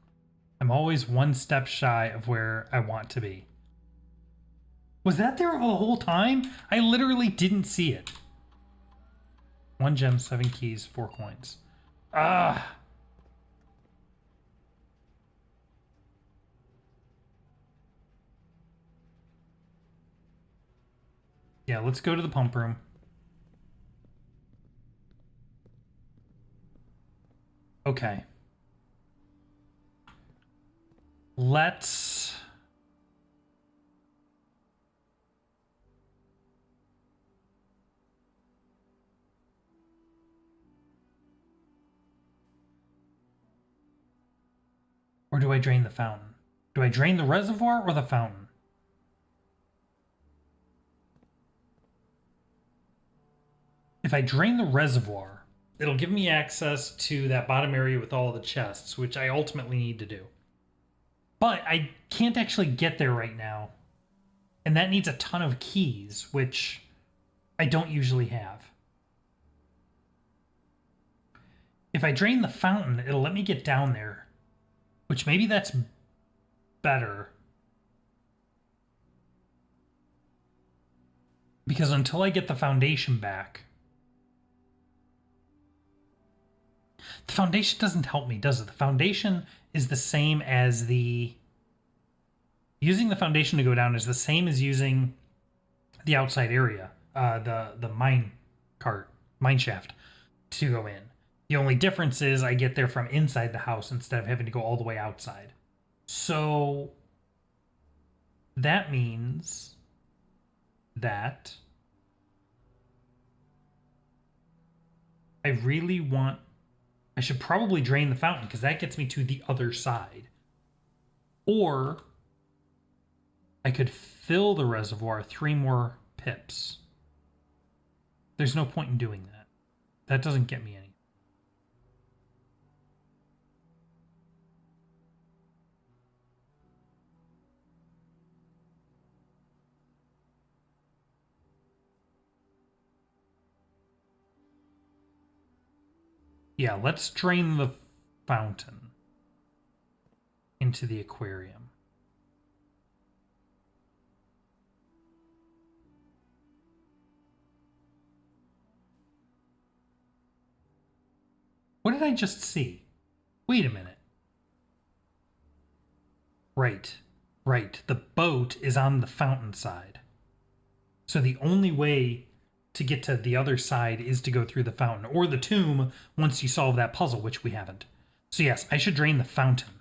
I'm always 1 step shy of where I want to be. Was that there the whole time? I literally didn't see it. 1 gem, 7 keys, 4 coins. Ah! Yeah, let's go to the pump room. Okay. Let's... Or do I drain the fountain? Do I drain the reservoir or the fountain? If I drain the reservoir, it'll give me access to that bottom area with all of the chests, which I ultimately need to do. But I can't actually get there right now. And that needs a ton of keys, which I don't usually have. If I drain the fountain, it'll let me get down there. Which maybe that's better. Because until I get the foundation back... The foundation doesn't help me, does it? The foundation is the same as the... Using the foundation to go down is the same as using the outside area. The mine shaft to go in. The only difference is I get there from inside the house instead of having to go all the way outside. So that means that I really want... I should probably drain the fountain because that gets me to the other side. Or I could fill the reservoir 3 more pips. There's no point in doing that. That doesn't get me any. Yeah, let's drain the fountain into the aquarium. What did I just see? Wait a minute. Right, right. The boat is on the fountain side. So the only way to get to the other side is to go through the fountain or the tomb once you solve that puzzle, which we haven't. So yes, I should drain the fountain.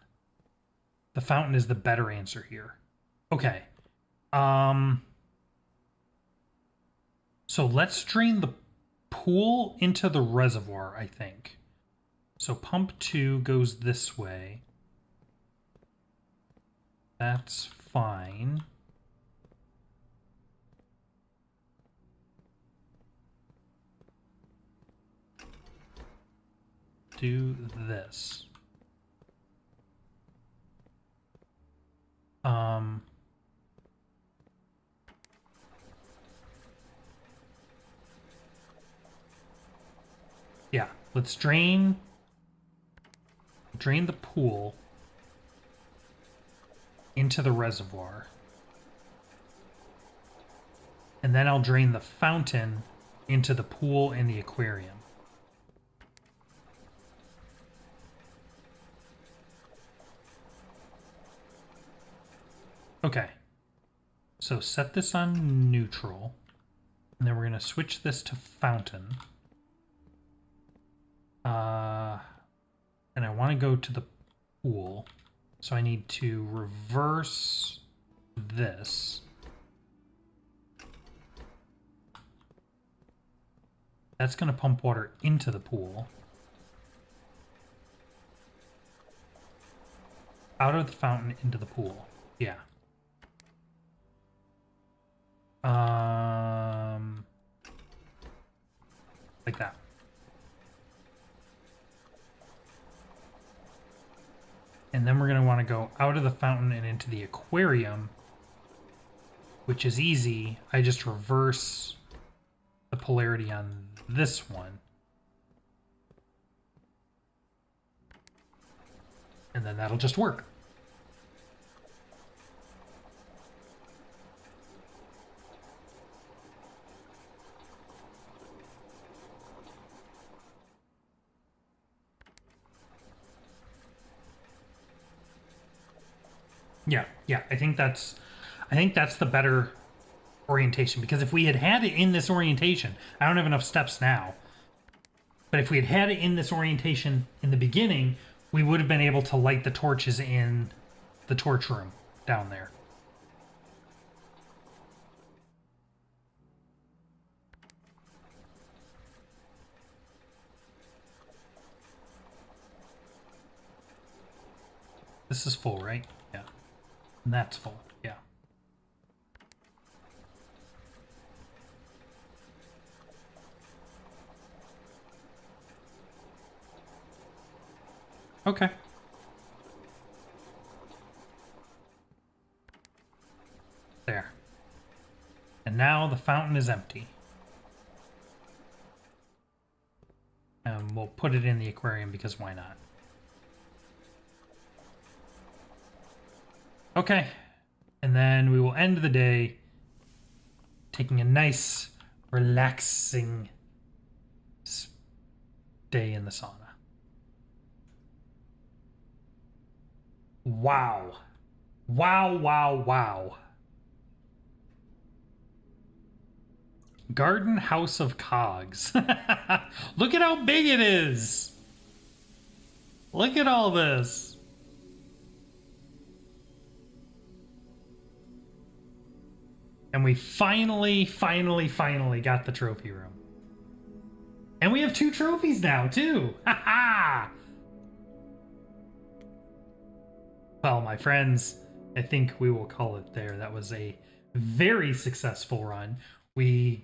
The fountain is the better answer here. Okay. So let's drain the pool into the reservoir, I think. So pump 2 goes this way. That's fine. Do this. Yeah, let's drain the pool into the reservoir. And then I'll drain the fountain into the pool and the aquarium. Okay. So set this on neutral. And then we're going to switch this to fountain. And I want to go to the pool. So I need to reverse this. That's going to pump water into the pool. Out of the fountain into the pool. Yeah. Like that. And then we're going to want to go out of the fountain and into the aquarium, which is easy. I just reverse the polarity on this one. And then that'll just work. Yeah, I think that's the better orientation, because if we had it in this orientation, I don't have enough steps now. But if we had it in this orientation in the beginning, we would have been able to light the torches in the torch room down there. This is full, right? Yeah. And that's full. Yeah. Okay. There. And now the fountain is empty. And we'll put it in the aquarium because why not? Okay. And then we will end the day taking a nice, relaxing day in the sauna. Wow. Wow, wow, wow. Garden House of Cogs. Look at how big it is. Look at all this. And we finally got the trophy room. And we have 2 trophies now, too. Ha ha! Well, my friends, I think we will call it there. That was a very successful run. We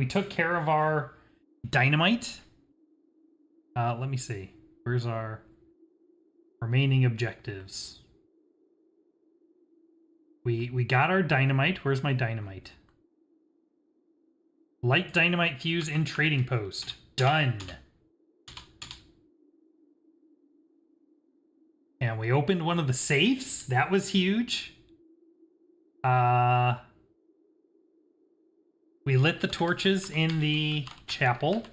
took care of our dynamite. Let me see. Where's our remaining objectives? We got our dynamite. Where's my dynamite? Light dynamite fuse in trading post. Done. And we opened one of the safes. That was huge. We lit the torches in the chapel.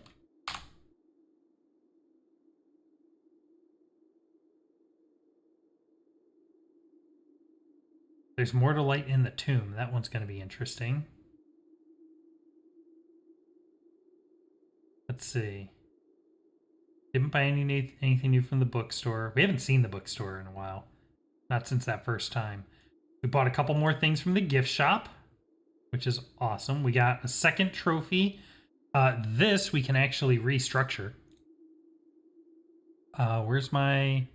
There's more to light in the tomb. That one's going to be interesting. Let's see. Didn't buy anything new from the bookstore. We haven't seen the bookstore in a while. Not since that first time. We bought a couple more things from the gift shop, which is awesome. We got a second trophy. This we can actually restructure. Where's my...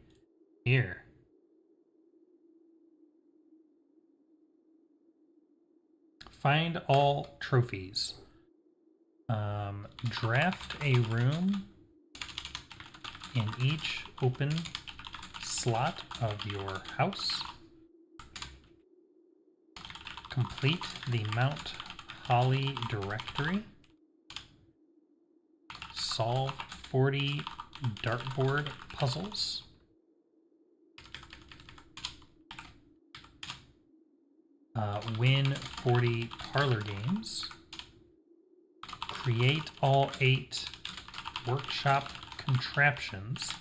Here. Find all trophies. Draft a room in each open slot of your house. Complete the Mount Holly directory. Solve 40 dartboard puzzles. Win 40 parlor games. Create all 8 workshop contraptions.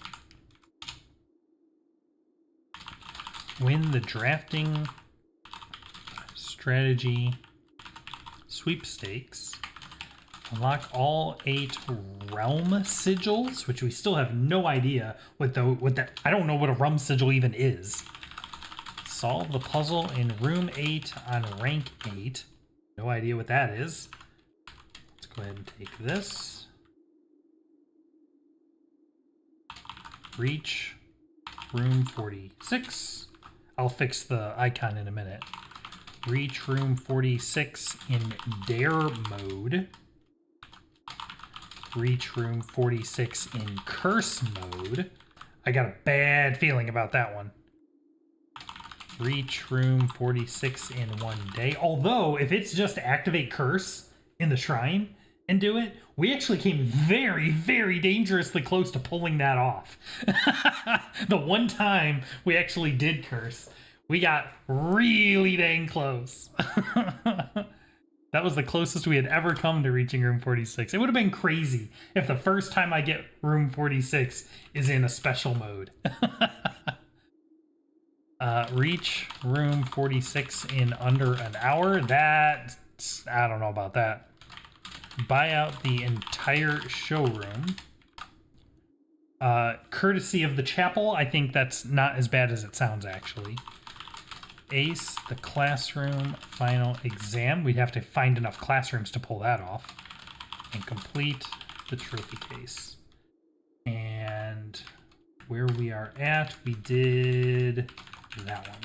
Win the drafting strategy sweepstakes. Unlock all 8 realm sigils, which we still have no idea what that. I don't know what a realm sigil even is. Solve the puzzle in room 8 on rank 8. No idea what that is. Let's go ahead and take this. Reach room 46. I'll fix the icon in a minute. Reach room 46 in dare mode. Reach room 46 in curse mode. I got a bad feeling about that one. Reach room 46 in 1 day. Although, if it's just to activate curse in the shrine and do it, we actually came very, very dangerously close to pulling that off. The one time we actually did curse, we got really dang close. That was the closest we had ever come to reaching room 46. It would have been crazy if the first time I get room 46 is in a special mode. Reach room 46 in under an hour. That, I don't know about that. Buy out the entire showroom. Courtesy of the chapel, I think that's not as bad as it sounds, actually. Ace the classroom final exam. We'd have to find enough classrooms to pull that off. And complete the trophy case. And where we are at, we did that one.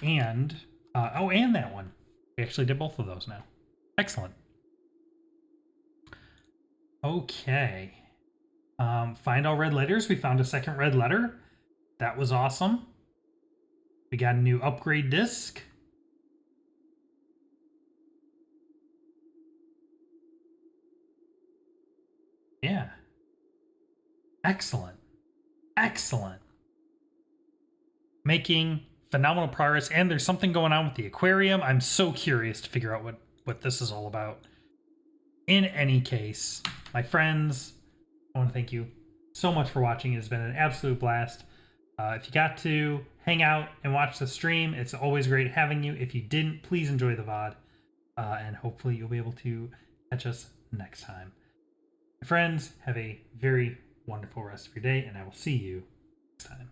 And, and that one. We actually did both of those now. Excellent. Okay. Find all red letters. We found a second red letter. That was awesome. We got a new upgrade disc. Yeah. Excellent. Excellent. Making phenomenal progress, and there's something going on with the aquarium. I'm so curious to figure out what this is all about. In any case, my friends, I want to thank you so much for watching. It's been an absolute blast. If you got to hang out and watch the stream, it's always great having you. If you didn't, please enjoy the VOD, and hopefully you'll be able to catch us next time. My friends, have a very wonderful rest of your day, and I will see you next time.